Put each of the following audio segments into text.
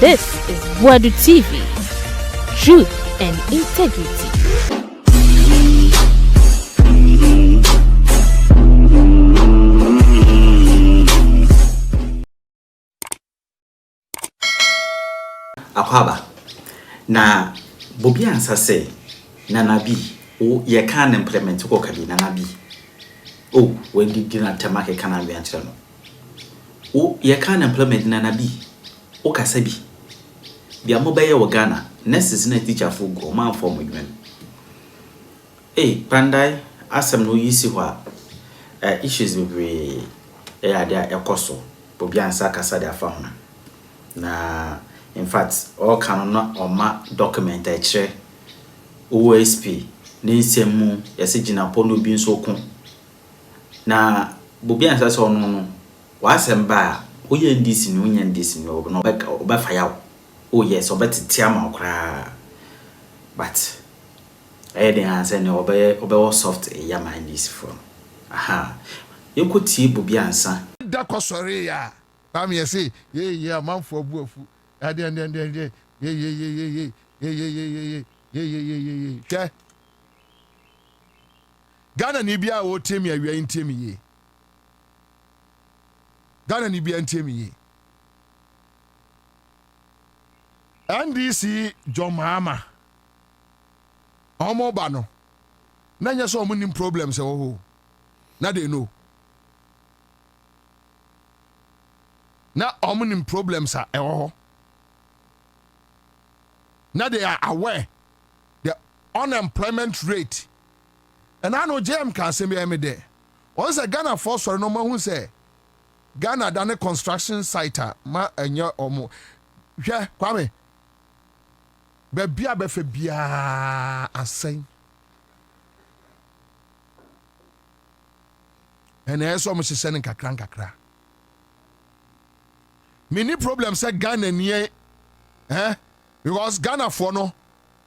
This is Boadu TV. Truth and integrity. Akwaba na Bobie Ansah say Nana B o ye can implement ko kabi Nana B o when did you not tamake kana bi anchira no o ye can implement Nana B o kasa bi bia mo baye wo Ghana nurses na teacher fo go man form adwuma Kpandai asem no yisi ho issues bebre ade ekoso Bobie Ansah kasa de afa ho na in fact all cannot oma document eche OSP ni nsemu yesi gina pono bi nso ko na Bobie Ansah so no wasem ba oye ndisi ni onya ndisi ni oba fire oh yes obetitia ma okra but the answer ni oba soft yama ndisi from aha yekoti Bobie Ansah da kwasore ya am yesi ye amanfo abuafu ade ye Ghana ni bia wo temi awia ntemi ye Ghana ni bia ntemi ye NDC Jomama omo ba no na nya so omunim problems e wo ho na they know na omunim problems a e wo ho. Now they are aware the unemployment rate. And I know JM can say me there. Once a Ghana force for no man who say Ghana done a construction site ma enyo omo. Yeah, Kwame. Bebia befe bia asen. And there's so much sending kakra. Many problems say Ghana near because Ghana for no,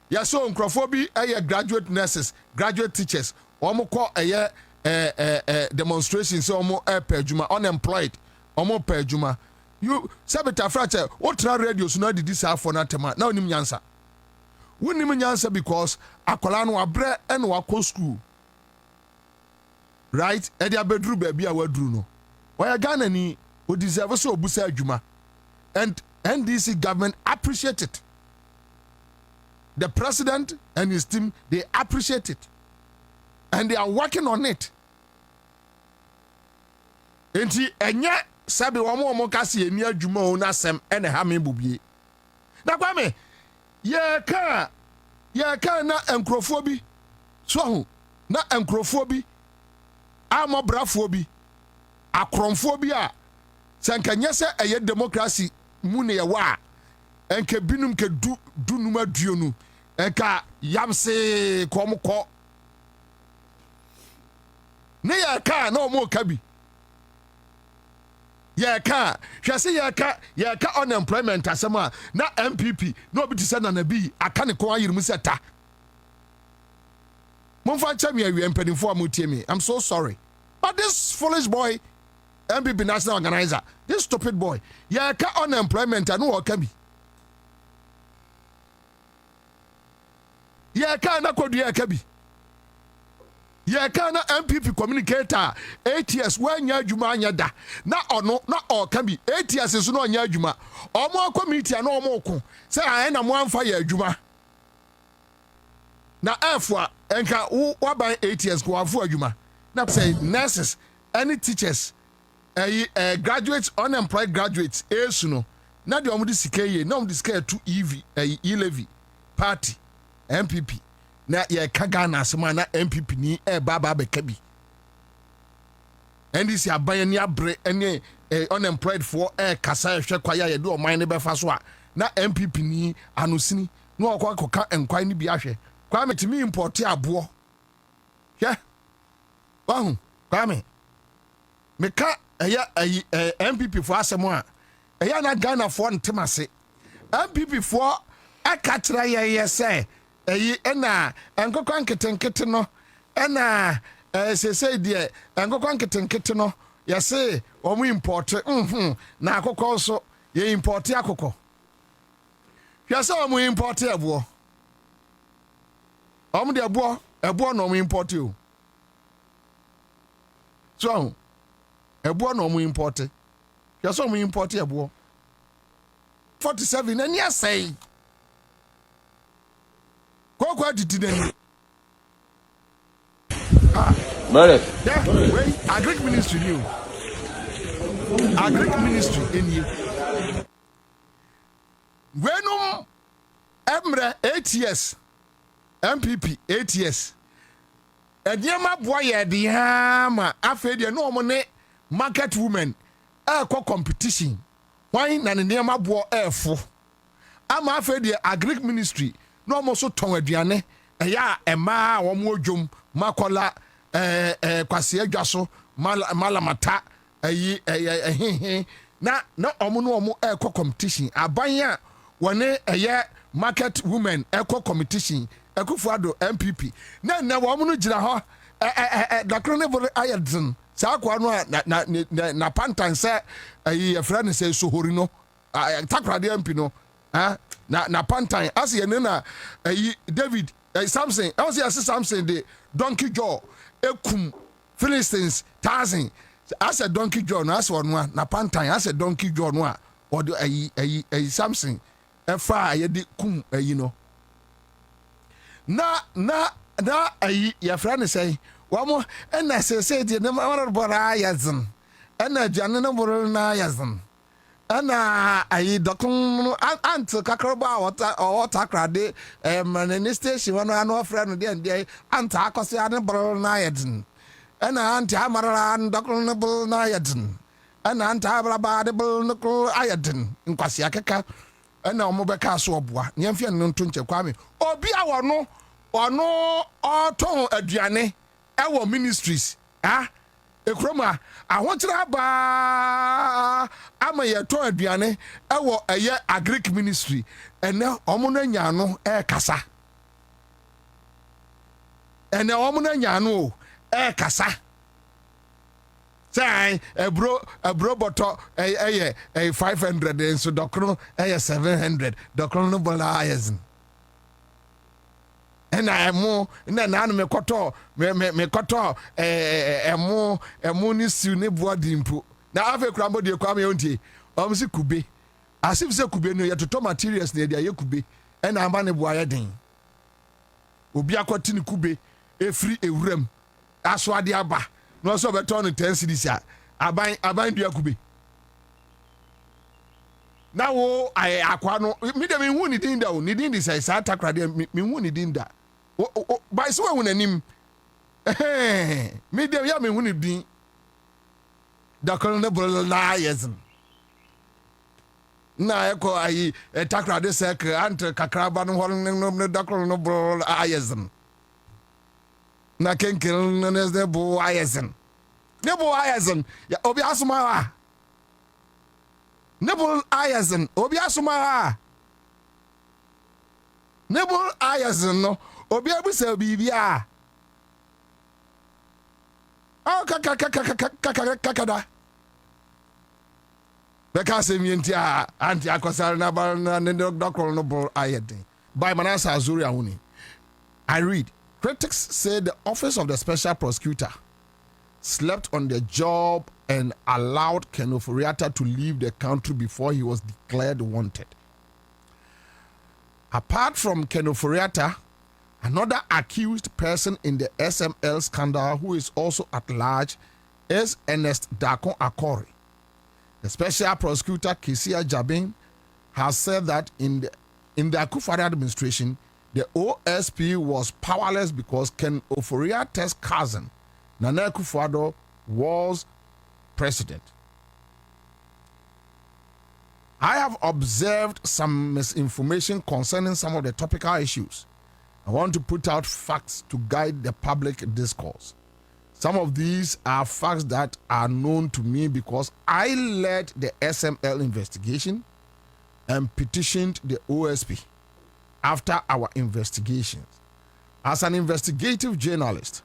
ya so nkrofobi graduate nurses, graduate teachers, omo call demonstrations omo per juma unemployed, omo per juma. You sabita frache, what radio so na didi sa for na tema. Na onim nyansa. Wonim nyansa because akola no abre en wako school. Right? E dia bedru baby a wadru no. Oya Ghana ni o deserve so obusa adwuma. And NDC government appreciate it. The president and his team, they appreciate it. And they are working on it. Enti enye sabi wamo kasi eni adwuma o na sem ene ha me bobie. Na kwame ye ka na enkrofo bi so ho na enkrofo bi amobrafo bi akromfo bi a sankanye se eye democracy mu ne ye wa enke binum ke du numa duonu enka yamse komko ne ya ka na omo ka bi ya ka hwase ya ka unemployment asema na NPP no obi tise na bi aka ne ko ayirum seta monfa chami awie empanifo amutie me. I'm so sorry, but this foolish boy NPP national organizer, this stupid boy ya ka unemployment anu o ka bi ya ka na kodu ya ka bi ya ka na NPP communicator 8 years wanya adwuma anya da na ono na o ka bi 8 years so na anya adwuma omo committee na omo ko say aye na mo amfa ya adwuma na afwa enka wa ban 8 years ko afu adwuma na say nurses any teachers graduates unemployed graduates esu no na de omo di sikaye na omo di sikaye to e-levy party NPP na ye kaga na asema na NPP ni baba be kabi NDC aban ni abre ene unemployed for kasa hwe kwaya ye de o man ne be fa so a na NPP ni anosini na okwa enkwan ni bi ahwe kwa metimi import abo hwe wahu kwa me meka NPP for asemo a na Ghana for ntemase NPP for akatra ye say ena enkokwa nketenkete no ena sese die enkokwa nketenkete no yese omu import na akokọ so ye import akokọ Hwɛ sɛ ɔmo import ɛboɔ. Ɔmo de ɛboɔ na ɔmo import o. So ɛboɔ na ɔmo import. Hwɛ sɛ ɔmo import ɛboɔ. 47 ani asɛe. Kɔkɔ adidi n'ani. Brother. Yeah, wait, Agric Ministry new. Agric Ministry in you. Wenum Emre 8 years. NPP 8 years. Ediema boye di hama afi de no mo ne market women competition. Why na ne niema bo efo. Ama afi de Agric Ministry no mo so ton aduane eya ema wo mo odwom makola kwase adwaso malamata na omo no omo competition aban a wone market women competition Ekufuado NPP na omo no gira ho dakro ne bore ayedzen sa akwa no na pantan se efra ne se sohori no takrade MP no na pantan as ye ne na David Samson I was say Samson the donkey jaw ekum Philistines 1,000 as a donkey jaw no as one na pantan as a donkey jaw no a or the Samson efa ye de kum no na your friend say wamo na say de na mara bora yazin na jane na bora na yazin na dokun ant kakroba water krade ne station one no friend de ant akose ane bora na yazin na ant amara dokun na bora na yazin na ant abra ba de bora no ayadin nkwase akeka na omo beka so oboa ne mfia no nto nche kwame obi a wono oton aduane ewo ministries ekroma ahokyere ba ama ye ton aduane ewo eye Agric Ministry ene omo no nya no kasa ene omo no nya no kasa say ebro boto 500 so dokro 700 dokro no bola ayezin ena emo na me koto emo ni siu ne boadi mpo na afa kura mo de kwa me ontie o si kube asif se kube no yetoto materials na de kube ena amba ne boa ye den obi akwati ne kube efri ewuram aso ade aba no so beto no 10 cedis aban dua kube na wo akwa no mi de me hu ni din da o ni din di sai sa takrade me hu ni din da by so we nanim me de ya me hu ni din da kono ne bolo na yezin na eko takrade sek ant kakraba no hol no da kono no bolo ayezin na kenkel no ne bo ayezin ya obi asuma Nebul Ayazin, Obi Asuma. Nebul Ayazin, no, Obi Abusa Bibia. Oh, kakada. Because Mientia, Anti Akosar Nabal, and the Doctor Noble Ayadin. By Manasa Azuri Auni. I read, critics say the Office of the Special Prosecutor slept on the job and allowed Ken Ofori-Atta to leave the country before he was declared wanted. Apart from Ken Ofori-Atta, another accused person in the SML scandal who is also at large is Ernest Dakon Akori. The special prosecutor Kesia Jabin has said that in the Akufo-Addo administration, the OSP was powerless because Ken Ofori-Atta's cousin Nana Akufo-Addo was president. I have observed some misinformation concerning some of the topical issues. I want to put out facts to guide the public discourse. Some of these are facts that are known to me because I led the SML investigation and petitioned the OSP after our investigations. As an investigative journalist,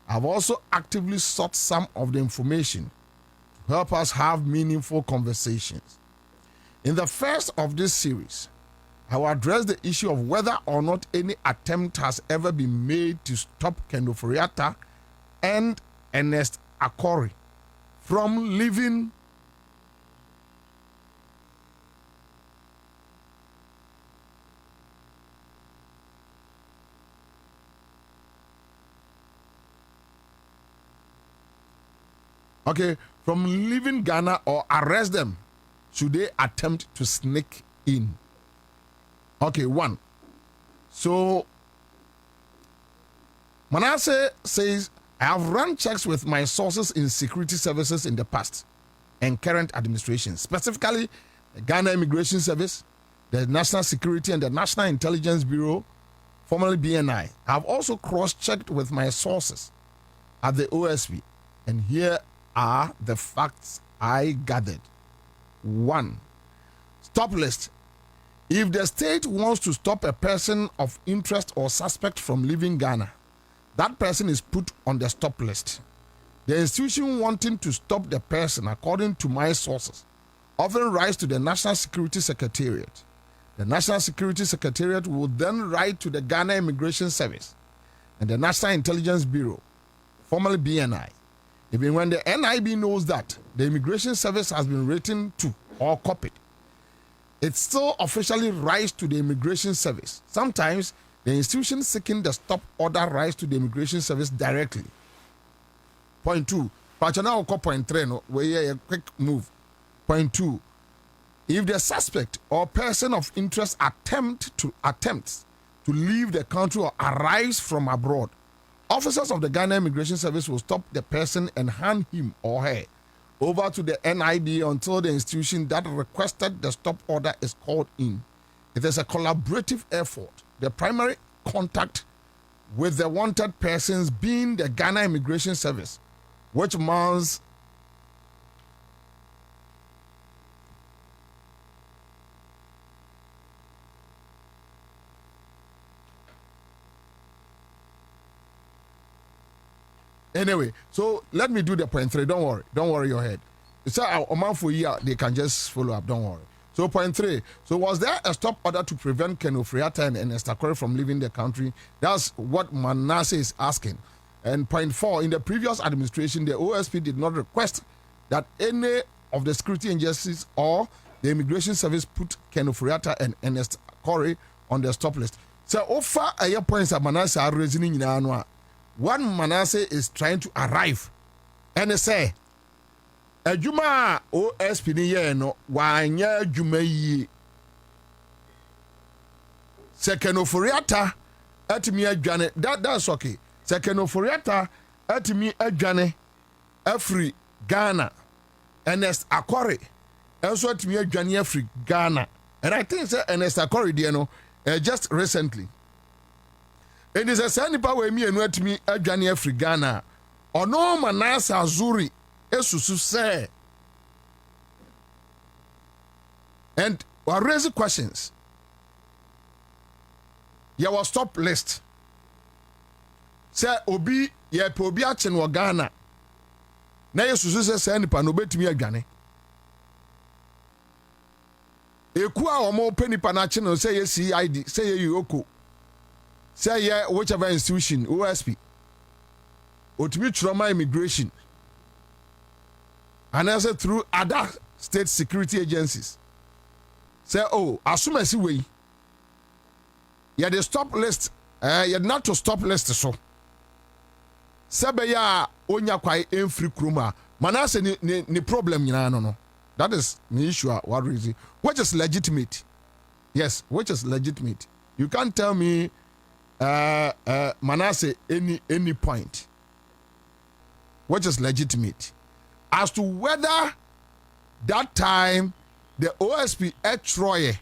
I've also actively sought some of the information to help us have meaningful conversations. In the first of this series, I will address the issue of whether or not any attempt has ever been made to stop Keno Foriata and Ernest Akori from leaving Ghana or arrest them should they attempt to sneak in. Okay, 1. So Manasseh says, I have run checks with my sources in security services in the past and current administration, specifically the Ghana Immigration Service, the National Security and the National Intelligence Bureau, formerly BNI. I have also cross-checked with my sources at the OSP, and here are the facts I gathered. 1. Stop list. If the state wants to stop a person of interest or suspect from leaving Ghana, that person is put on the stop list. The institution wanting to stop the person, according to my sources, often writes to the National Security Secretariat. The National Security Secretariat will then write to the Ghana Immigration Service and the National Intelligence Bureau, formerly BNI. Even when the NIB knows that the Immigration Service has been written to or copied, it still officially writes to the Immigration Service. Sometimes the institution seeking the stop order writes to the Immigration Service directly. Point 2. Point 3. No, a quick move. Point 2. If the suspect or person of interest attempts to leave the country or arrives from abroad, officers of the Ghana Immigration Service will stop the person and hand him or her over to the NIB until the institution that requested the stop order is called in. It is a collaborative effort. The primary contact with the wanted persons being the Ghana Immigration Service, which means anyway, so let me do the point 3. Don't worry your head. It's a month for year, they can just follow up, don't worry. So point 3. So was there a stop order to prevent Keno Foriata and Ernest Akori from leaving the country? That's what Manasseh is asking. And point 4, in the previous administration, the OSP did not request that any of the security agencies or the Immigration Service put Keno Foriata and Ernest Akori on the stop list. So offer a points that Manasseh are raising in Anua. One Manasseh is trying to arrive and say, Ejuma OSP ni ye no wanya juma yi. Keno Foriata atimi adwane. That's okay. Keno Foriata atimi adwane afri Ghana. Ernest Akori also atimi adwane afri Ghana. And I think Ernest Akori dey no just recently. It is a sanipa we mi enu atimi adwane afri Ghana. Ono Manasseh Azuri esusu say, and we are raising questions. You will stop list. Say obi ye pe obi ache no Ghana. Na yesusu say nipa no betimi adwane. Eku a omo pe nipa na ache no say ye CID, say ye Yoko. Say ye whichever institution, OSP. Otimi trauma immigration. And also through other state security agencies. Say, oh, assume I see way. You had a stop list. You had not to stop list so. Sebe ya onya kwai free kruma. Manasseh ni problem no. That is the issue. What reason? Which is legitimate? Yes, which is legitimate. You can't tell me Manasseh any point. Which is legitimate. As to whether that time the OSP Troye,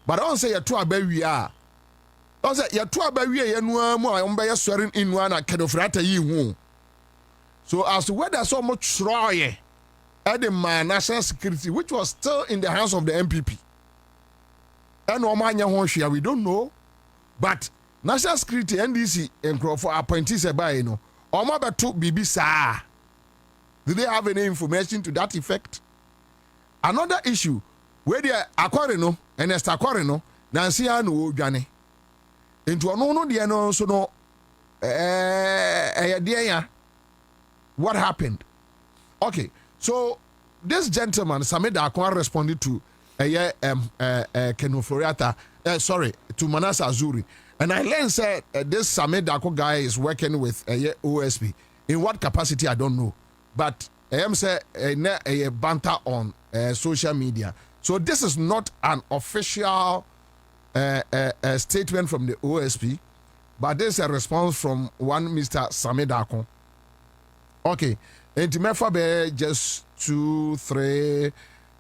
but I don't say you're too about we are. Don't say you're too about we are no more. I'm by swearing in one a Keno Foriata ye won. So as to whether so much Troye at the national security, which was still in the hands of the NPP, and Omanya Honshia, we don't know, but national security NDC and for appointees by you know, Omaba took BB sa. Do they have any information to that effect? Another issue where they are Akori no, Ernest Akori no, Nancy and Ojane. Into an ono dear no so no dear. What happened? Okay, so this gentleman, Samed Akon, responded to Kenoforiata, to Manasseh Azuri. And I learned said this Samed Akon guy is working with OSP. In what capacity, I don't know. But I am say a banter on social media. So this is not an official statement from the OSP, but this is a response from one Mr. Samed Akon. Okay, and to just 2-3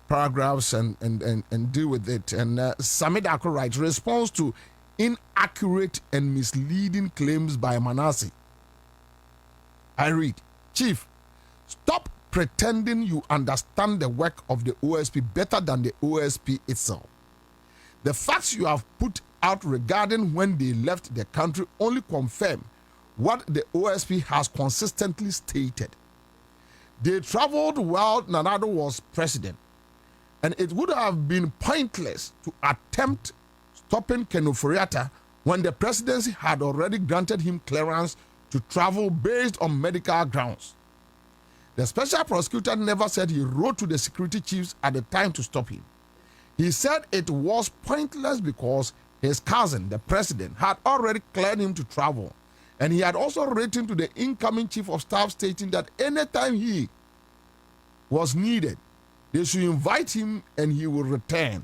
paragraphs and deal with it. And Samed Akon writes, response to inaccurate and misleading claims by Manasseh. I read, Chief, stop pretending you understand the work of the OSP better than the OSP itself. The facts you have put out regarding when they left the country only confirm what the OSP has consistently stated. They traveled while Nanado was president, and it would have been pointless to attempt stopping Kenoforiata when the presidency had already granted him clearance to travel based on medical grounds. The special prosecutor never said he wrote to the security chiefs at the time to stop him. He said it was pointless because his cousin, the president, had already cleared him to travel. And he had also written to the incoming chief of staff stating that anytime he was needed, they should invite him and he will return.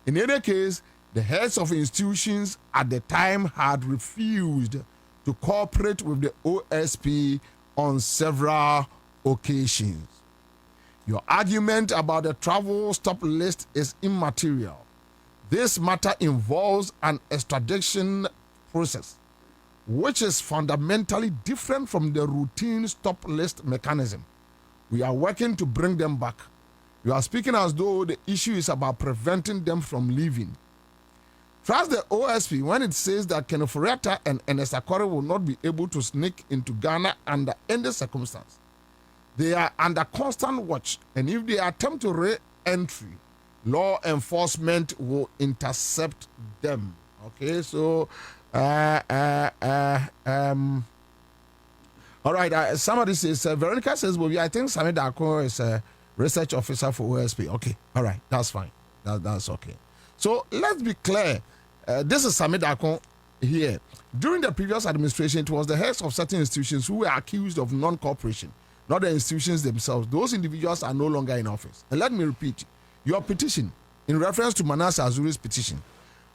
In any case, the heads of institutions at the time had refused to cooperate with the OSP on several occasions. Your argument about the travel stop list is immaterial. This matter involves an extradition process, which is fundamentally different from the routine stop list mechanism. We are working to bring them back. You are speaking as though the issue is about preventing them from leaving. Trust the OSP when it says that Kenoforiata and Ernest Akore will not be able to sneak into Ghana under any circumstance. They are under constant watch, and if they attempt to re-entry, law enforcement will intercept them. Okay, so all right. Somebody says Veronica says, "Bobie, I think Samed Akon is a research officer for OSP." Okay, all right, that's fine. That's okay. So let's be clear. This is Samed Akon here. During the previous administration, it was the heads of certain institutions who were accused of non-cooperation, not the institutions themselves. Those individuals are no longer in office. And let me repeat, your petition, in reference to Manasseh Azuri's petition,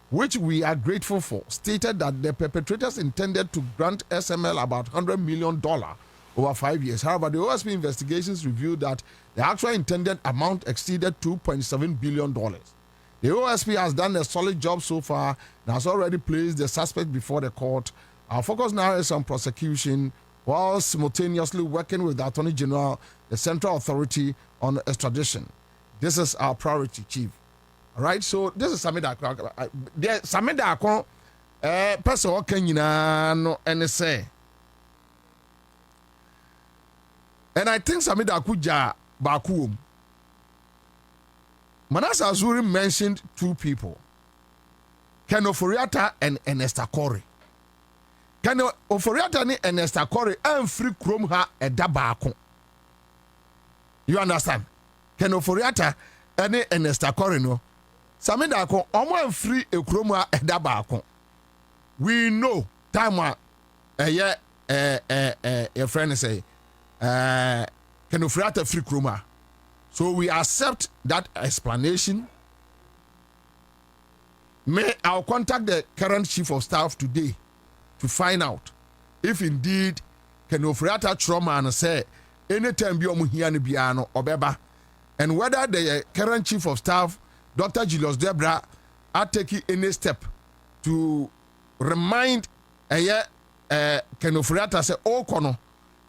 which we are grateful for, stated that the perpetrators intended to grant SML about $100 million over 5 years. However, the OSP investigations revealed that the actual intended amount exceeded $2.7 billion. The OSP has done a solid job so far and has already placed the suspect before the court. Our focus now is on prosecution while simultaneously working with the Attorney General, the Central Authority, on extradition. This is our priority, Chief. All right, so this is Samed Akon. Samed Akon, person Kenyina no NSA. And I think Samed Akuja Bakum. Manasseh Azuri mentioned two people, Kenoforiata and Ernest Akore. Kenoforiata ni Ernest Akore and free krom ha eda baako. You understand? Kenoforiata and Ernest Akore no. Samed Akon omo and free e krom ha eda baako. We know time your friend say Kenoforiata free krom ha. So we accept that explanation. I'll contact the current chief of staff today to find out if indeed Kenoforiata trauma and say anytime be omuhiani biano obeba, and whether the current chief of staff, Dr. Julius Debra, are taking any step to remind Kenoforiata say, "Oh, kono,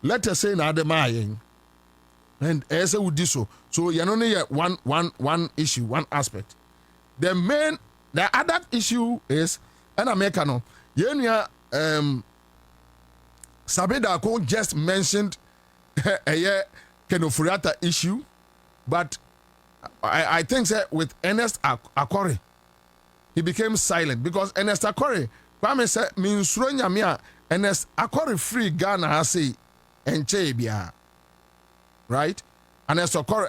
let us say na ademayen." And as would do so. So you only one issue, one aspect. The other issue is an Americano. Samed Akon just mentioned a Kenoforiata issue, but I think that with Ernest Akore, he became silent because Ernest Akore, Kwame said, means Nyamia, Ernest Akore free Ghana has say, and Chebia. Right? Ernest Akore,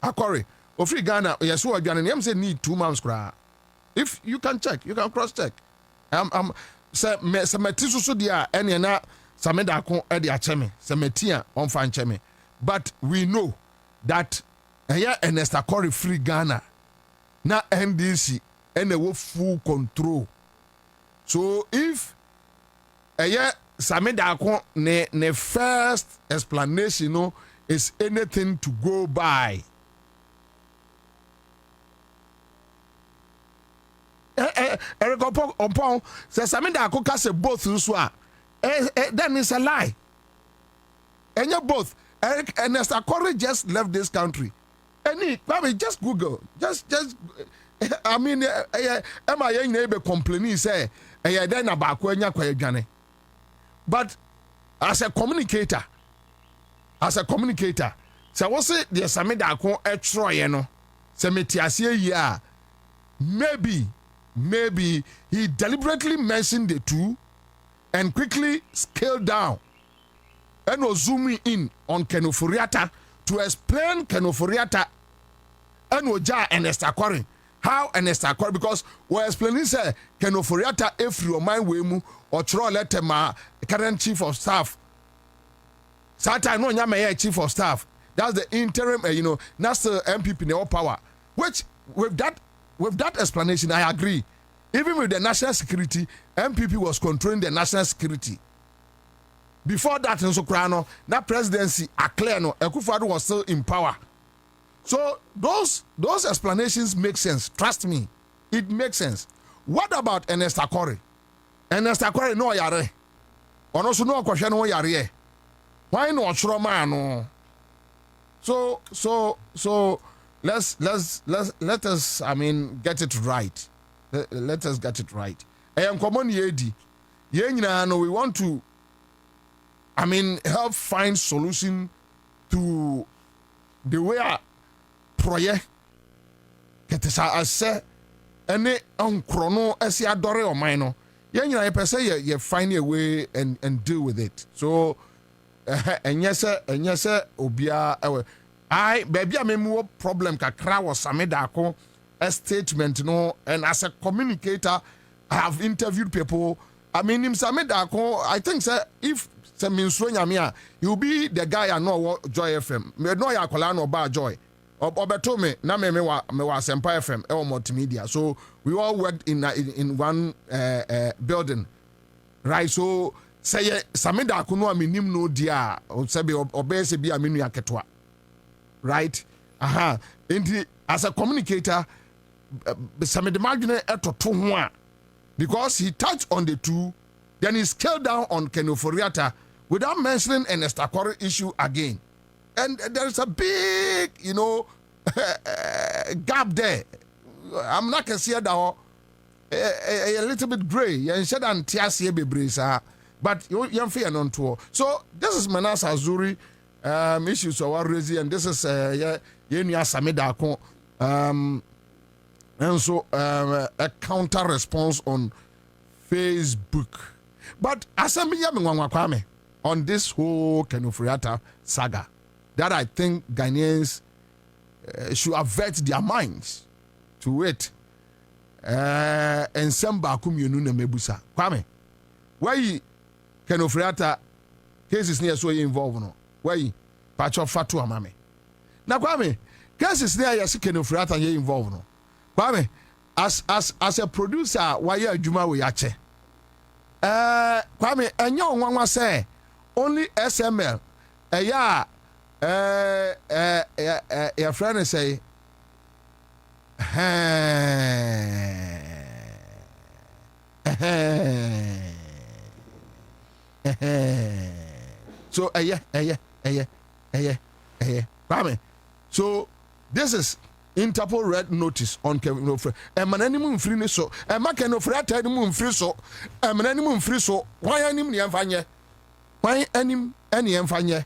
Akore, or free Ghana, yes, who are Ghana, say need 2 months. If you can check, you can cross check. Say, Metisu Sudia, and you're not Sameda Kon Edia Cheme, Semetia on Fan Cheme. But we know that Ernest Akore free Ghana. Na NDC and they full control. So if Sameda Akon ne first explanation is anything to go by. Eric Ompong says Sameda Akon can say both uswa. Then it's a lie. And you both. Ernest Akore just left this country. Just Google. Just I mean, am I young neighbor complaining say, then about when but as a communicator, so what's it? The Sameda Akon Troy, Semetiasia, maybe he deliberately mentioned the two and quickly scaled down and was zooming in on Kenoforiata to explain Kenoforiata and Oja Ernest Akore. How Ernest Akore, because we're explaining say Kenoforiata if you mind wemu or throw letter ma current chief of staff. Sata no nyama chief of staff. That's the interim, that's the NPP in all power. Which with that explanation, I agree. Even with the national security, NPP was controlling the national security. Before that, in Sokrano, that presidency, Akleno, Akufo-Addo was still in power. So those explanations make sense. Trust me, it makes sense. What about Ernest Akore? Ernest Akore no yare. Ono so no kwahwe no yare. Why no chro man no? So let us get it right. Let us get it right. Common yedi. Ye nyina no we want to help find solution to the way proye ketesa ase ene onkrono ese adore o man no ye nyina ye pese ye find a way and deal with it. So enye se obia baby amemu problem kakra was Sameda Akon a statement and as a communicator I have interviewed people. Him Sameda Akon, I think if you'll be the guy I know Joy FM. Me know ya kola no ba Joy. Obeto me na me wa Sempa FM e multimedia. So we all worked in one building. Right? So say Sameda Akon no aminim no dia o sebe obese bi aminu aketwa. Right? As a communicator Sameda Magine etoto ho a because he touched on the two, then he scaled down on Kenoforiata without mentioning an Akore issue again. And there's a big, gap there. I'm not going to say that a little bit gray. But you're fair on tour. So this is Manas Azuri issues of Warrezi, and this is Yenya Sameda Akon. And so a counter response on Facebook. But Asami on this whole Kenoforiata saga, that I think Ghanaians should avert their minds to it. And some bakum yunu mebusa. Kwame, why Kenoforiata cases near so involved no? Why patch of fatu amame? Now Kwame, cases near yasi Kenoforiata ye involved no? Kwame, as a producer, why you adwuma we ache? Kwame, enyo nwanwa say only SML. Your friend say, so Kwame, so this is Interpol red notice on Kevin Ofre. Mananimu free so. Kenoforiata animum free so. Mananimu free so. Why anim ni amfanye? Why anim any amfanye?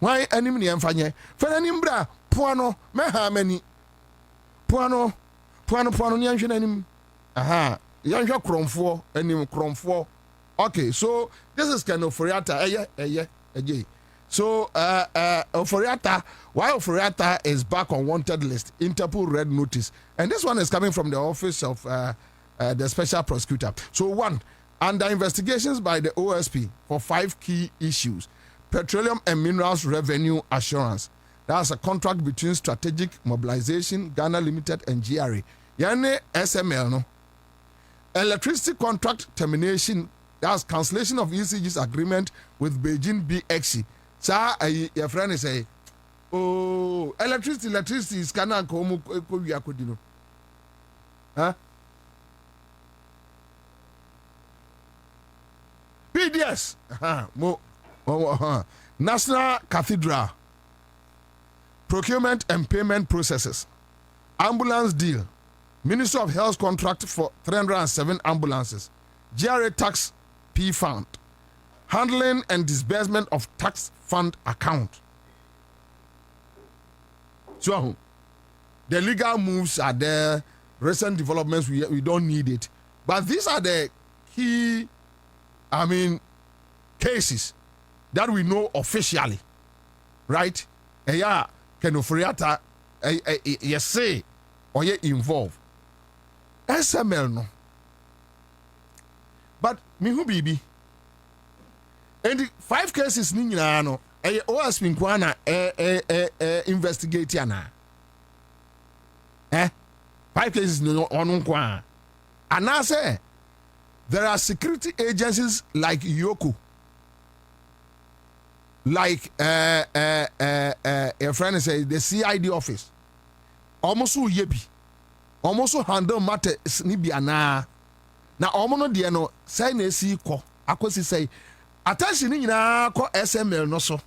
Why anim ni amfanye? Fenanim bra puano meha mani. Puano puano ni anhwe nanim aha yanhwe kromfo anim kromfo. Okay, so this is kind of Oforiatta eye. So Oforiatta, why Oforiatta is back on wanted list, Interpol red notice, and this one is coming from the office of the special prosecutor. So one, under investigations by the OSP for 5 key issues: petroleum and minerals revenue assurance. That's a contract between Strategic Mobilization Ghana Limited and GRA. Yane SML no. Electricity contract termination. That's cancellation of ECG's agreement with Beijing BXC. Sa your friend is say, oh, electricity is kana ko wiya kodino. Huh? PDS. National Cathedral. Procurement and payment processes. Ambulance deal. Ministry of Health contract for 307 ambulances. GRA tax P fund. Handling and disbursement of tax fund account. So, the legal moves are there. Recent developments, we don't need it. But these are the key, cases that we know officially. Right? Yeah, Ken Oforiatta, yes, say, or ye involved. SML no. But me who bibi. And the 5 cases ni nyina no. OSP nkwana investigate yana. 5 cases no onu nkwa. And I say there are security agencies like Yoko. Like a friend say the CID office. Almost yebi. Almost handle matters ni bi ana. Na omono de no say na esi kɔ akosi say attention ni nyina kɔ SML no so.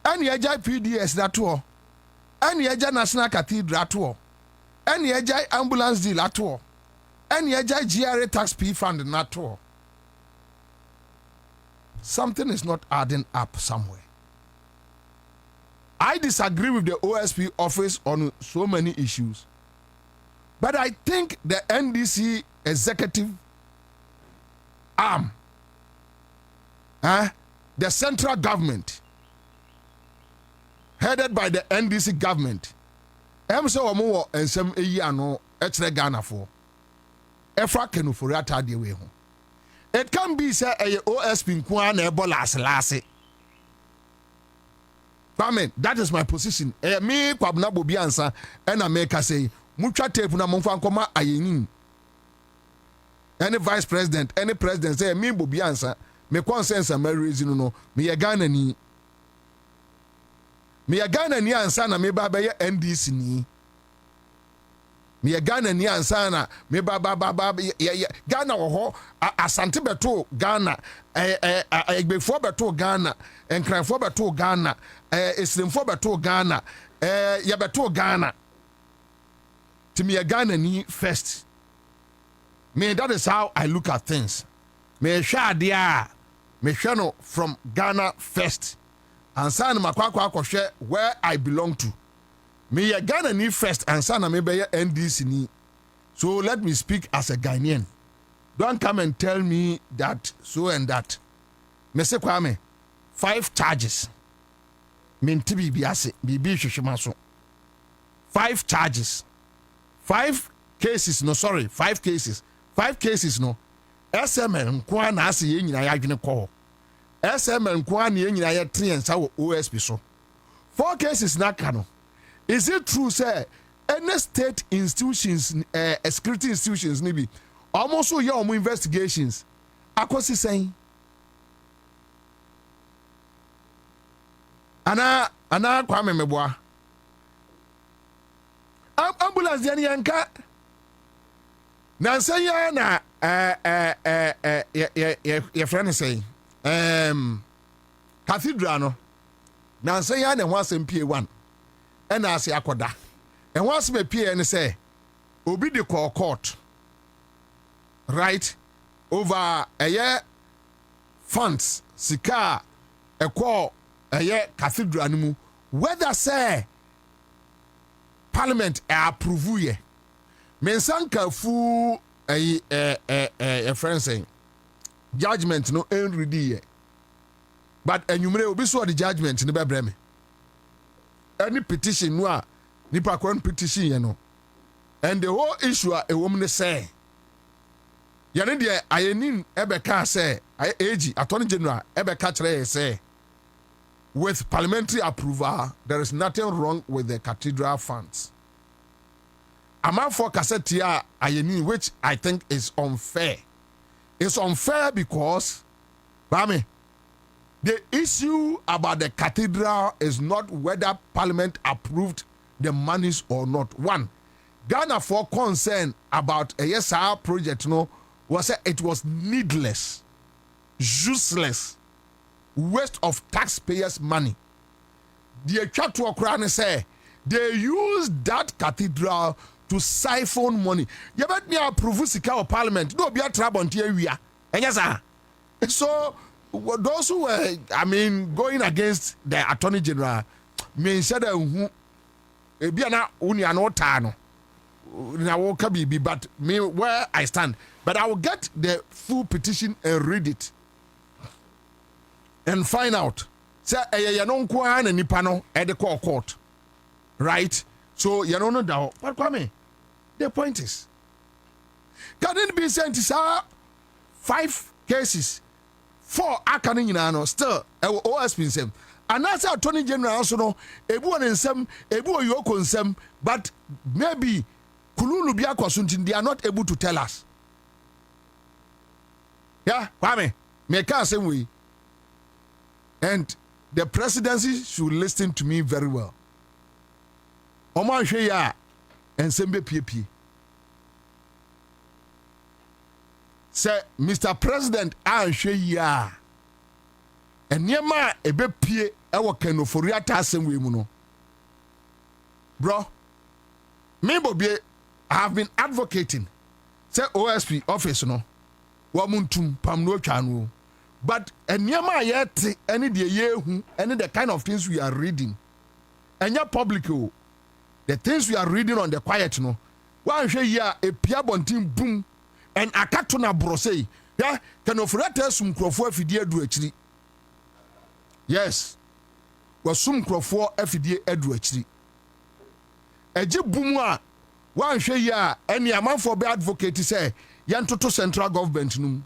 Ani agya PDS na to. Ani agya National Cathedral to. Ani agya ambulance deal to. Ani agya GRA tax P fund na to. Something is not adding up somewhere. I disagree with the OSP office on so many issues. But I think the NDC executive arm, the central government, headed by the NDC government, and some ano extra Ghana for Efra Ken Oforiatta de way home. It can be say a OSP nkwa na ebola aselase. Amen. That is my position. Me Kwabena Bobie Ansah and America say mucha tape na monfa nkoma ayenin. Any vice president, any president say me Bobie Ansah me consensus am reason no me ye Ghana ni. Me ye Ghana ni ansa na me ba ye NDC ni. Me ye Ghana ni ansa na me ba Ghana wo ho asante beto Ghana egbefo beto Ghana enkranfo beto Ghana eslimfo beto Ghana ye beto Ghana. To me, a Ghana ni first. Me, that is how I look at things. Me share dia, me share from Ghana first. And son makwa share where I belong to. Me a Ghana ni first, and son me be NDC ni. So let me speak as a Ghanaian. Don't come and tell me that so and that. Me se kwame 5 charges. Me ntibi biase bibi hwehwemaso. 5 charges. 5 cases no, sorry, 5 cases. 5 cases no. SML nkwa na ase ye nyina ya adwene kɔ. SML nkwa na ye nyina ya triensa wo OSP so. 4 cases na ka no. Is it true say any state institutions security institutions ni bi almost so your investigations akosi saying ana kwa memeboa ambulance yani yanka na nsanya na your friend say cathedral no na nsanya na ho asem PA1 and ase akoda and once me PA and say obi de call court right over a year funds sika a call a year cathedral animu whether say parliament approve ye mensanka fu a friend saying judgment no ready ye but enyumere obi so the judgment ni bebre me any petition no a nipa kwan petition ye no and the whole issue a woman say yane de ayenin ebeka say AG attorney general ebeka kire say with parliamentary approval there is nothing wrong with the cathedral funds. Amount for cassetia ayenin, which I think is unfair. It's unfair because Bami, the issue about the cathedral is not whether parliament approved the monies or not. One, Ghana for concern about a ESR project was that it was needless, useless, waste of taxpayers' money. The Chatu Okrane say they used that cathedral to siphon money. You bet me approve sika of parliament. No be a trouble until we are. And yes, sir. So those who were, going against the attorney general, me said who be na uni anotano. Na woka be but me where I stand. But I will get the full petition and read it and find out. Say yanon kwa na nipa no e de court. Right? So you don't know that. But Kwame, the point is, can it be sent to 5 cases, 4 akanin yinano still OSP nsem. And that's attorney general also no ebu on nsem, ebu oyoko nsem, but maybe kululu bia kwasuntin they are not able to tell us. Yeah, Kwame, me can say we. And the presidency should listen to me very well. Oman hwe ya ensembe piepie. Say Mr. President anhwe ya. Eniema ebe pie ewo kanofori atasem we mu no. Bro, me Bobie, I have been advocating say OSP office no wa muntum pam no twa no. But eniema yet any de yehu any the kind of things we are reading. Enya public o. The things we are reading on the quiet no. One share ya a pia bontin boom and akatona brose. Yeah, can ofrata sum krofo afidie adu akiri. Yes. Was sum krofo afidie adu akiri. Eje boom a one share ya any amanfo be advocate say yantoto central government num.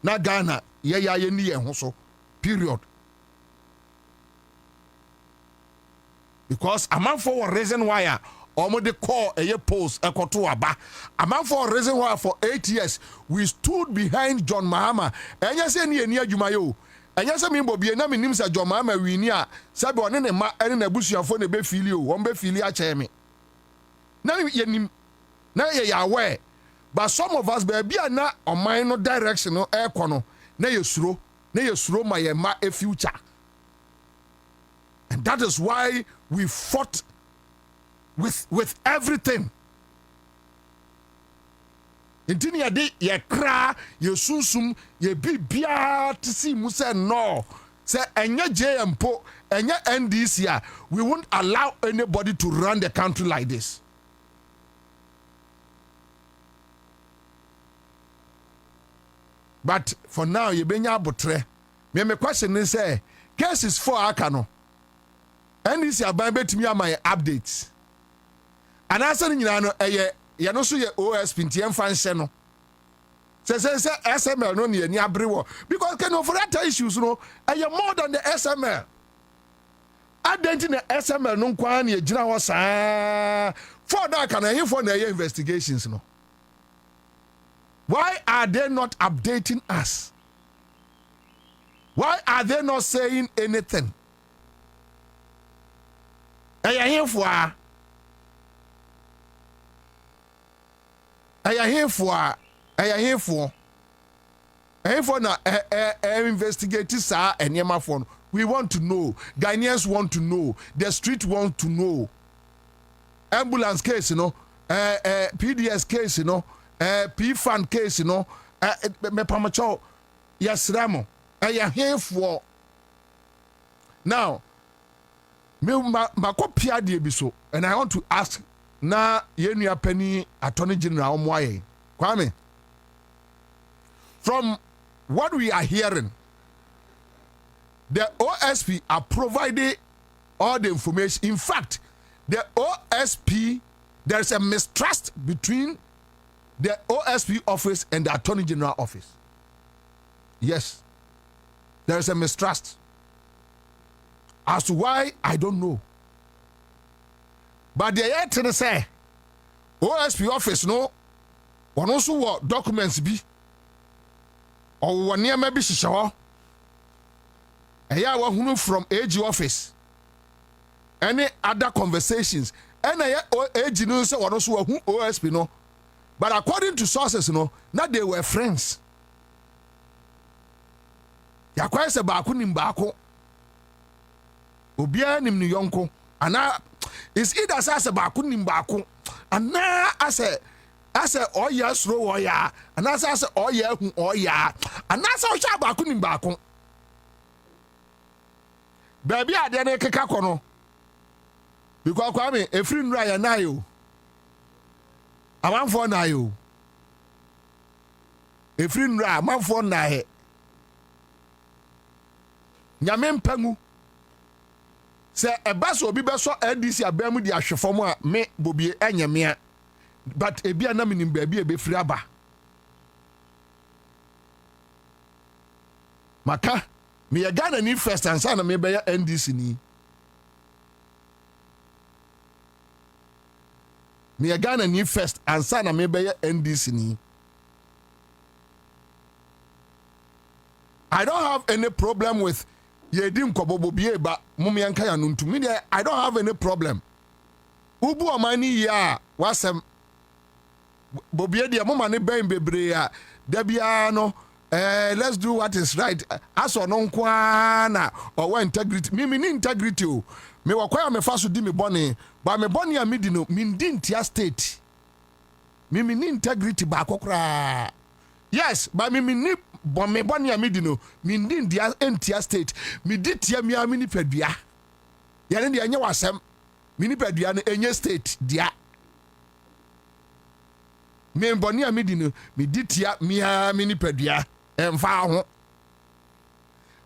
Na Ghana ye ni ye ho so. Period. Because a man for a reason why the call a post a kotuaba. A man for a reason why for 8 years we stood behind John Mahama. And yes, any near Jumayo. And yes, I mean, Bobie, and I mean, John Mahama, we near Sabon and Ma and a bush of phone a befilio, one befilia chemi. Now ye are aware. But some of us be not on minor direction or air corner. Now you slow my a future. And that is why we fought with everything. Intini ya de ye kra ye sunsum ye bibia to see musa no say enye JMPO enye NDC we won't allow anybody to run the country like this. But for now you benya abotre. Me question is say cases for akano. NDC aban betimi ama updates. And answer nyina no ye no so ye OSP ntiem fanhye no. Say SML no ne ani abrewo because can of that issues no more than the SML. Identity the SML no kwa na gina ho saa. For that can I for the investigations no. Why are they not updating us? Why are they not saying anything? Aya here for na investigate sa enyema for. We want to know. Ghanaians want to know. The street want to know. Ambulance case, PDS case, P-Fan case, me pamacho. Yes, Ramo. Aya here for. Now, and I want to ask na yenua pani attorney general omoaye Kwame, from what we are hearing, the OSP are providing all the information. In fact, the OSP, there's a mistrust between the OSP office and the Attorney General office. Yes, there's a mistrust. As to why, I don't know. But the yet to say, OSP office no, one also what documents be, or one near maybe shishaw. A year from AG office. Any other conversations. And I AG no say one also who OSP no. But according to sources, no, not they were friends. Ya kwa se baako nim baako. Obia nim ni yonko. Ana is either say baako nim baako. Ana ase oya sro oya. Ana ase oya hu oya. Ana ase o sha baako nim baako. Baby ade na keka kono. Because Kwame efiri nra ya na yo. Amanfo na yo. Efiri nra amanfo na he. Nyame mpangu. Se eba so obi beso NDC abamu di ahwefom a me Bobie enyamea. But ebia na minim baabi e be firi aba. Maka me ye Ghana ni first ansa na me be ya NDC ni. Me ye Ghana ni first ansa na me be ya NDC ni. I don't have any problem with Yedim Bobie ba mummy and Kaya Nuntumi. I don't have any problem. Ubu amani ya wasem Bobie dia mama ne ben bebre Debiano. Let's do what is right. As on kwana or integrity. Me integrity. Me wakwaya me faso di me boni. But me boni ya midino mindin tia state. Me integrity ba kokra. Yes, but me ni boni ya midino mindin dia entia state. Me ditia mi amini pedua. Ya ndi anya wasem. Mini pedua ne enye state dia. Me boni ya midino me ditia mi amini pedua.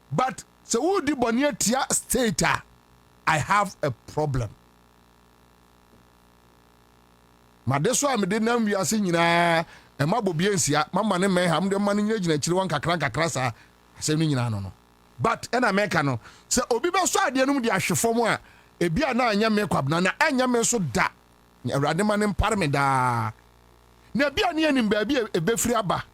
But so who di boni tia state I have a problem. Ma deso am de nam wiase nyina e ma Bobie Ansah mama ne me ham de ma ne nyina chiri wan kakra sa asem ni nyina no. But en America no se obi be so ade num di ahwefom a e bia na anya me kwabna na anya me so da awrade ma ne mpare me da na bia ne anim ba bia e be firi aba.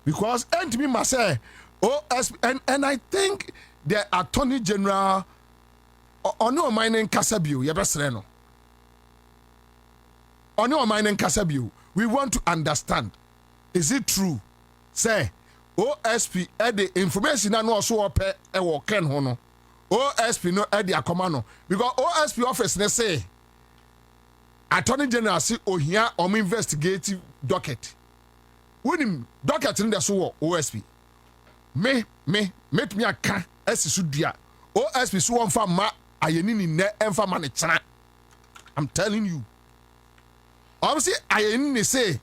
Because and me must say OSP and I think the Attorney General ono mining Kasabio yebesre no ono mining Kasabio. We want to understand, is it true say OSP the information na no so ope e wo ken ho no OSP no e the akoma no because OSP office ne say Attorney General say ohia investigative docket. When docket in the so OSP me met me aka esisu dua OSP so won fa ma ayeni ni ne emfa ma ne chana. I'm telling you. Obviously ayeni ni say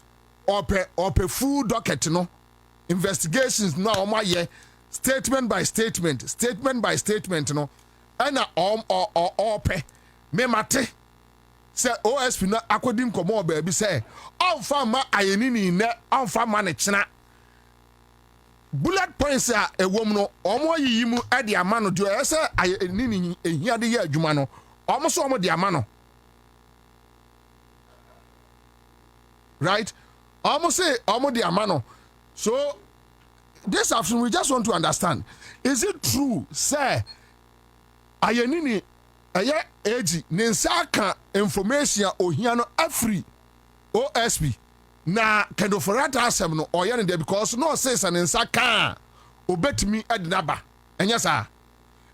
ope full docket no investigations no o ye statement by statement no and ope me mate say OSP na akodim komo baabi say onfa ma ayeni ni ne onfa ma ne chena bullet points a ewom no omo yiyimu e de ama no de say ayeni ni ehia de ye adwuma no omo so omo de ama no right omo say omo de ama no. So this afternoon we just want to understand, is it true say ayeni ni eye age ninsaka information ohia no afri OSP na kendo forata asem no oye ne there because no says an ninsaka obetimi ednaba enya sa.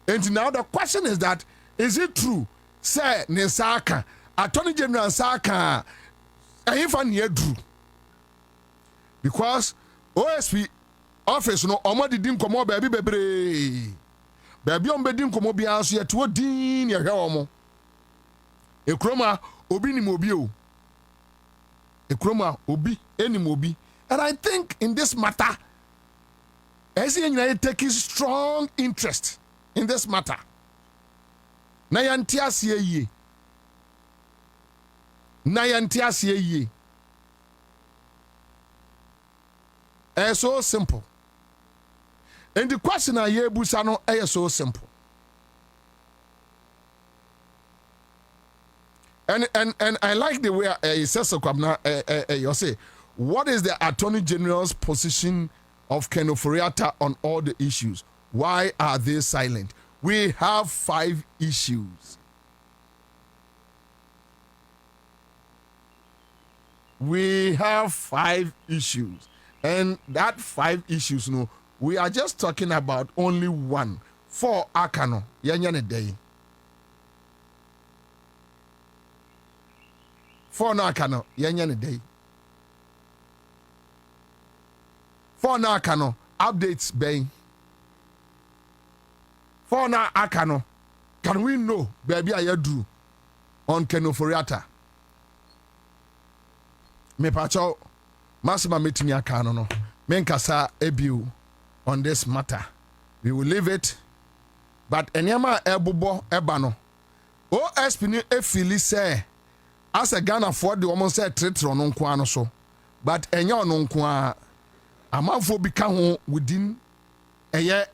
And now the question is that, is it true say ninsaka Attorney General saka ehifan ye drew because OSP office no omo didim komo baabi bebre Baby on bedin komo bia so ye to din ye hwe omo. Ekroma obi ni mobi o. Ekroma obi eni mobi. And I think in this matter, as you take strong interest in this matter. Na yantiasie ye. Na yantiasie ye. It's so simple. And the question I hear busano is so simple. And I like the way he says so you say, what is the Attorney General's position of Kenoforiata on all the issues? Why are they silent? We have 5 issues. We have 5 issues. And that 5 issues, no, we are just talking about only 1. 4 akano, yanyane day. 4 na akano, yanyane day. 4 na akano, updates bay. 4 na akano, can we know, baby, I do on Kenoforiata? Me pacho, Massima meeting akano no. Menkasa ebiu on this matter. We will leave it. But enyama ebobo ebano. OSP ni efili say as a Ghana for the woman say treat on nko so. But enya on nko amanfo bi ka ho within your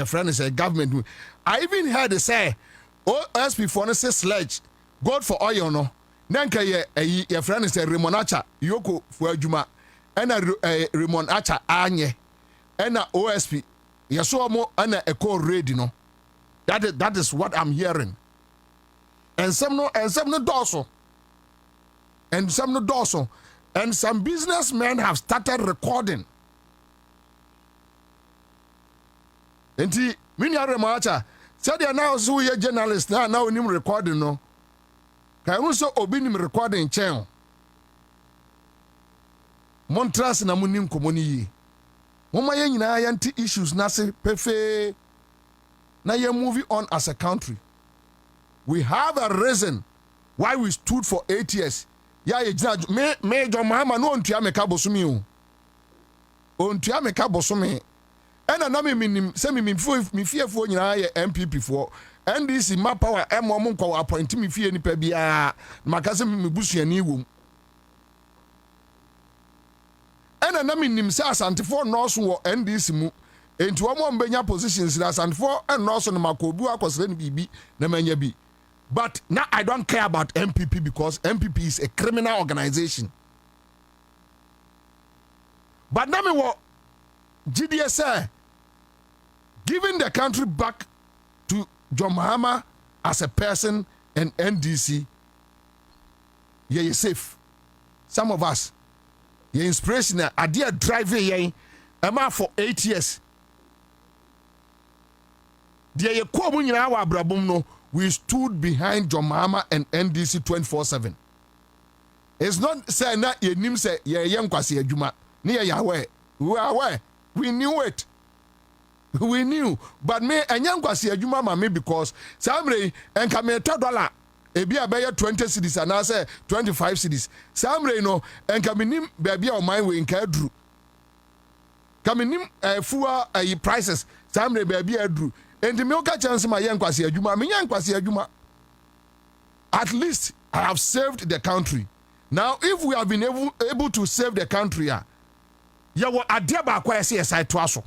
friend is a government. I even heard they say OSP for no say sledge God for oil no. Nanka your friend is a Rimonacha Yoko for Juma. Ena Raymond Acha anye ena OSP yeso mo ana echo ready no that is what I'm hearing and some no doso and some businessmen have started recording enti mini Raymond Acha said they now so ye journalist now nim recording no kai won so obi nim recording chen Montras na munim komoni yi. Moma ye nyina yanti issues na se pefe. Na ye moving on as a country. We have a reason why we stood for 8 years. Ya ye jina me John Mahama no ontua meka bosumi o. Ontua meka bosumi. Ena na me minim se me fiefo nyina ye NPP fo. NDC ma power emo mo nkwa appoint me fie nipa bia. Makase me busuani wom. Ena na minim se asantefo nọọsụ wọ NDC mu enti ọmọ mbenya positions na asantefo nọọsụ na makobu akọsere ni bibi na manya bi but now I don't care about NPP because NPP is a criminal organization but na me wọ GDS giving the country back to John Mahama as a person and NDC yeah safe some of us your inspiration idea driving yen ema for 8 years the ye ko mu nyina wa abrabum no we stood behind John Mahama and NDC 24/7 it's not say na ye nim say ye nkwase adwuma ne ye yawe we knew it we knew but me enya nkwase adwuma ma me because samre enka me $10 ebi abeye 20 cities and I say 25 cities. Samre no enka minim baby o my way nka adru. Kaminim fuel prices samre baby adru. Enti me oka chance ma yen kwase adwuma, me yen kwase adwuma. At least I have saved the country. Now if we have been able to save the country ya wo ade ba kwa CSI to aso.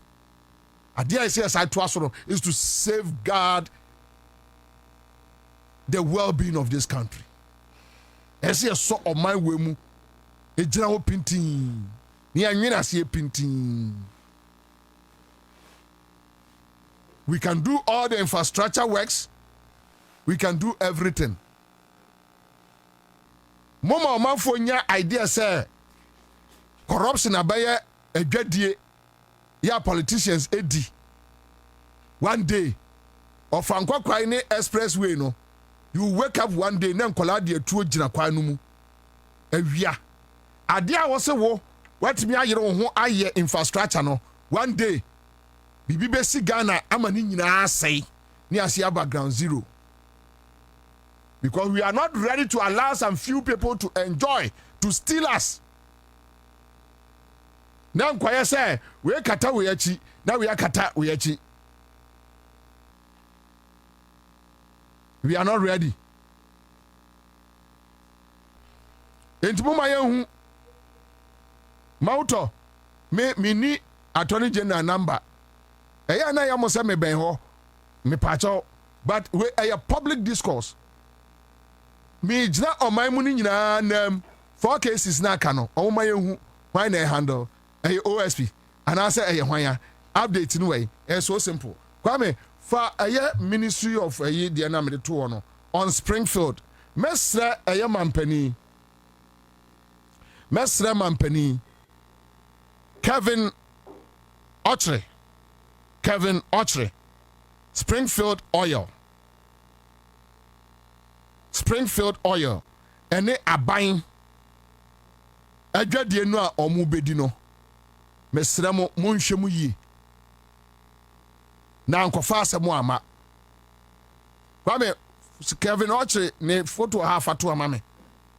Ade CSI to aso is to safeguard the well-being of this country. Ese so on my way mu ejira wo pintin. Ni anwena se pintin. We can do all the infrastructure works. We can do everything. Mama omanfo nya idea say corruption abaye adwadie ya politicians edi. One day of Ankwakwa ne expressway no you wake up one day na nkola de atuo gina kwan no mu awia ade a wo se wo watimi ayere wo ho aye infrastructure no one day bibi besi Ghana ama ni nyina say ni asia background zero. Because we are not ready to allow some few people to enjoy, to steal us. Now kwaya say we kata we achi, now we are kata we achi. We are not ready. Entimo mayehu Mauto me ni attorney general number. Eya na ya mo se me ben ho me pacho, but we a public discourse. Me jina oman mu ni nyina nam 4 cases na aka no o mayehu why na handle OSP and I say hwan ya update no way so simple. Kwame for Ministry of the na me to no on Springfield mesra mampani Kevin Ochre Springfield oil ene aban adwadie no a omu bedi no mesra mo nhwemu yi na nkofa asemo ama Kwame Kevin Ochre ne photo ha fato ama me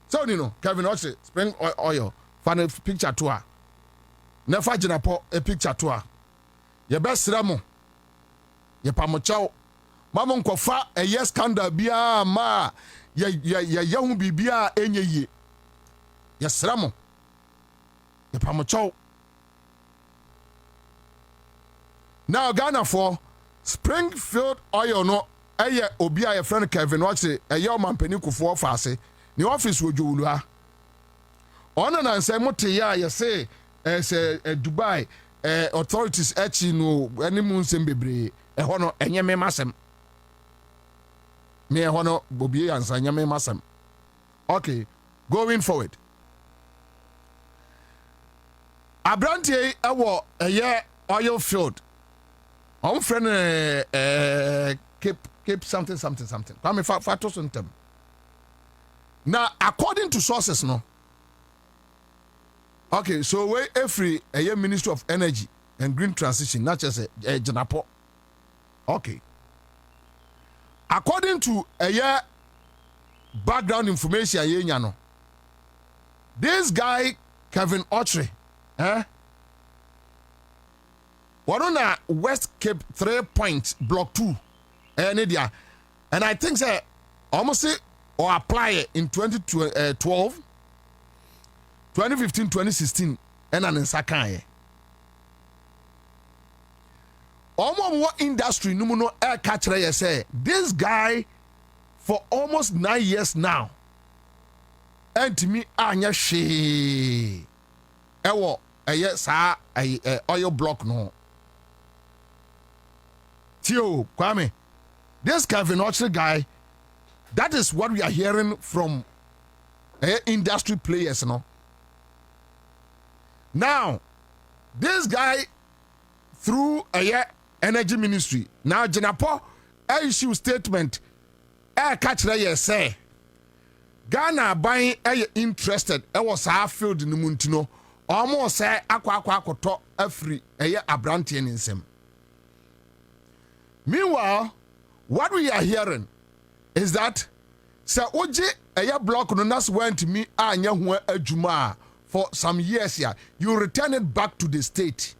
so ni no Kevin Ochre spring oil fan picture to a na fa gina po a picture to a ye besra mo ye pamochaw mama nkofa yes scandal bia ma ye hu bibia enye yi ye sra mo ye pamochaw. Now Ghana for Springfield oil no eye obi a ye friend Kevin Ochre eye o mampani kufo faase ni office wo dwulu ha ona na nse mote ya ye say Dubai authorities echi no ani mu nsem bebre ho no enye me masem me ho no Bobie Ansah enye me masem. Okay, going forward Abrantie ewo eye oil field on friend Cape something come fato sontem. Now according to sources no. Okay, so we every Ministry of Energy and Green Transition, not just a Janapo. Okay. According to background information, this guy Kevin Ochre, one on a West Cape 3 Point Block 2, and I think say almost or apply it in 2012. 2015, 2016, and an insakaye. Almost industry, no air catcher, say this guy for almost 9 years now. And to me, anya she. Ewo, yes, oil block no. Tio, Kwame, this Kevin Ochre guy, that is what we are hearing from industry players, no. Now, this guy through energy ministry now Janapo issue statement catch there say Ghana buying interested was half field in the Muntino almost say aqua to every abrantian in sim. Meanwhile, what we are hearing is that Sir Oje block no nas went to me anya a juma for some years here, you return it back to the state.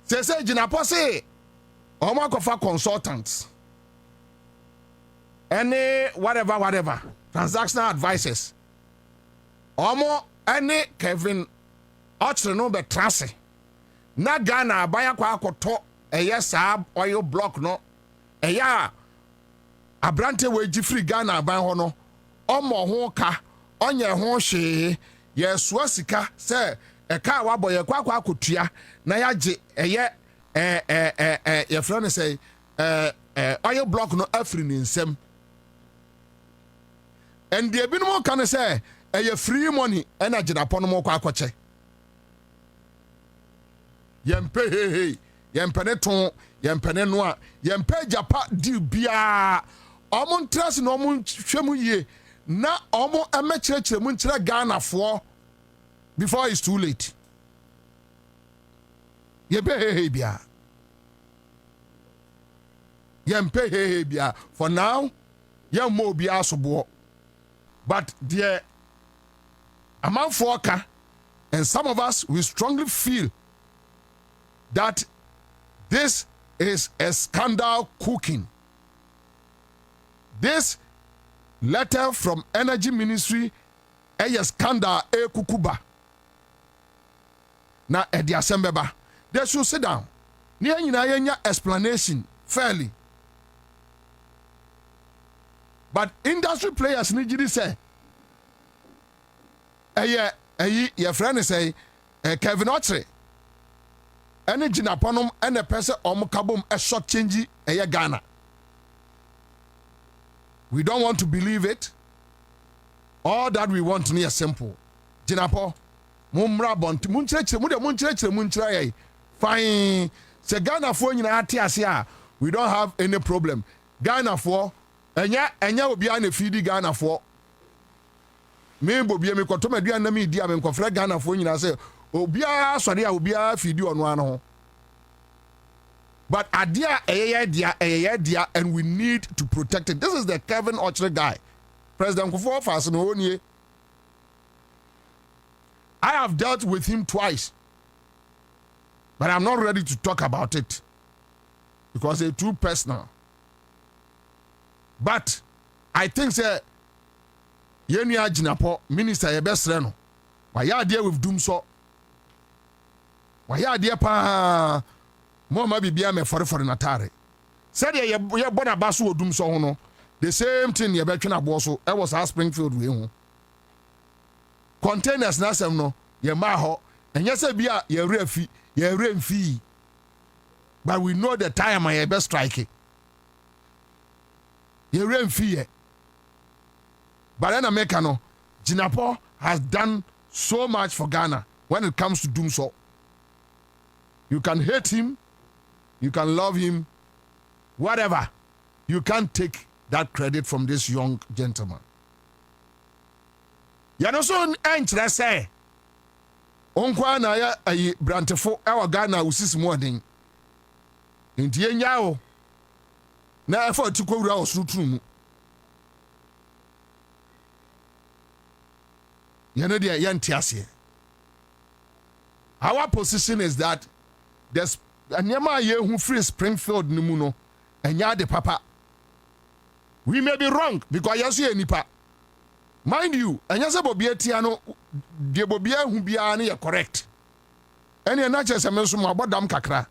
Say Jinapo say, Oma kofa consultants, any whatever, transactional advisors, Omo any Kevin Ochre no be trase. Na Ghana baya kwa akoto oil block no Abrante we free Ghana ban ho no omo ho ka onye ho hwe ye so sika se e ka wa boye kwa akotua na ya je ye friend say oil block no afri ni nsem and the ebinom kan say ye free money and agida no mo kwa akoche yempe yempene ton yempene noa yempe japa di bia omo ntrase no omo hwemu ye na omo emekirekire mu nkire Ghana fo before it's too late. Yempe bia. For now, mo bia sobo. But the amount for ka, and some of us we strongly feel that this is a scandal cooking. This letter from Energy Ministry a scandal e kukuba. Na edi asembeba. They should sit down. Niya yenya explanation fairly. But industry players need say your friend say Kevin Otre any jinaponom and a person kabum a short change Ghana. We don't want to believe it. All that we want near simple. Jinapo mumra bont munchre fine. Se Ghana for nyina we don't have any problem. Ghana for enya obi an feedi Ghana for me Bobie me koto madua na me di am nkofra Ghana for nyina say obi a sori a obi a feedi ono an ho. But adia dia and we need to protect it. This is the Kevin Ochre guy. President Kufuor offers no nie. I have dealt with him twice. But I'm not ready to talk about it because it's too personal. But I think say yenu ajinapo minister yebesre no. Why ya there with doom so? Why ya there pa Mama bibia me for natare. Said ye bona basu odum so ho no. The same thing ye betwe na bo so. E was our Springfield we ho. Containers na sem no ye ma ho. Enye se bia ye refi, ye remfi. But we know the time ye be strike. Ye remfi ye. But then America no, Jinapo has done so much for Ghana when it comes to doom so. You can hate him, you can love him, whatever. You can't take that credit from this young gentleman. Yanoso enchre say onkwa na ya ayi brantefo ewa Ghana usis modern. Nti enya o na efo tikowura osutru mu. Yano dia yantiase. Our position is that there's anyama ye who free Springfield ni mu no enya de papa. We may be wrong because yasu nipa. Mind you, enya se Bobie tia no de Bobie hu bia na ye correct. Ene na che se menso mo abodam kakra.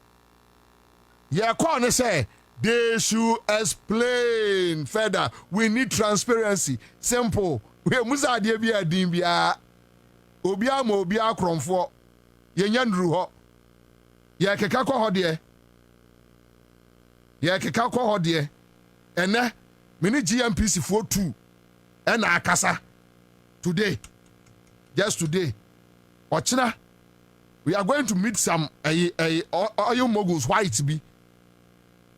Ye call ne say they should explain further. We need transparency. Simple. We musa de bia din bia. Obi ama obi akromfo. Ye nyandru ho. Ye keka ko ho de. Ye keka ko ho de. Ene mini GMPC 42 and akasa today, just today. Ochina, we are going to meet some oil moguls white be.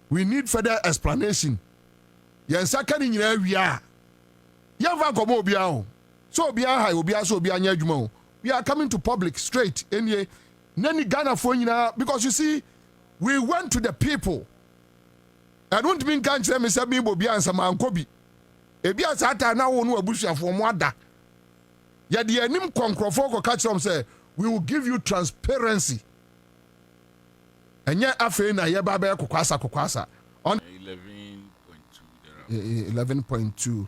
We need further explanation. Yensa kan nyina wia. Yeva komo obia o. So obia ha obia so obia nya adwuma o. We are coming to public straight any nani Ghana for nyina because you see we went to the people. I don't mean can't say me say me Bobie Ansah mankobi. Ebi asata na wo no abusuafo mo ada. Ya de anim konkrofo ko catch them say we will give you transparency. Enye afi na ye ba ba kokwasa on 11.2 11.2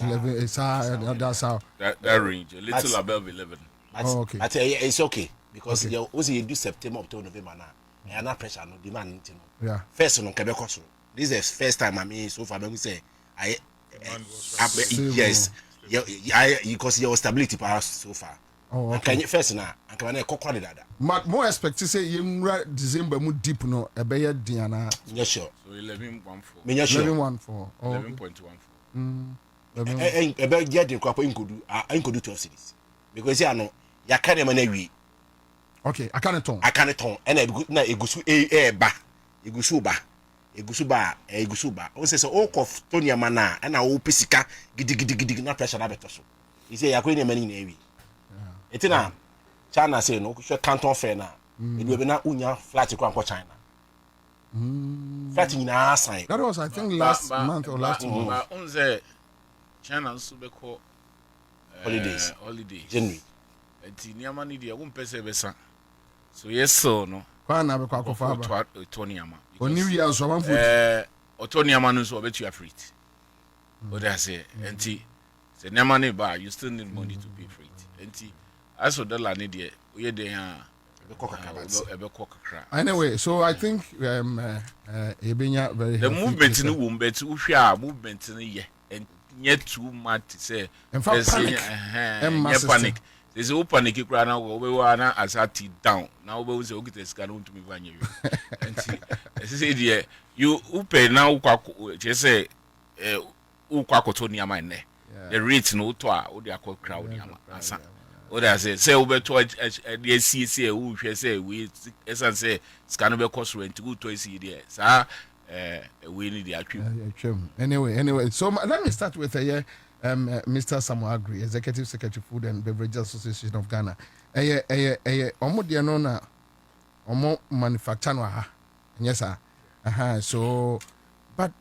11 is that's how that range a little above 11. Okay. It's okay because Okay. you also do September, October, November now. And not pressure no demand you know. Yeah. First on Quebec also. This is the first time I mean so far me say yes. Because your stability pass so far. Oh, Okay. okay. Can you first now? And can I kokwa that? More expect to say you December mu deep no ebeye diana Yeah, sure. So 11.14. Me yeah, sure. 11.14. Oh. 11.14. About get the crop incodu 12 cities. Because you know ya can man we Okay, I can't turn. I can't turn and I go na egusu ba egusu ba o say so all of Tonya mana and I o pesika gidi na pressure na beto so he say ya ko ni mani na wi Etina China say no hwe Canton Fair na edu be na unya flight kwa nko China flight nyina sign That was I think last month or last month. But on the China so be call holidays January enti niama ni dia wo mpese be san so yes so no Kwa na be kwa kofa ba to niama oni wi aso man food oto niama no so obetu afrit what I say enti se niama ni ba you still need money to pay for it enti aso dollar ni dia we dey ha ebe kokakra. Anyway, so I think ebenya very the movement no wo bet uhwe a movement no ye yet too much say in fact panic there's a panic kra na we were na asati down now we say okita sika no ntumi vanye you say there you upe na ukwa je say ukwa koto niama ne the rate no to a wo de akokra wo niama asa what I say we to the see who say we esan say sika no be cost rent go to see there sa we need the attribute. Anyway, so let me start with Mr. Samuel Agri, Executive Secretary, Food and Beverage Association of Ghana. Omo dia no na omo manufacture no ha. Yes sir. So but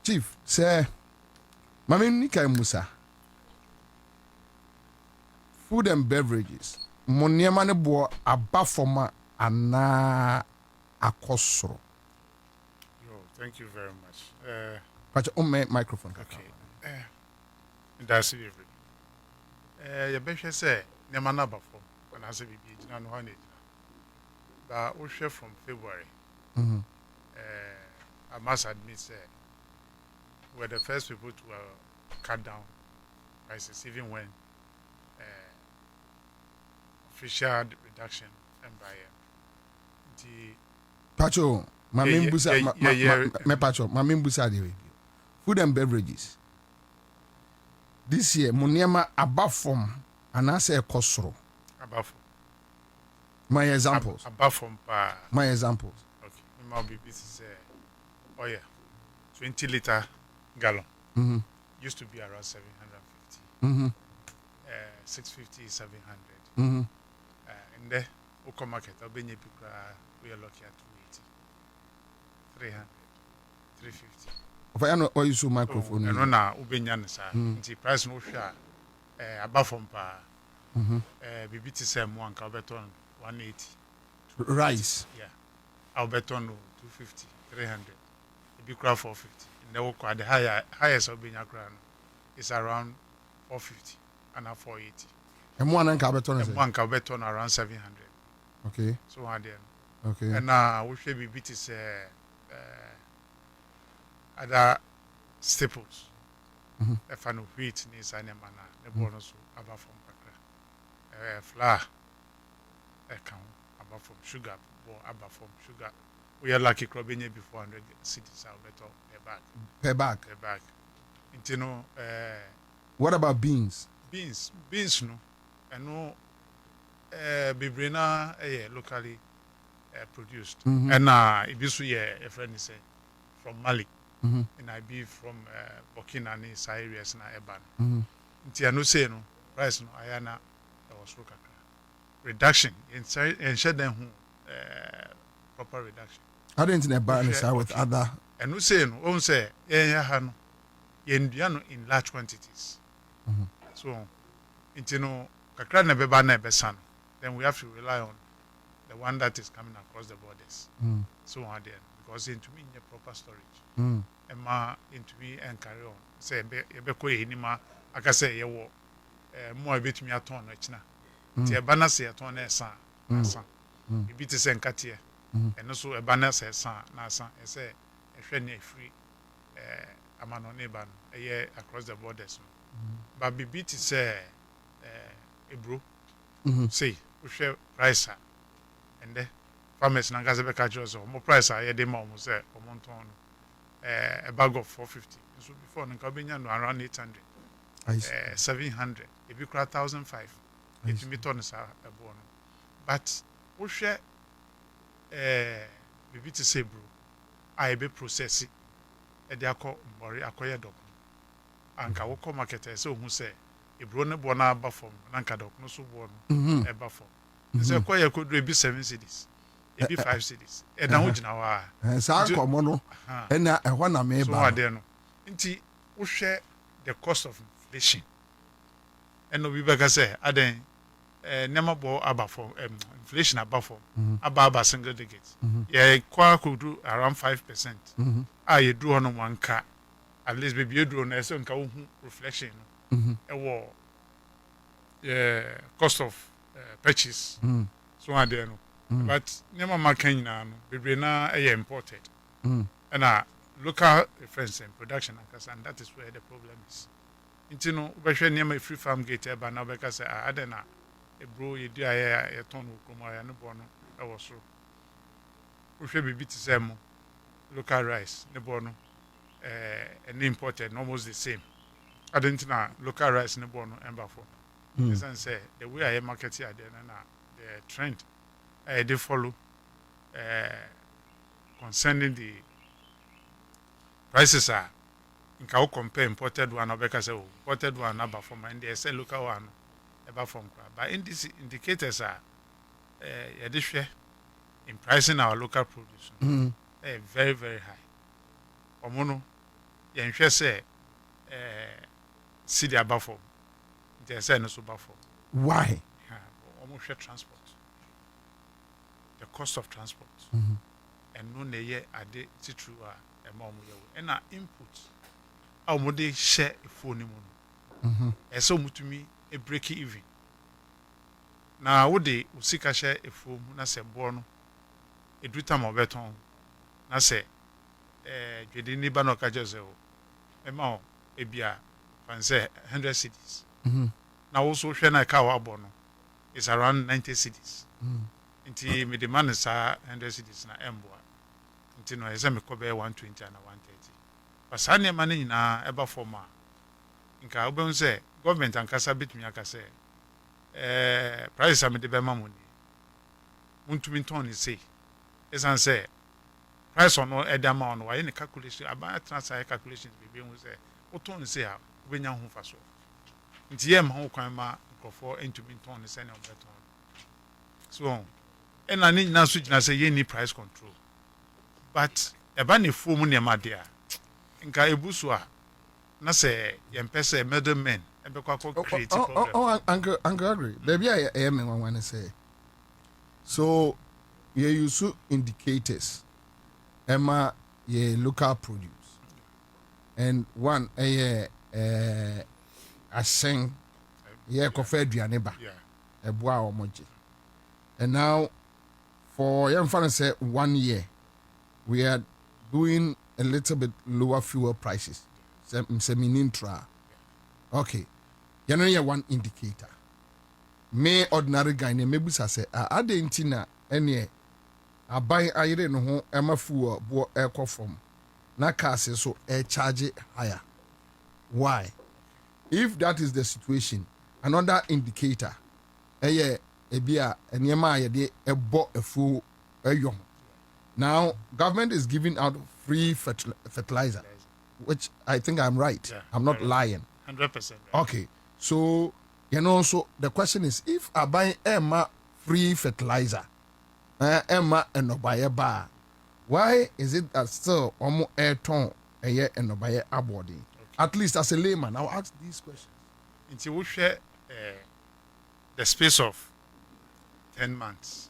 Chief say Mami Nika Musa food and beverages moniema ne bo aba forma ana akosoro. Thank you very much. But on my microphone. Okay. That's it. You better say, Nemana Bafo, when I say BB, Jinan Honey. But we share from February. I must admit, we're the first people to cut down prices, even when official reduction and by the Pacho. Me pacho, Mamimbusa de food and beverages. This year, Muniama above from and I say Kosro. Above. My examples. Above from my examples. Okay. It might be this is 20-liter gallon. Used to be around 750. 650 is 700. In the Oko market, we are lucky at 300, 350. If I know or use microphone. No, na ubenya sir. The price no share. Above from pa. BBT say mo anka beton 180. Rice. Yeah. I'll beton 250, 300. It be crowd 450. In the work the highest ubenya crowd is around 450 and 480. And one anka beton is one anka beton around 700. Okay. So one then. Okay. And now we should be BBT say other staples. If I know wheat needs any manner, the bonus about from flour, account about from sugar, or about from sugar. We are lucky clubbing before 100 cities out better per bag. You know, what about beans? Beans no, and no, bibrina locally produced, and it be so a friend is from Mali. And I be from Burkina and its areas na Eban. Nti no say no price no ayana was look reduction in share them proper reduction. I don't think Eban with other. And no say no, on say no in large quantities. So nti no kakra na beba na besan. Then we have to rely on the one that is coming across the borders. So on there. Because into me in proper storage. And ma into me and carry on. Say be ko hinima aka say ye wo mo betumi aton no china. Ti e bana say aton na san. Bi ti say nkatie. And so e bana say san na san e say e hwe na free amano ne ban e across the borders. But bi ti say ebro. Say we share price and then farmers na gaza be catch us more price aye dey more say omonton a bag of 450 so before nka benya no around 800 700 e be 1005 it me turn sa ebo no but we share bibi to say bro I be process e dey akọ mbori akoye dog anka wo come market say hu say ebro ne bo na aba form na nka dok no so bo no eba form se ko ye ko do ebi 7 cities ebi 5 cities e da ho gina wa sa komo no na ehwo na me so ba ade no nti wo hwe the cost of inflation and obi beka say aden nema bo aba form inflation aba form aba single digit ye kwa ko do around 5% ye do hono wanka at least baby you do na so nka wo hu reflection no cost of purchase so ade no but nema makan na no bebre na imported and local reference and production and that is where the problem is nti no behwe nema free farm gate eba na beka say ade na ebro ye di aye ye ton komo aye no bo no e wo so wo hwe bibi ti say mo local rice ne bo no and imported almost the same adent na local rice ne bo no emba for listen say the way I market here there na the trend they follow concerning the prices are nka wo compare imported one obeka say imported one aba from and they say local one aba from but in these indicators are yeah this share in pricing our local produce very very high omono ye nhwe say see the aba from they say no so aba from why almost share transport the cost of transport and no ne ye ade titru a e ma omo ye we na input a omo de share phone ni mu e so mutumi e break even na wo de usika share e phone na se bo no e du tam obeton na se dwede ni ba no ka je se o e ma o e bia fan say 100 cities na wo so hwe na ka wa bo no is around 90 cities nti me demand sa 100 cities na emboa nti no ese me ko be 120 na 130 pasane ma ni na eba forma nka obem se government ankasa bitumi aka se price am de be ma money untumi ton ni say esan say price ono edama ono wa any calculation about transfer calculations be hu say o ton say a obenya ho fa so nti ye ma ho kwan ma nkofo entumi ton ni say na obeton so and I need na switch na say ye need price control but eba ne form ne ma dia nka ebusu a na say ye mpese middlemen ebe kwa create problem uncle agree baby I am one to say so you use indicators emma ye local produce and one aseng ye kofa aduane ba eboa omoje and now for young fans say 1 year we are doing a little bit lower fuel prices semi-intra okay you know one indicator me ordinary guy ne mebusa say adentina ene aban ayire no ho ema fuel bo ekɔ from na cars so charge higher why if that is the situation another indicator ebia enema ayede ebo afu eyo now government is giving out free fertilizer which I think I'm right. Yeah, I'm not lying. 100%. Okay. So, so the question is if I buy Emma free fertilizer, Emma and no buy a bar, why is it that still almost air tone a year and no buy a body? At least as a layman, I'll ask these questions. Until we share the space of 10 months,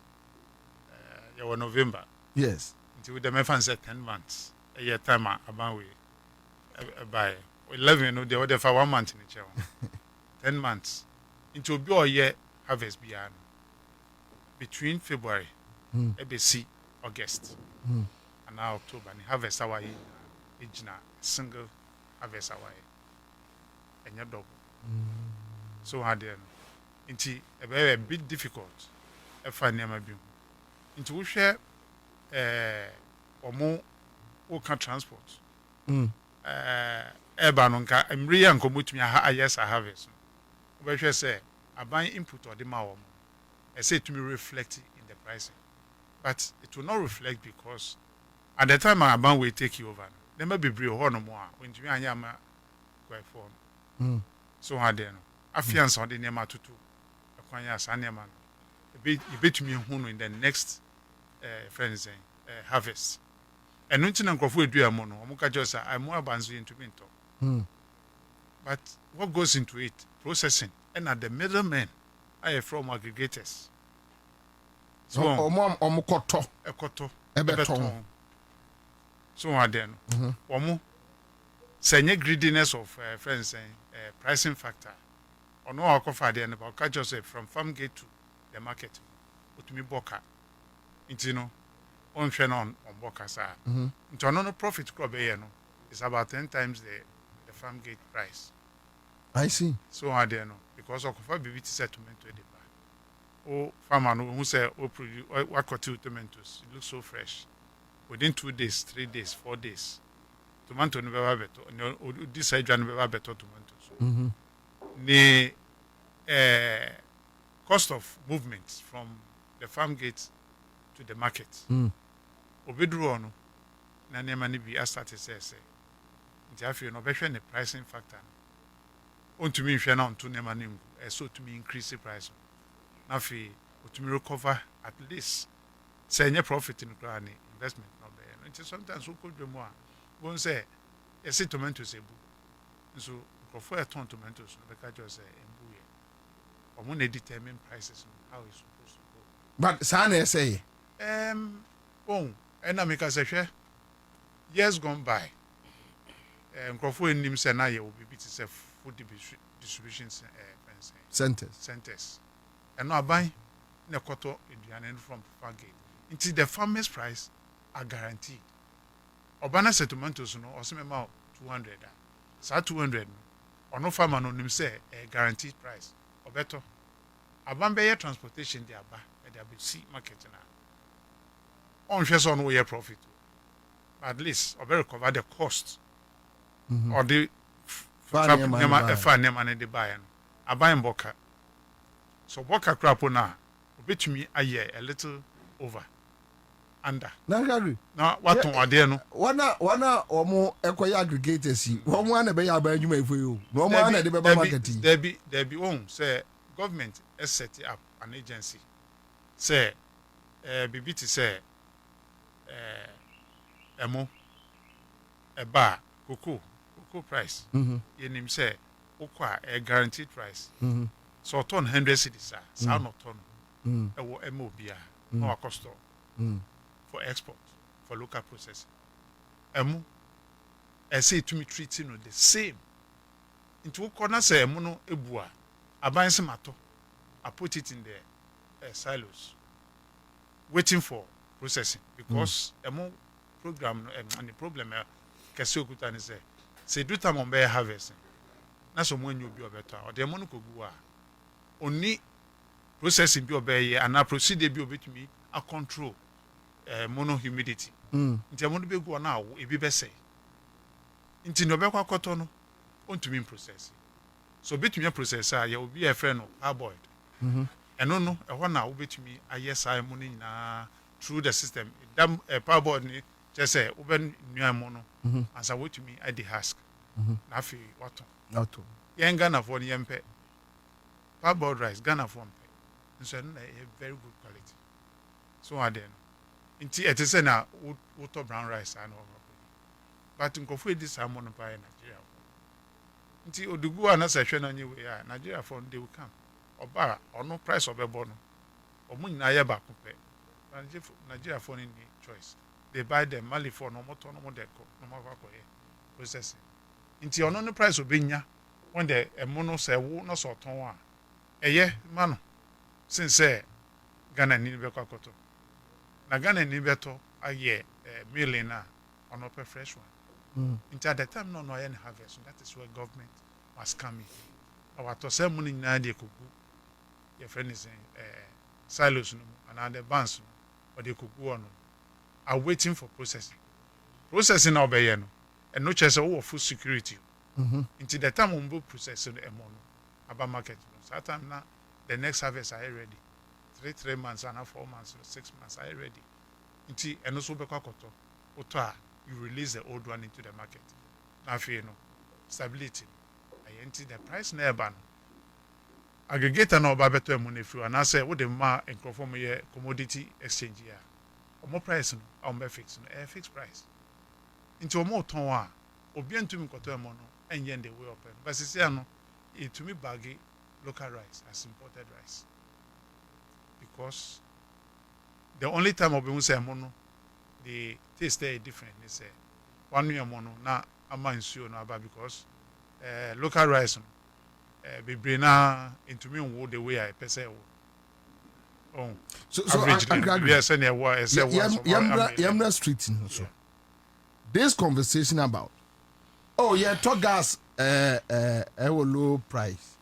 November. Yes. Until the Mefan said 10 months, a year time about we by 11, you know, they order for 1 month in the chair. 10 months. Into be a year harvest beyond between February, ABC, August, and now October, and harvest our single harvest our and your double. So hard then. Into a very bit difficult if I never be. Into we share or more can transport. Nka emri ya nkomutumi aha yes I have it. Obehwe say aban input or the ma wo. I say to me reflect in the pricing. But it will not reflect because at the time aban will take you over. There may be bri ho no mo a when you anya ma go for. So hard there no. afiance on the name tutu akwanya sanema no bet me hu no in the next friends harvest and nti na nkrofo edua mo no omo ka just I'm more abanzo into minto but what goes into it processing and at the middlemen are from aggregators so omo koto ebeton so aden omo senye greediness of friends pricing factor ono akofa dey na ka just from farm gate to the market otumi boka intino on hwe na on boka sa into no profit crop be no is about 10 times the farm gate price. I see. So aden no because okofa bibi settlement to the bar o farmer no who say o produce what tomatoes it looks so fresh within 2 days 3 days 4 days tomato no be better this side no be better tomatoes the cost of movement from the farm gate to the market obedru no na nema ni bi start say nti afi no be hwe ne pricing factor ontumi hwe na onto nema ni ngu so to me increase the price na afi otumi recover at least say any profit in kra ni investment no be no nti sometimes we could do more won say yes tomatoes ebu so for a ton tomatoes no be ka just say embu ye omo na determine prices how it's supposed to go but sana say and I make us a years gone by nkrofo enim say na ye obi bi say food distribution centers and no aban na koto eduane from farm gate until the farmers price are guaranteed obana tomatoes no osemema 200 sa 200 ono farmer no nim say a guaranteed price obeto aban be transportation dey aba e dey be see market na on hwe so no we profit at least or very cover the cost or the farm and the buyer aban boka so boka crap na obetumi aye a little over under na gari na what on ade no wana omo ekoya aggregators omo ana be ya ba adwuma ifo yo no omo ana de be ba market there be on say government has set up an agency say bibiti say emo eba cocoa price yenim say okwa a guaranteed price so ton 100 cedis sa no ton e wo emo bia no cost for export for local processing emo e say to me treating no the same into corner say emo no ebua aban se mato I put it in the silos waiting for processing because emo program and the problem kese okuta ni say do time on be harvest na so mo nyu bi obeto o de mo no kogu a oni processing bi obeye and a procedure bi obetumi a control mono humidity nti mo no be go na awo ebi be say nti no be kwa koto no ontumi process so betumi process a ya obi e friend no parboiled eno no e ho na obetumi aye sai mo na through the system dam parboiled ni just say oben nua mo no ansa wotumi at the husk na afi wato yenga na for yempe parboiled rice Ghana for mpe so na very good quality so ade no nti it is na water brown rice and all but nkofu edi salmon no by Nigeria nti odugu ana se hwe na nyewe ya Nigeria for they will come oba ono price obebo no omu nyina ye ba kope Nigeria for any choice they buy them Mali for no motor no de ko no ma kwa processing nti ono no price obenya when the emu no se wo no so ton a eye ma no since Ghana ni be kwa koto na Ghana ni beto aye million na ono per fresh one nti at the time no yen harvest that is where government must come in our to say money na de kuku your friend is silos no and the banks no or the kuku ono are waiting for processing now be no and no chance of food security until the time we will process the amount about market so that time now the next harvest are ready 3 months and 4 months 6 months are ready until and also be kwakoto oto you release the old one into the market now you know stability I enter the price never aggregator na oba beto emu na fiwa na say wo de ma enkrofo mo ye commodity exchange ya omo price no omo fix no fixed price nti omo ton a obi antumi nkoto emu no enye the way open but sisi ano it to me baggy local rice as imported rice because the only time obi mu say emu no the taste there different they say one year emu no na ama nsuo no aba because local rice no be na into me wo the way I pese wo. Oh. So yes, and Yamna Street so. This conversation about talk gas lower price.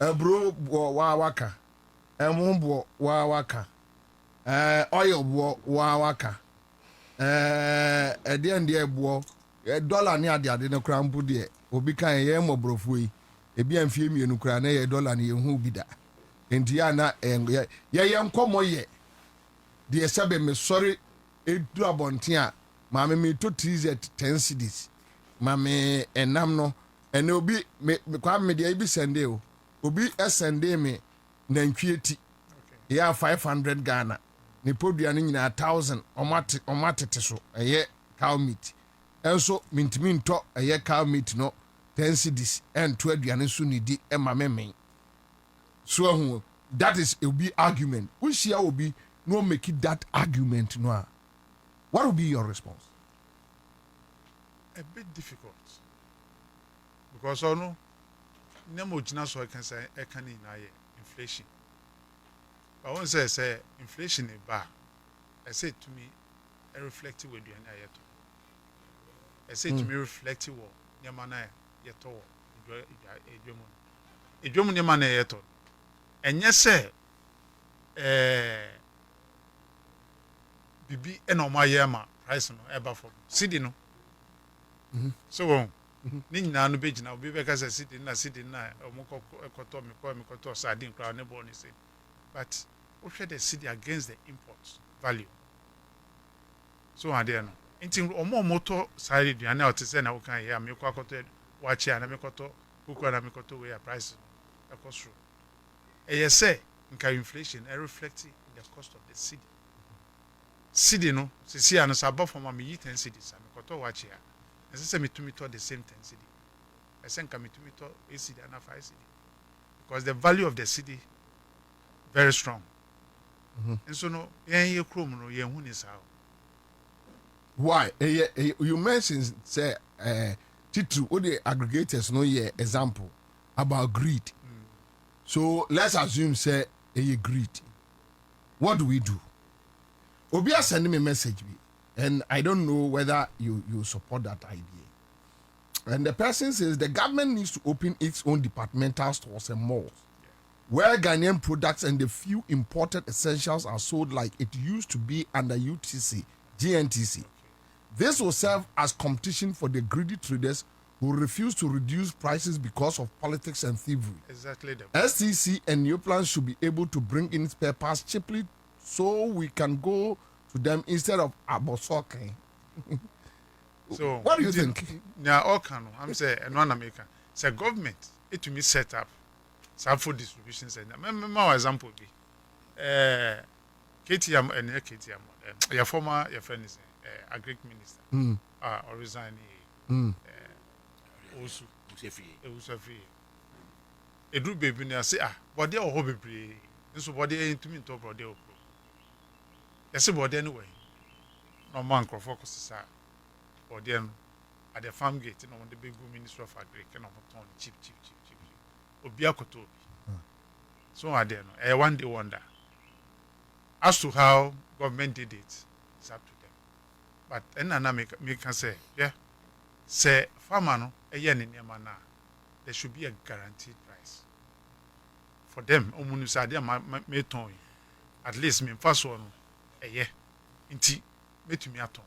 Bro wa waka. Mumbo wa waka. Oil wa waka. The bo dollar ni ade no krampo de obi kan ye mo brofo yi ebi amfie mienu kra na ye dollar ni ye hu bi da enti ya na ye nkomo ye de sebe me sorry edu abonten a ma me to TZ 10 cedis ma me enam no ene obi me kwa me de ibi sende o obi sende me nantwie ti ya 500 Ghana ni podua ni nyina 1000 omate so eye cow meat enso mintimi nto eye cow meat no 10 cedis and 2 aduane so ni di ema memen so hu that is a big argument we share obi no make it that argument no what will be your response? A bit difficult because ono nemo jina so can say e kan ni na inflation but one say inflation e ba I say to me I reflect with you and I say to me reflect wo nyama na yeto edwom nyama na yeto enye se bibi ena oma yema price no eba for cedi no so ni nyina no begina obi be ka se cedi na omukọ ekoto sardine crowd ne bo ni say but we share the cedi against the import value so ade no nti omo side duane o te se na wo kan ya me kwa koto wachi ana me koto buku ana me koto we price e cost say nka inflation reflect the cost of the cedi no sisi ano sabo from me 10 cedis me koto wachi ya ese se me to the same 10 cedi ese nka me to cedi ana 5 cedi because the value of the cedi very strong and so no yen krom no yen hu ni sao. Why? You mentioned say Titu or the aggregators no example about greed. So let's assume say greed. What do we do? Obia send me a message and I don't know whether you support that idea. And the person says the government needs to open its own departmental stores and malls where Ghanaian products and the few imported essentials are sold like it used to be under UTC, GNTC. This will serve as competition for the greedy traders who refuse to reduce prices because of politics and thievery. Exactly. STC and new plans should be able to bring in spare parts cheaply so we can go to them instead of abosoking. So what do you think? Now, all can I'm saying, and one American, say government it to me set up some food distribution center. My example be KTM and KTM, your former your friend is agric minister or resign also Usafi Edu baby na say but they all bebree this body into me to brother o yes body anyway no man crofo ko sisa body no at the farm gate no the big minister of agric no turn cheap obi akoto obi so are there no one day wonder as to how government did it it's up to them. But enana me can say, say farmer no there should be a guaranteed price for them. Omunu say they me ton at least me first one inti me aton.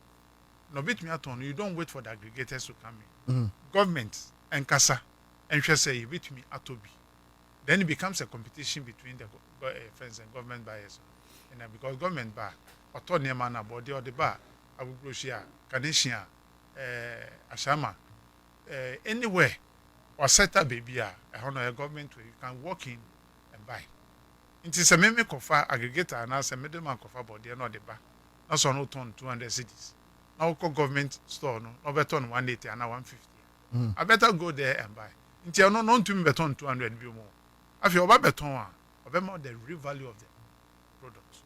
No bet me aton. You don't wait for the aggregators to come in. Government and kasa and say you bet me atobi. Then it becomes a competition between the friends and government buyers. And because government buy autonomy man body or the bar. Abubroshia, Kanisha, Ashama, anywhere or set up baby a honor a government where you can walk in and buy. It is a meme kofa aggregator and as a middleman kofa but they are not the bar. Not so no turn 200 cities. Now call government store no better on 180 and 150. I better go there and buy. Until no known to me better on 200 be more. If you over better one, or more the real value of the products.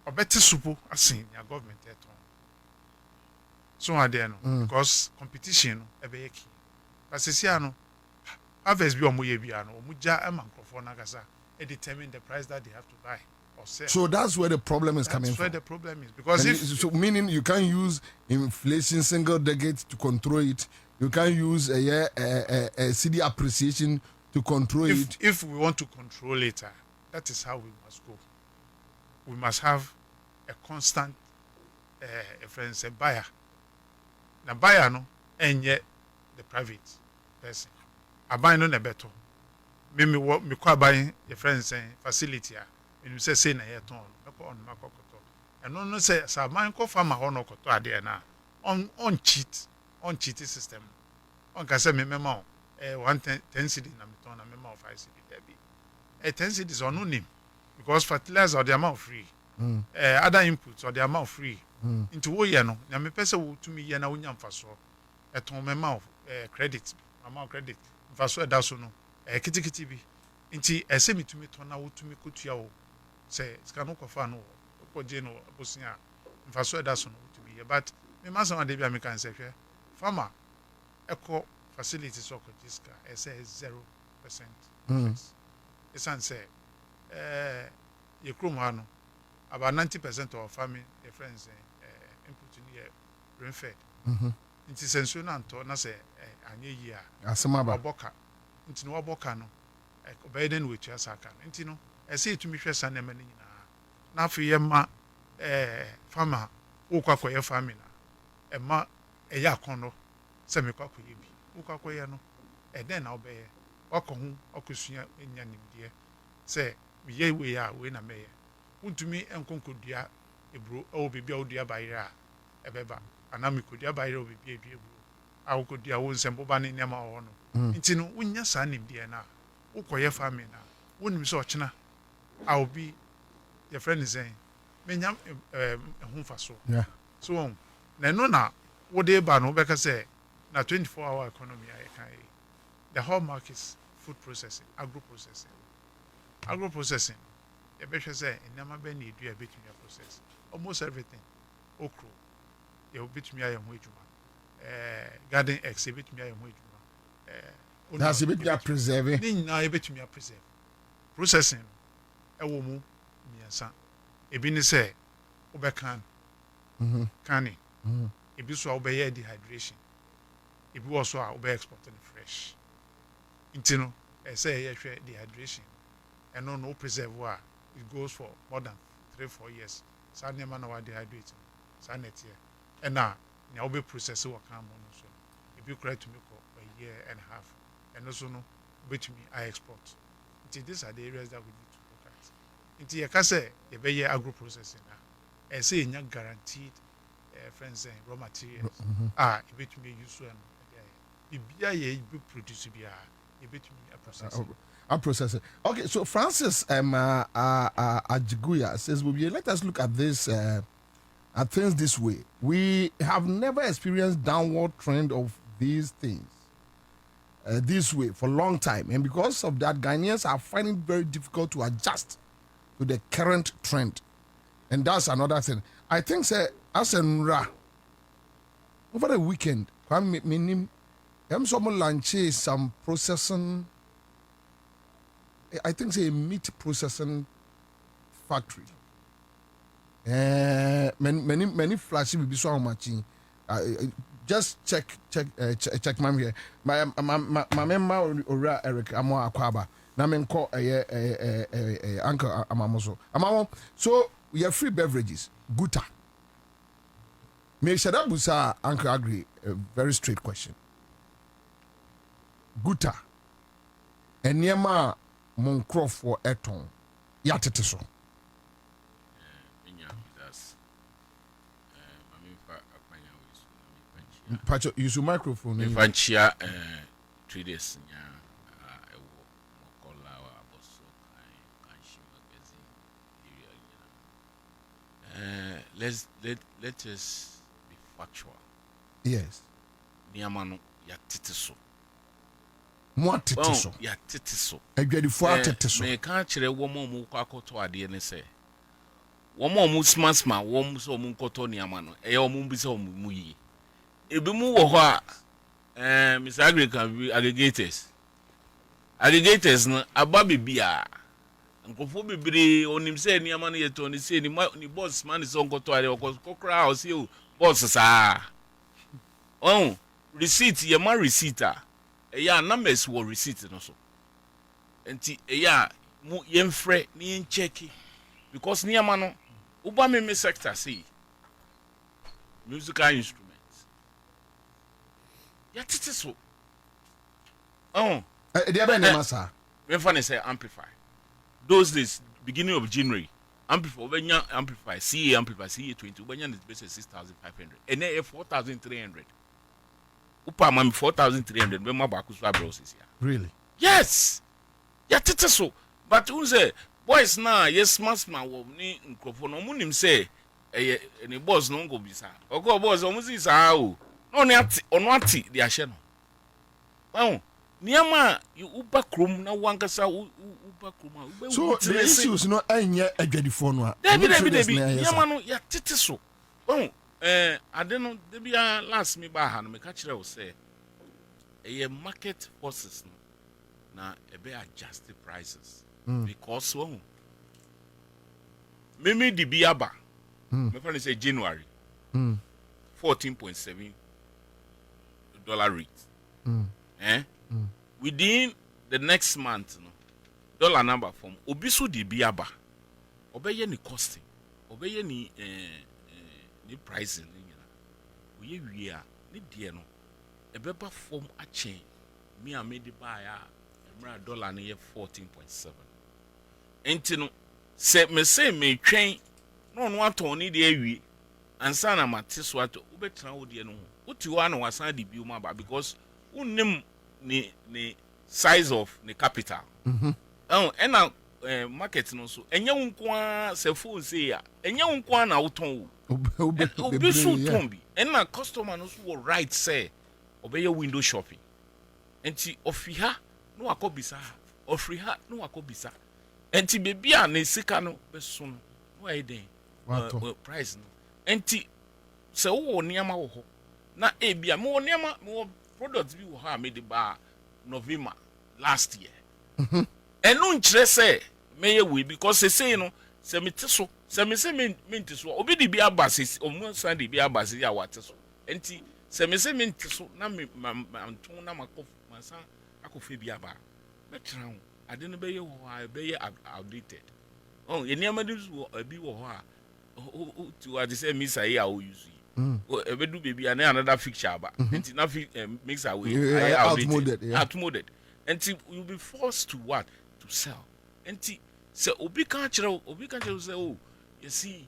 Or better support as seen your government at home. So I there no because competition a be key. But no harvest be omoye bi ano omuja e mankrofo na gasa e determine the price that they have to buy or sell. So that's where the problem is coming from. That's where the problem is because so meaning you can't use inflation single digit to control it. You can't use a CD appreciation to control it. If we want to control it, that is how we must go. We must have a constant a buyer. The buyer no and yet the private person. I buy no na better. Me kwa buy your friends saying facility when you say na here ton on makokoto. And no say sa man ko farmer hono koto ade na on cheat system. On can say me memo 10 cedi na me ton na memo 5 cedi there be. 10 cedi is on no name because fertilizer or the amount free. Other inputs or the amount free. Into wo ye no na me pese wo tumi ye na wonya mfa so. Eton memo credit amount credit faso da so no kitikiti bi nti ese mitumi to na wotumi kotua wo se sika no kofa no ko je no bosia faso da so no wotumi but me ma so ade bia me kan se hwe farmer eco facility so ko diska ese 0% esan se ye krom ha no about 90% of farming the friends input in here rain fed nti senso na nto na se anye yi a asemaba oboka nti no oboka no obeyden wetu asaka nti no ese etumi hwesa na ma nyina na afi ye ma farmer ukwakoye farming na e ma eya kono se me kwakoye bi ukwakoye no den na obeye okohu okosua enya nimdie se ye we ya we na meye untumi enkonkodua ebro o bibia odua bayira ebeba anami kodua bayira obibia eduebro awokodua wo nsembo ba ne nema ho no nti no wonya saa nimdie na ukoye farming na wonim se ochena awobi your friend is saying menya ehun faso so na no na wo de ba no beka say na 24-hour economy I can the whole market is food processing agro processing e be hwe say enema be na edu e betumi process almost everything okro e betumi aye ho adwuma garden eggs e betumi aye ho adwuma that's a bit preserve ni na e betumi preserve processing e wo mu miensa e bi ni say obekan canning e bi so obeye dehydration e bi also a obe exporting fresh intino e say ye hwe dehydration and no preserve wa it goes for more than 3-4 years sa nema na wa dehydrate sa net here and na obe process wa kan mo no so e bi correct to me for a year and a half and also no bet me I export until these are the areas that we need to look at until you can say you be agro processing na e say nya guaranteed friends and raw materials e bet me use one bibia ye be produce bia e bet me a process I'll process it. Okay, so Francis Ajiguya says, let us look at this at things this way. We have never experienced downward trend of these things this way for a long time, and because of that, Ghanaians are finding it very difficult to adjust to the current trend, and that's another thing. I think, as over the weekend, someone launched some processing. I think it's a meat processing factory. Many flashy will be so much. Just check my here. My member Eric Amo Akwaba. Na men call Uncle Amamoso. Amamo. So we have free beverages. Guta. Me shada busa Uncle Agri. A very straight question. Guta. Enyema Moncroft for Eton. Yatete so. Pacho, use your microphone. Fanchia traders nya ewo mokola wa aboso kan shi magazine area let us be factual. Yes. Niama no ya tete so. Mo tete so. Ya tete so. Adwadifo atete so. Me kan kire wo mo kwa koto ade ne se. Wo mo sma wo mo so mo koto niama no. E wo mo bi se wo mu yi. Ebi mu wo ho a Mr. Aggregators no aba bibia nkofo bibire onim se niama no yeto ni se ni boss man so nkoto ade okokra o se o boss sa receipt ye ma receipt a eya numbers wo receipt no so enti eya mu yemfrɛ ni check because niama no uba me sector say musical instruments ya tete so dia be na masa when fun say amplify those days beginning of January amplify obenya amplify CA amplify CA20 obenya the base 6500 and then 4300 upa mami 4300 be ma ba ku so abrosis ya really yes ya tete so but who say boys na yes sma wo ni nkrofo no munim say any boss no go bisa ogo boss o musi sa o no ni ati ono ati de ahye no niama you uba krom na wankasa uba krom a so the issues no anya adwadifo no a debi niama no ya tete so ade no debia last me ba ha no me ka kire wo say market forces no na ebe adjust the prices because meme di biaba me friend say January 14.7 dollar rate within the next month no dollar number from obisu di biaba obeye ni costing obeye ni pricing ni nyina oye wie a ni die no ebeba form a chain me amedi buy a emra dollar na ye 14.7 enti no se me say me twen no no aton ni de awie ansa na mate so ato ubetran wo de no uti wa na wasan de bi uma ba because unnim ni size of the capital ena market no so enye nko a se phone say ya enye nko a na woton obi so ton bi ena customer no so right say obeye window shopping enti ofiha no akobisa ofriha no akobisa enti bebi a na sika no beso no why den price no enti se wo niama wo ho na ebia me wo niama me product bi wo ha me de ba November last year enu nkyere say meye we because say no se me teso se me say me nteso obi di bi abase omo Sunday bi abase ya wateso enti se me say me nteso na me anton na makof mansa akofe bi aba betra ho ade no beye wo ha beye outdated ye niam de bi wo ho a to ade say me say ya o use ebedu baby and another fixture aba enti na mix away outmoded enti you be forced to what to sell enti say obi kan kire say oh you see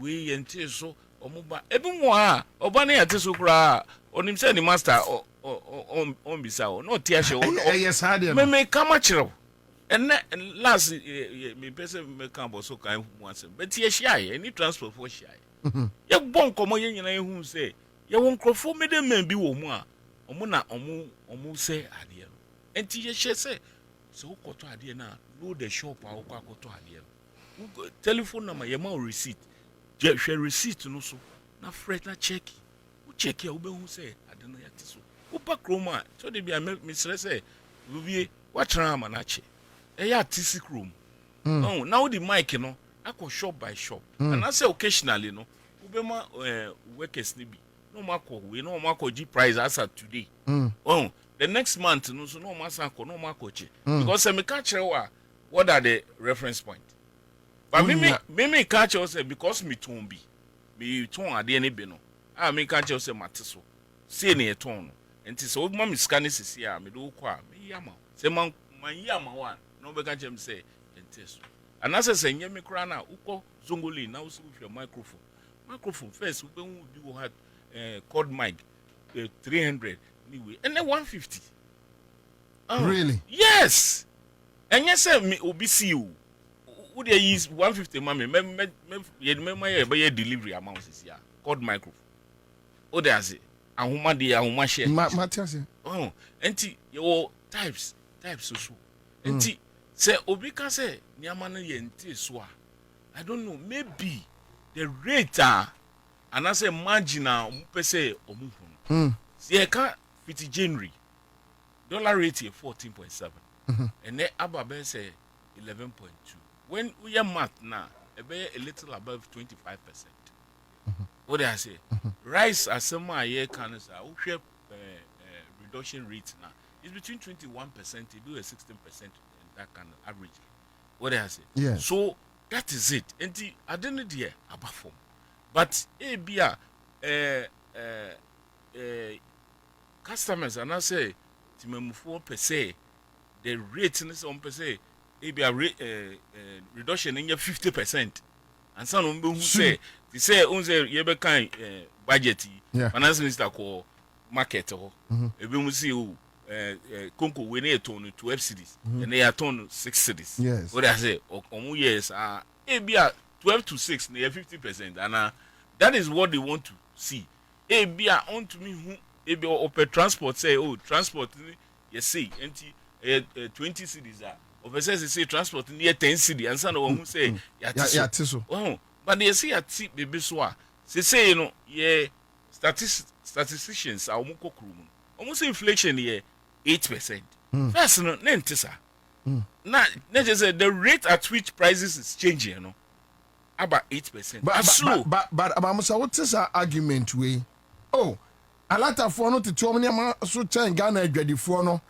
we enti so omoba ebi mo a oba na yate so kura onim say ni master on bisa o no tia she o yes hard me kama kire and last me person me kan bo so kan hu asem but ye share any transport for share ye bon komo ye nyina ehun se ye won krofo medem bi wo mu a omo na omo se ade no enti ye hye se so koto ade na load the shop a wo koto ade no telephone number ye ma receipt je hwe receipt no so na fresh na check wo check ya wo be hu se ade no yate so wo pa kroma so de bia me sere se wo wie wa tra ma na che ya tisi krom now the mic no akọ shop by shop and I say occasionally no ubema workers ni bi no makọ we no makọ G price as at today the next month no so no masako no makọ che because me catch what are the reference point but me catch say because me ton bi me ton ade ne bi no me catch say mateso say ne ton no enti so ma me scan sisi a me do kwa me yama say man yama one no be catch him say enti and as I say nyame kra na uko zongoli na usi with your microphone first we be wo had cord mic 300 anyway and then 150 Really? Yes. And yes, sir, me obi see you. Would they use 150 mammy? Me delivery amount is here called micro. Oh, there's it. And who man dia, who man share. Matthias. Oh, enti your types so. Enti say obi can say nyamana yenti so. I don't know. Maybe the rate and I say marginal say omu. See, I can't fit January. Dollar rate is 14.7. And then Ababe say 11.2. When we are math now, a little above 25%. What do I say? Rice as some year can say reduction rate now. It's between 21% to do a 16% and that kind of average. What do I say? Yeah. So that is it. And I didn't hear about form. But customers and I say Timemufo per se, the rate is on per se, reduction in your 50%. And some who say, they say, you kind budget, finance minister call market or a boom see who Conco when they turn 12 cities and they are turned 6 cities. Yes. What I say, or years are 12 to 6 near 50%, and that is what they want to see. On to me who open transport say, oh, transport you see, 20 cities are. Officers they say transport near 10 cities, and some who say oh, but they say at baby swa. They say, you know, yeah, statisticians are almost inflation here 8%. First, no, nentisa. Now, just the rate at which prices is changing, you know, about 8%. But slow. But what is our argument way? Oh, a lot of fun to tell me so turn Ghana ready for no.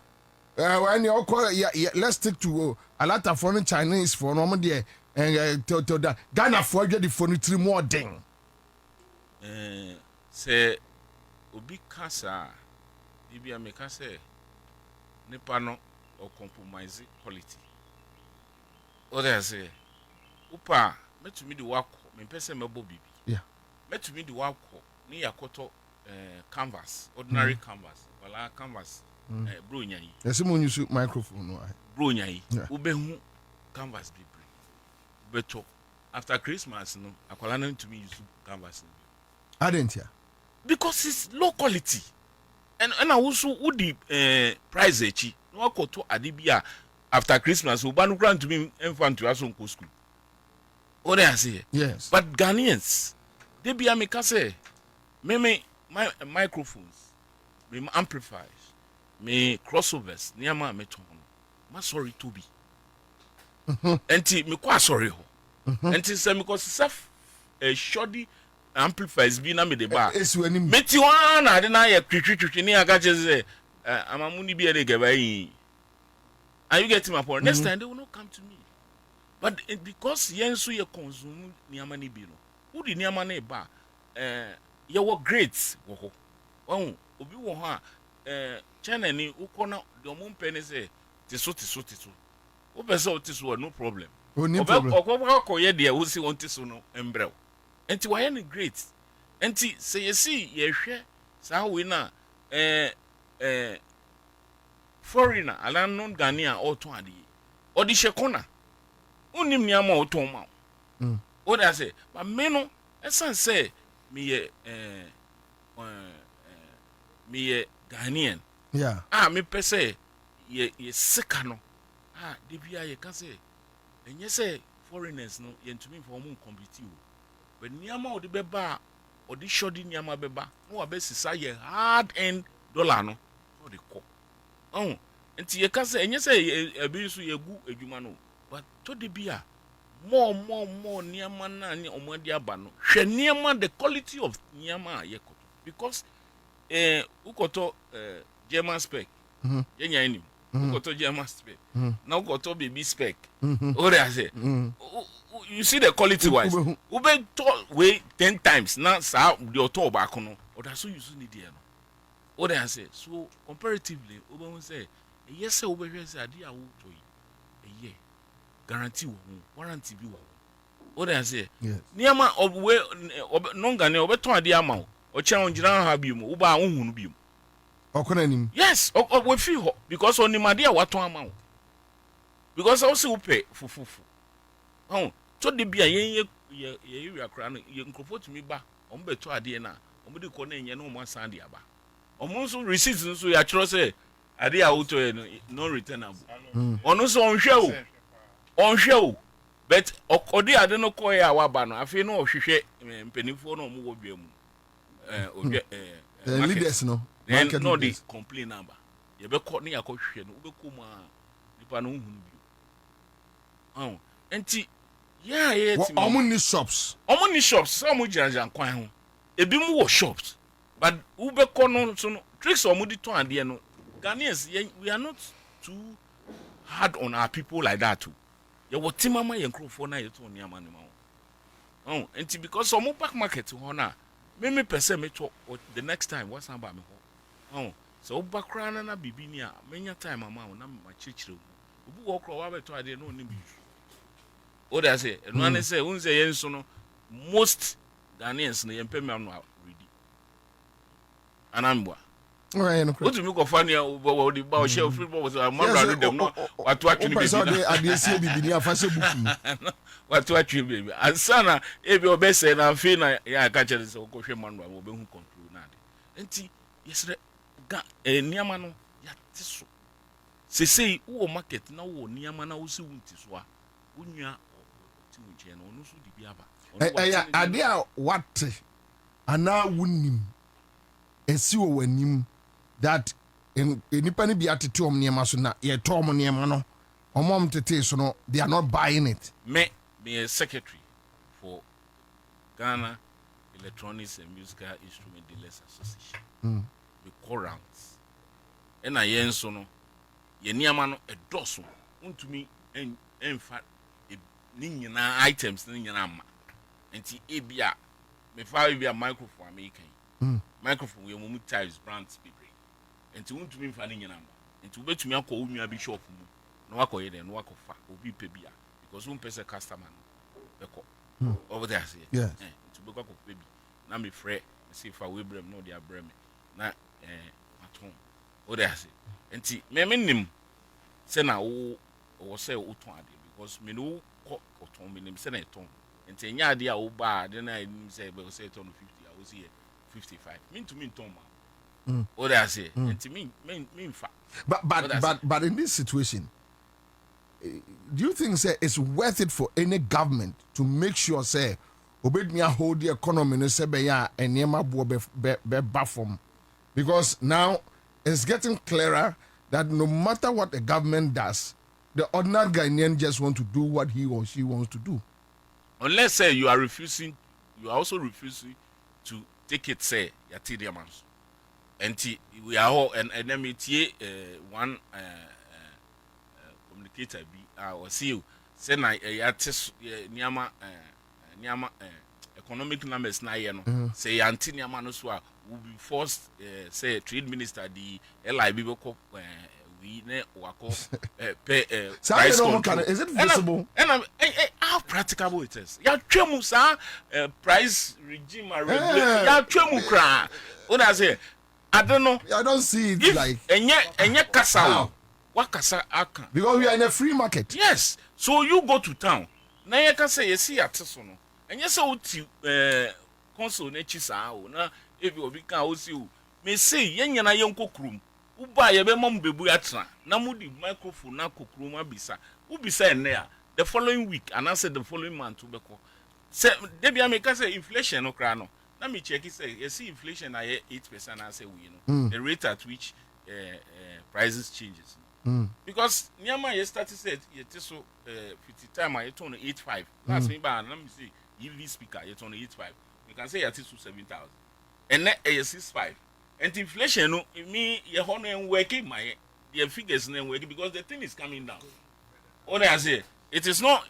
When you call let's stick to a lot of foreign Chinese for no there and to that Ghana for ready for 3 more ding. Say obi kasa bibia me ka say nipa no or compromise quality. Other say upa metumi di wako me pese mebo bibi. Yeah. Metumi di wako ni yakoto canvas, ordinary canvas, wala canvas bro nyai. Yes, mo use microphone no. Bro nyai. Ube hu canvas bibi. Beto after Christmas no akwala na ntumi use canvas no. I didn't hear. Because it's low quality. And I also would the price echi. No ko to adibia after Christmas we ban grant to me infant to aso school. What I say? Yes. But Ghanaians they be ameka say me my microphones, me amplifiers, me crossovers, niama me ton. Ma sorry to be. Enti me kwa sorry ho. Enti say me ko self shoddy amplifiers be na me the bar. Meti wan ade na ye twitwitwi ni aga cheze amamuni bi ade gaba yi. Are you getting my point? Next time they will not come to me. But because yensu ye consume niama ni bi no. Who di niama na ba ye were great wo ho. Won obi wo ho a China ni ukona de omum pene say tiso. Wo pese o tiso no problem. No problem. Okwa ye de wo si won tiso no embrew. Enti why any great? Enti say you see ye hwe sa we na foreigner ala non Ghanaian oton ade. Odi shekona. Unim niama oton ma. What I say? But me no esan say me ye Ghanaian. Yeah. Me pese ye sika no. De bia ye can say. Enye say foreigners no ye ntumi for mo compete o. But niama odi beba odi shodi niama beba no abesisa ye hard end dollar no no de ko enti ye ka say enye say ebi so ye gu adwuma no but to de bia more niama na ni omade aba no hwe niama the quality of niama ye koto because ukoto German spec ye nya enim ukoto German spec na ukoto baby spec o re say you see the quality wise ube to weigh 10 times now sa the auto back no or that so you need there no what I say so comparatively ube won say yes say ube say ade a wo to yi guarantee wo warranty bi wo what I say yes niama we no ngane ube to ade ama o che on jira ha bi mu uba ahunu bi mu Okonanim. Yes, we feel because on the Madia what amount. Because also pay fufu. Oh, so the be a ye crown, you can to me back on beto adiana, on the corner and no one sandy aba. Almost receipts so ya say, Adia auto no returnable. On also on show. But Okodi I don't know koya wabano. I feel no she penny for no more be the leaders no. Then no the complaint number. You be caught near coach and ube kuma nipa no hu bi. Oh, enti yeah omuni shops. Omuni shops some janja kwan ho. Ebi mu wo shops. But ube kono so no tricks omudi to ade no. Ghanaians we are not too hard on our people like that too. You what timama yen crofo na yeto niama ni ma. Oh, enti because some back market ho na me person me to the next time what's about me ho. Oh, so background na bibi ni a menya time ama na ma chichire obu wo kro wa beto ade no ni bi. O da say no an say unse yen so no most Ghanaians na yen pem am no ready. Anambwa. What do you go funny about the bow shell free balls? I'm not them. No, what to actually be what to actually be. And sana, if your best and I'm feeling, yeah, catch it. So, go share man, will be who control that. And see, yesterday, Niamano, Yatiso. Say, oh, market now, Niamana, who see Wintiswa, Unia, Timuchi, and Onusu di Biaba. Idea what? And now, wouldn't esiwo wanim that nipa ni bi atete om niema so na ye tom niema no omom tete so no they are not buying it. Me a secretary for Ghana Electronics and Musical Instrument Dealers Association. We call rounds. And I yen so no ye niema no edoso untumi en fa ni nyina items ni nyina ma. Enti ebia me fa ebia microphone American. Microphone we mu types brands people. Enti untumi mfa ni nyina ma. Enti ubetumi akọ unua bi shop mu. No akọ ye no akọ fa obi pe bia because un person customer no beko. Over there say. Yes. Enti beko akọ pe bi. Na me frɛ me say fa we brem no dia brem. Na aton. Over there say. Enti me nim say na wo say wo ton ade because me no ko ton me nim say na ton. Enti nya ade a wo ba de na nim say be say ton 50 a wo see 55 mean to mean Tom. What I say, and to mean fact. But in this situation, do you think say it's worth it for any government to make sure say obednia hold the economy no say be ya enema bo be bafom? Because now it's getting clearer that no matter what the government does, the ordinary Ghanaian just want to do what he or she wants to do. Unless say you are also refusing to take it say yati diamants. And we are all and then one communicator be or see you say na yatis niama economic numbers na ye no say anti niama no so will be forced say trade minister the LIB beko we ne wako price control. Is it visible? And how practicable it is. Ya twemu sa price regime regulation. Ya twemu kra. What I say? I don't know. I don't see it if like enye kasa. What kasa aka? Because we are in a free market. Yes. So you go to town. Na ye ka say you see atiso no. Enye say uti console na chi sa o na ebi obi kan o si o. Me say ye nyana ye nkokrum. Uba ye be mom bebu atra. Na mu di microphone na kokrum abisa. Ubisa ene ya. The following week and I said the following month to beko. Say debi ameka say inflation no kra no. Na me check it say you see inflation na 8% I say we know. The rate at which prices changes. Because Niama ye started said ye so 50 time I turn 85. Last me ba na me say EV speaker ye turn 85. You can say ye to 7,000. And then ye 65. And inflation no me ye hono en working my the figures na working because the thing is coming down. What I say it is not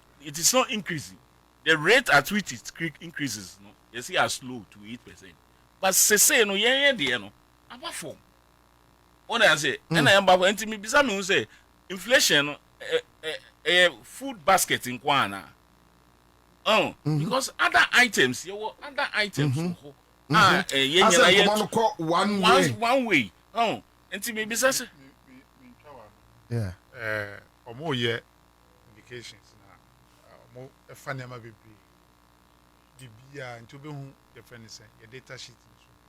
increasing. The rate at which it increases no you see are slow to 8%. But say no ye de no aba form. What I say and I am about enti me bisa me say inflation food basket in kwana. Because other items one way. One way. Enti me bisa se. Yeah. Omo ye indications na omo efa nema bebre. Bibia nti obehu the friend say your data sheet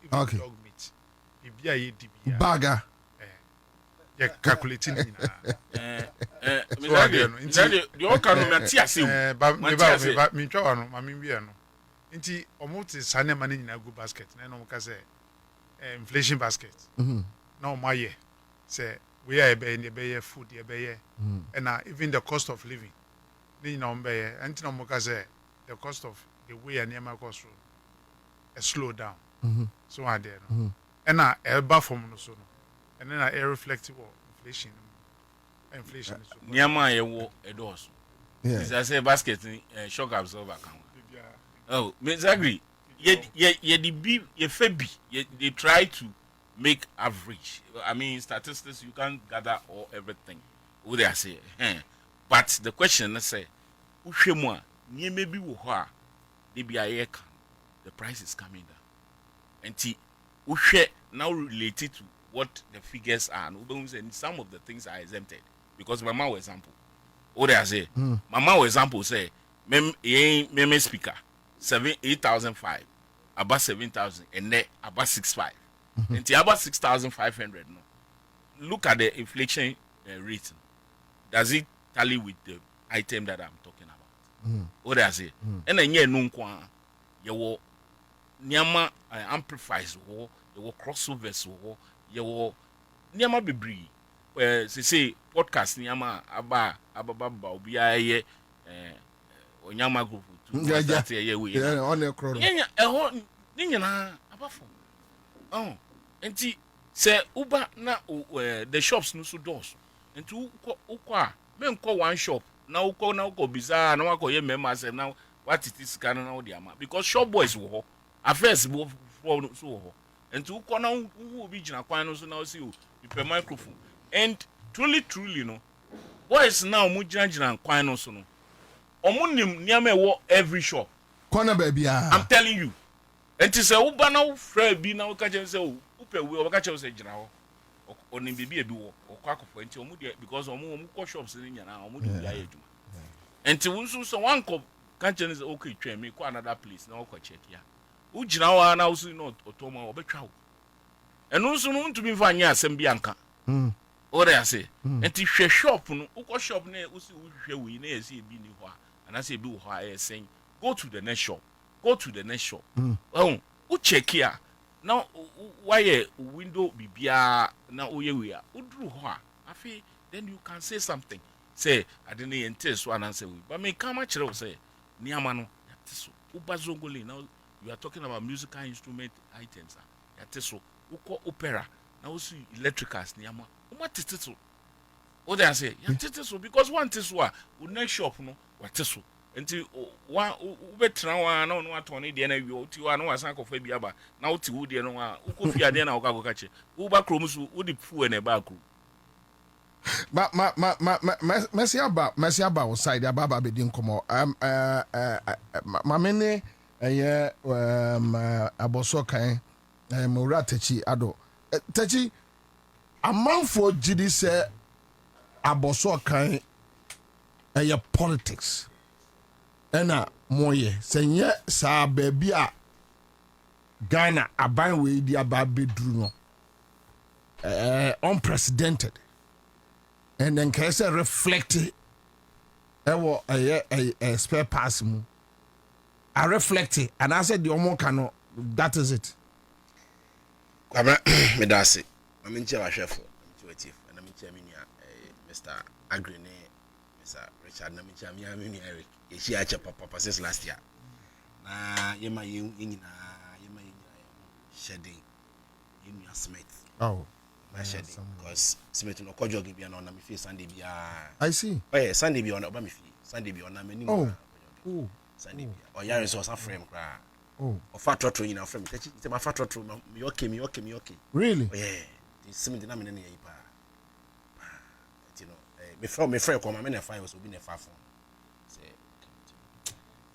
even Okay. dog meat. Bibia ye dibia. Baga. Ye calculating na. Me say the all can me tia se. Ba me twa no ma me wi no. Nti omo te sanema ni nyina go basket na no ka say inflation basket. Na omo aye say we are be food ye be and even the cost of living. Ni nyina omo be nti no mo ka say the cost of the way and yama cost a slow down. So I there no. And eba from no so no. And then I reflective of inflation so. Nyama ye wo edos. Yeah. Is I say basket shock absorber kan. Oh, me agree. Ye the B ye febi. They try to make average. I mean statistics you can't gather all everything. What they say. But the question is say uhwemu a nyema bi wo ho a they be a kan the price is coming down. And uhwe now related to what the figures are. And some of the things are exempted because mama example. What I say, mama example say, meme speaker 8,500, about 7,000, and net about 6,500. And about 6,500. No, look at the inflation rate. Does it tally with the item that I'm talking about? What I say, and then you nyama amplifies wo you crossovers wo you nyama bebree say podcast nyama aba obi aye onyama group to that ye we Yeah, on the crowd. nyanya eho nyina aba from enti say uba na the shops no so doors enti ukwa me nko one shop na uko bizarre na wako ye member say now what it is can now the ama because shop boys wo affairs bo so ho and to corner who be gina kwan no so now see you per microphone and truly no boys now mu gina kwan no so no omunim niam e every shop Corner baby. I'm telling you and to say uba na frɛ bi na ka che say upe we o ka che say gina ho onim bibi e bi wo okwa enti omu de because omu ko shops ni nyana omu de ya adwuma and to so so one cop can say okay twa me ko another place na okwa check ya ujina wa na usu no otoma obetwa wo eno nso no ntumi fa anya asem bi anka ore ase enti hwe shop no uko shop na usi uhwe wi na yesi bi ni ho ana se bi wo ho a esen go to the next shop u check here now why window bibia na oye wi a udru ho a afi then you can say something say adene ente so ananse wi but me come kire wo say niama no yateso ubazongole now you are talking about musical instrument items. Yateso, uko opera, now also electricals niama. Umatiteso. What they say? Yateso because one teswa, next shop no, wateso. Until one betra one no one Tony the energy you are no asan of Fabiaba. Now to wood no one uko fia den na okago kache. Uba kromusu udi fu and a baku. Messi about side ababa be din komo. Mamene eye aboso kan mura techi ado techi amanfo gidi se aboso kan eye politics ena moye senye sa baby a Ghana aban we di ababedru no unprecedented and then can say reflect ewo a spare pass mu I reflect it, and I said the omo cano. That is it. Kwabra me dase. Mami nche wa hwefo, intuitive, and mami nche minia Mr. Agrene, Mr. Richard, na nche minia Eric. Yeshi acha papa since last year. Na yema yingina shedding. Yimia Smith. Oh. My shedding because Smith no ko jogging bia na me feel Sunday bia. I see. Oh yeah, Sunday bia na ba me feel. Sunday bia na me ni. Oh. Oh. Sunday bia. Oh yeah, so frame cry. Oh. Of fat trotro in our frame. It's my fat trotro. Me okay. Really? Oh yeah. The same thing na me na ye pa. You know, me friend come me na fire was be na far phone. Say.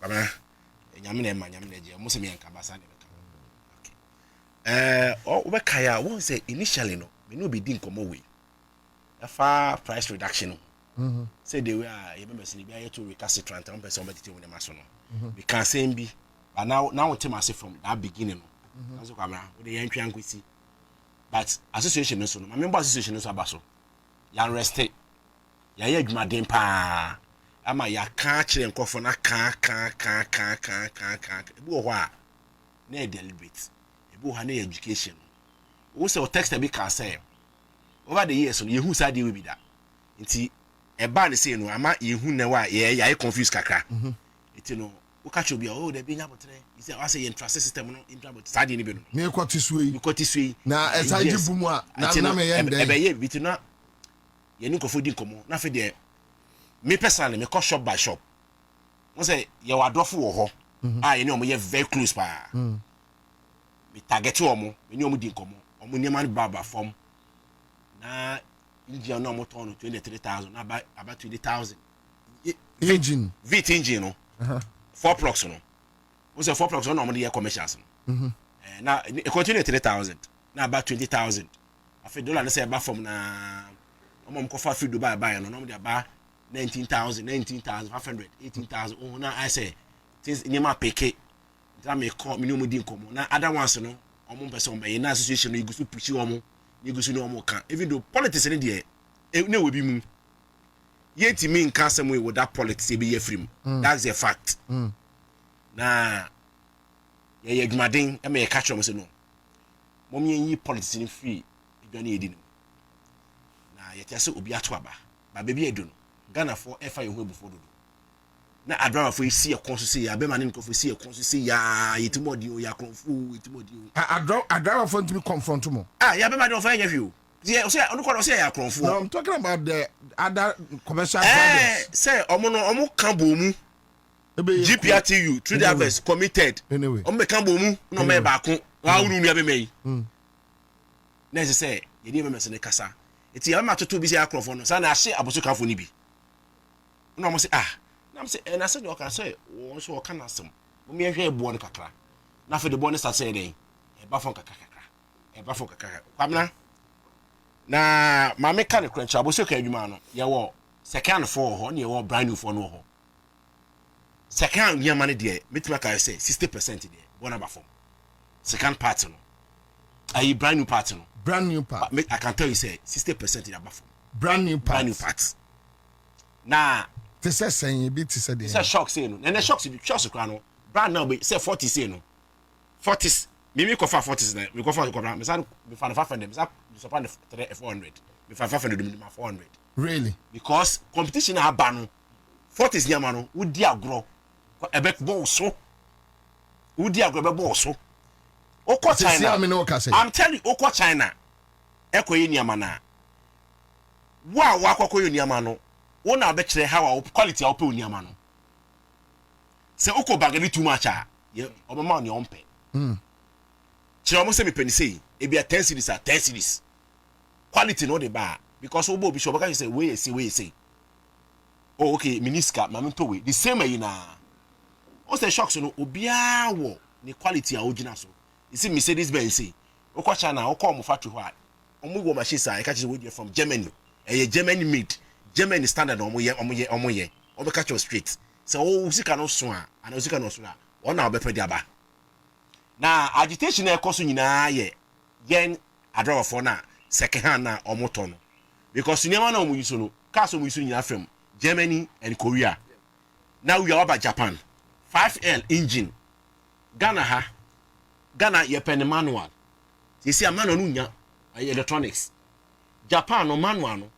Come na. Nyame na je. Mo se me enka basa na be. Okay. We kaya won say initially no me no be din komo we afa price reduction say the way you remember say be to recalcitrant am person be tete won ma so no we can say be but now we tell say from that beginning no that's what we dey yantwa nkwisi but association no so no member association no so aba so ya rest ya ye adwumaden pa ama ya ka kire nkofo na ka ebu ho a na deliberate ebu ho na education wo say o text be can say over the years so yehu sa dey we be that nti eba ne say no ama yehu na wa ya confuse kakra nti no wo catch obi oh there be nya botre you say I say intrust system no intrabot sa dey ni be no me kwatisui na esaji bumu a na me yende ebe ye bi tina ye ni nkofo di nkomo na fe de me personally me call shop by shop wọ́n say ye wa adofo wo ho ye ni omo ye very close pa me target omo me ni omo di nkomo omo ni man baba form na engine no omo ton 23,000 na about 20,000 engine vit engine no 4 plugs no wọ́n say 4 plugs no omo dey commercials no na e continue 3,000 na about 20,000 afi dollar na say ba form na omo ko fa fi Dubai buy no omo dey ba 19,500 18,000 oh na I say things in my peke that me call me no mo din komo na other ones no omo person be na association no igusu push omo igusu no omo kan even though politics in there na we be mu yeti me nka asem we with that politics e be ye free that's a fact na ye adwumaden e me catch omo say no mom ye politics in free edwane edi no na ye tiase obi ato aba ba baby edu no Ghana for FI who before do. Na adra for see a consul ya be man nko for see a consul say ya yitimodi o ya konfu yitimodi o. Adra for to be confront mo. Ya be man do for you. Yeah, say onu ko say ya konfu. No, I'm talking about the other commercial projects. Say omo kan bo mu. GPRTU through the harvest committed. Anyway. Omo kan bo mu no me ba ko. Wa unu nua be mai. Na say ye dey me se kasa. Eti ya ma toto bi say akrofo no. Sa na ahye aboso kanfo ni bi. No mo say na mo say na say you can say won so kan asem mo me hwe ebo no kakra na fe de bo no sa say den e ba fon kakra kwamna na ma me kan crunch aboso ka adwuma no ye wo second for ho na ye wo brand new for no ho second ye man de metima ka say 60% de bo na ba fom second part no ayi brand new part no I can tell you say 60% de ba fom brand new part na te say sen bi te say de say shock say no na shock bi shock kra no brand now be say 40 say no 40s me ko fa 40s na me ko fa ko brand me say me fa 500 me say support 400 me fa 500 me 400 really because competition aba no 40s nyama no wodi agro ebe bo so wodi agro ebe bo so oko China I'm telling you oko China ekoyi nyama na wa akokoyi nyama no wona be kire how quality how pe oniama no se uko bagani too much ye obama oni ompe kire omo se me peni sei e bia 10 series 10 series quality no dey ba because obo obi shop can say we say oh okay miniska mamento we the same you na o say shocks no obia wo ni quality a ogina so you see Mercedes Benz say uko China uko mo factory ho a omo go machine say catch we from Germany Germany made Germany standard omo ye omo catch you straight so o sika no so a ana sika no so a ona obepe diaba na agitation e koso nyina ye yen adrowa for na second hand na omo to no because nyama na omo yuso no cars omo yuso nyina from Germany and Korea now we are about Japan 5L engine Ghana ye pen manual you see a manual no nya electronics Japan no manual no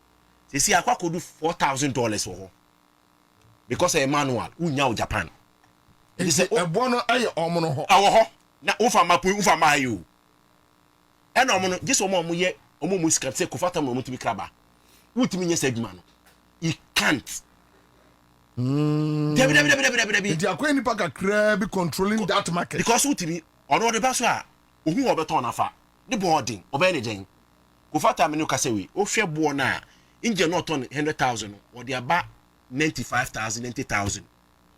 they see akwa could do $4,000 for her because a manual unya Japan they say e bono aye omono ho awo ho na ufa ma you e na omono just omo ye omo mu script say kofata mo mutimi kraba utimi nye segma no you can't debi akwa ni pa kakra be controlling that market because utimi ono de baso a ohu obeton afa the boarding obe ne gen kofata me no kasewe o hwe bo na engine not on 100,000 or they about 95,000 90,000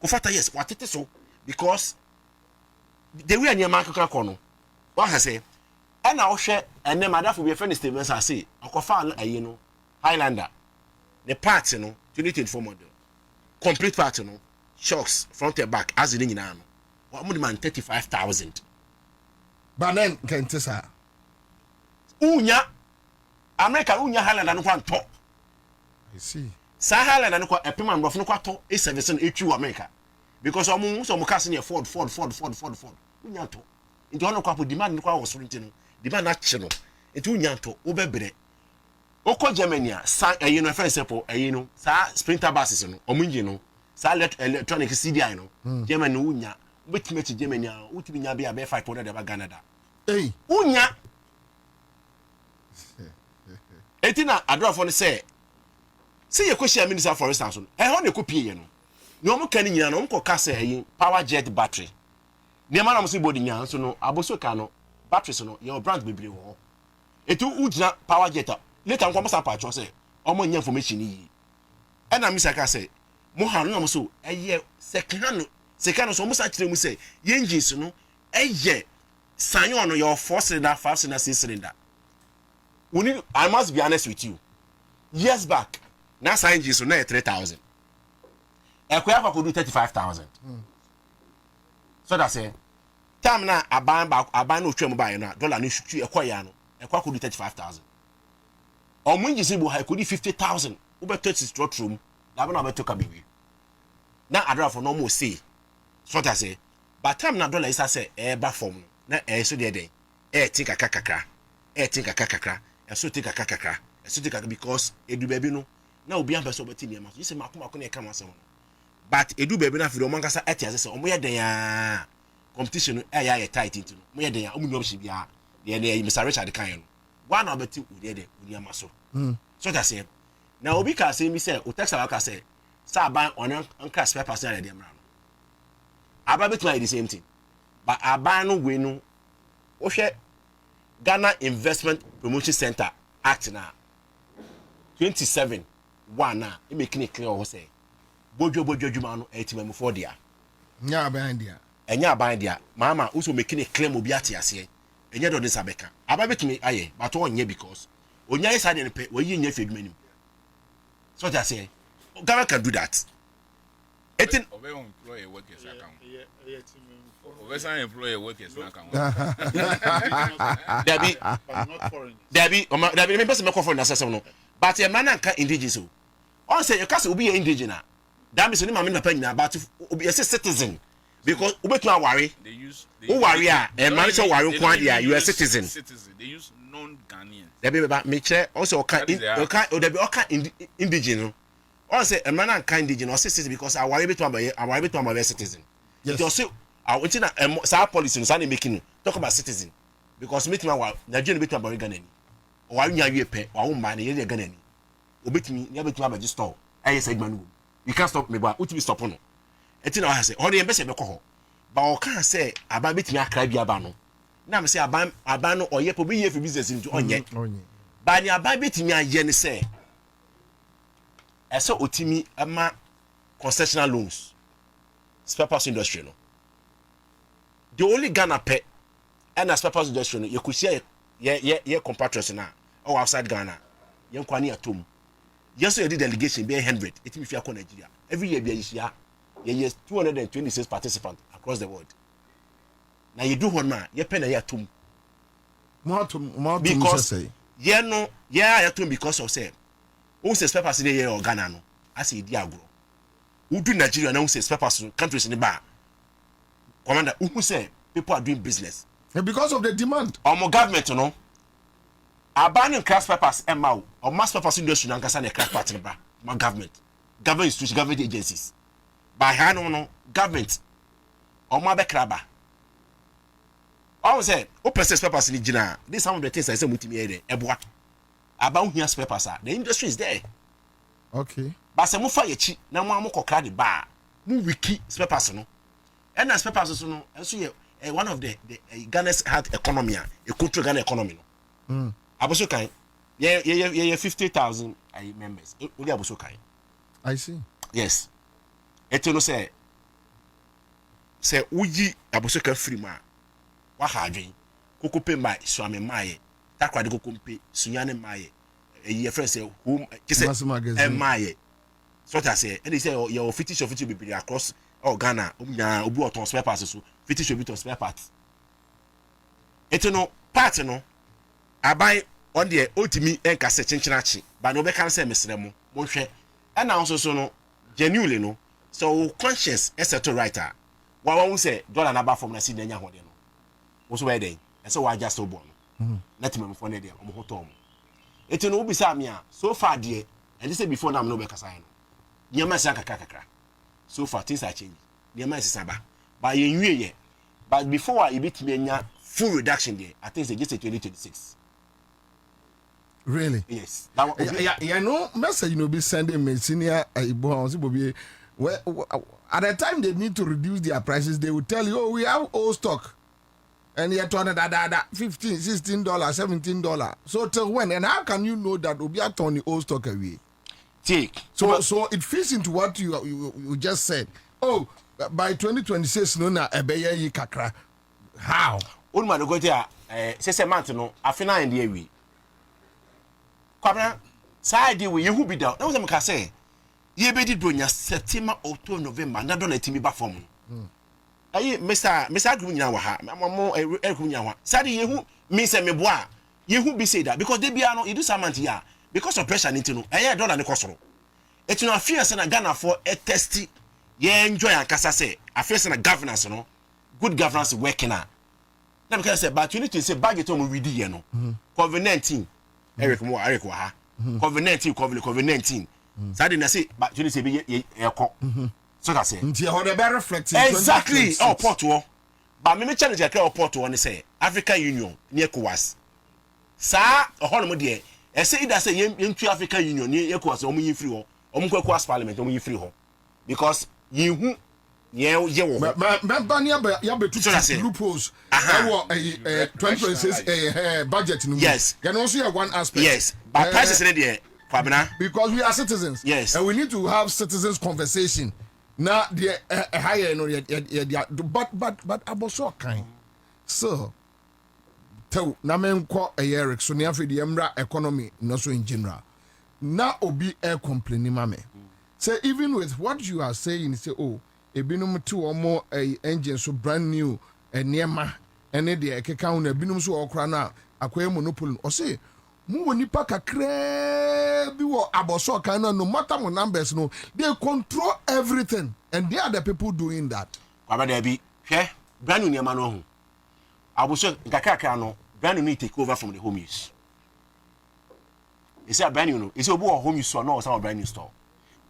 kofata yes what it is so because the way any market kono what I say and now share and then madam will be a friend statements I say Okofa you know Highlander the parts you know 2024 model complete part you know shocks front and back as in now what man 35,000 but then can tell unya America unya Highlander no kwan to I see sa Highlander no kwa epema mbofo no kwa to e service no etu America because omo so mo case ne Ford unya to nti ono kwa po demand no kwa wo so nti no demand na che no nti unya to wo bebre oko Germany sa you know friend sepo you know sa sprinter buses no omo ngi no sa electronic CDI no Germany unya betime ti Germany a utimi nya bia be 500 de ba Canada unya etina adrofo no say ye question minister for instance ho ne kopie ye no ne omo kan nyina no nko ka say power jet battery ne ma na mo so body nya so no aboso ka no batteries no your brand bebre ho etu ujina power jet later nko mo sa pa cho say omo nya information yi e na misa ka say mo ha no mo so eye second so mo sa kire mu say ye engines no eye sanyo no your 4 cylinder 5 cylinder 6 cylinder I must be honest with you years back na sign so na 3,000 ekwa fa ko do 35,000 so that say time na aban no twem buy na dollar no shutu ekwa ya no ekwa ko do 35,000 o munji se bo ha ko do 50,000 wo be 30 strut room na be to ka bibi na adra for no mo say so that say but time na dollar is say ba form na so de den tika kakakra so tika kakakra so tika because edu baby no na obi ambe so beti niam so you say makoma ko na ka masem but edu baby na fi o mankasa etiase say omo ye den ya competition ya tight into no mo ye den ya omo nyom shi bia de na Mr. Richard kan no one na beti udi de uniam so so that say na obi ka say mi say o text aka say sa ban on anka spare person na de mra no aba beti na the same thing but aban no we no o hwe Ghana Investment Promotion Center Act na 27 1 na e make it clear o say bojo dwuma no etimam for dia nya ban dia enya ban dia mama also make it clear mo bi ate ase enya do this abeka aba betumi aye but onye because onya is side pe we yin nya fedwuma nim so that say Ghana can do that etin obe employee workers account Oversign employer workers na kan. Debi me person me for na sesem no. But e man anka indigenous o. On say you case obi indigenous. That means ni ma me na pa nyina but obi citizen because obetu aware. They use worry a man say worry nko dia you a citizen. They use non-Ghanaians. Debi ba me che also oka debi oka indigenous. On say a man anka indigenous citizen because aware betu am citizen. Yes. You say until na policy no say making talk about citizen because meeting wa Nigeria betu about Ghana ni o wa nya wie pe wa wo ma na ye Ghana ni obetumi ya betu abaji store aye segment no you can't stop me ba utimi stop no eti na wa say ho de be se be ko ho ba o kan say aba betumi akra bi aba no na me say aba no oye po bi ye fi business nti onye ba ni aba betumi aye ni say eso otimi ama concessional loans spare parts industry no the only Ghana pay and as spare parts industry no you could see ye compatriots na or outside Ghana ye kwani atom yes you did delegation be 100 it me fi akọ Nigeria every year be a ye 226 participants across the world na you do one man ye pay na ye atom more because ye no ye atom because of say who say spare parts dey here Ghana no as e di agro who do Nigeria na who say spare parts countries in the bar commander who say people are doing business and because of the demand our government no abaning craft papers emma or mass papers industry na nkasa na craft part in ba my government institutions government agencies by hand no government or ma be kraba all say o process papers ni gina this some of the things I say mutimi here eboa about here papers the industry is there okay but say mo fa ye chi na mo amokokra de ba mo wiki papers no and as papers so no so ye one of the Ghana's hard economy a control Ghana economy no aboso kan ye 50,000 members only aboso kan I see yes etino say uyi aboso kan free ma wa ha adwen kokope mai swame mai takwa de kokompe sunyane mai ye friend say home kise mai so that say and they say your fetish be across Ghana obu oton spare parts so fetish be to spare parts etino part no abai on the otimi enka se chinchinachi ba no be kan say mesrem mo hwe and also so no genuinely no so conscious etc writer wa won say dollar na ba form na si na nya hode no wo so we den e say wa just obo no na timam for ne de omo hotom etino obi sa me a so far de and say before na me no be kasa no yema sa kakakakra so far things are changing yema is saba but ye but before I bit me nya full reduction there I think it's just 2026. Really? Yes. Yeah, no message you know be sending me senior Bobie. Well, at the time they need to reduce their prices, they will tell you, oh, we have old stock. And you're turning that $15, $16, $17. So till when? And how can you know that will be a turning old stock away? Take. So it fits into what you just said. Oh, by 2026, no na ebeye yi kakra. How? Old man go there. Say month no. Afina in the way. Kwabra, side we you be down. That was me say. Ye be did bronya September, October, November. Na don let me back from. Ayi Mr. Agrunya wa ha. Mamo Agrunya wa. Sade ye hu me say me boa. Ye hu be say that because they be no you do some month here because of pressure into no. Ayi dollar ne kosoro. It no fear say na Ghana for a testy. Ye enjoy akasa say. Afia say na governance no. Good governance working na. Na because say but you need to say budget on we di no. COVID-19. Eric wa ha. COVID-19 COVID-19. Sade na say but you need to be ye so that say nti how the better reflect exactly oh porto but me challenge akra porto one say African Union near ECOWAS sa ohono de e say ida say yentu African Union near ECOWAS omo yin free ho omo kwa ECOWAS parliament omo yin free ho because yehu ye wo member near ya betu loopholes our 2026 budget no yes can also have one aspect yes but prices in there because we are citizens yes and we need to have citizens conversation. Now the higher no but aboso kind so tell na men ko Eric so near for the emra economy no so in general now obi air complaining mame say even with what you are saying say oh ebinum two or more engine so brand new niema ene de ekeka ho na ebinum so okra na akoye monopoly o say mu woni pa kakra bi wo aboso kan no matter mo numbers no they control everything and they are the people doing that kwaba da bi hwe brand new niema no ho aboso kakra no brand new take over from the home use is a brand new no is obu home use no some brand new store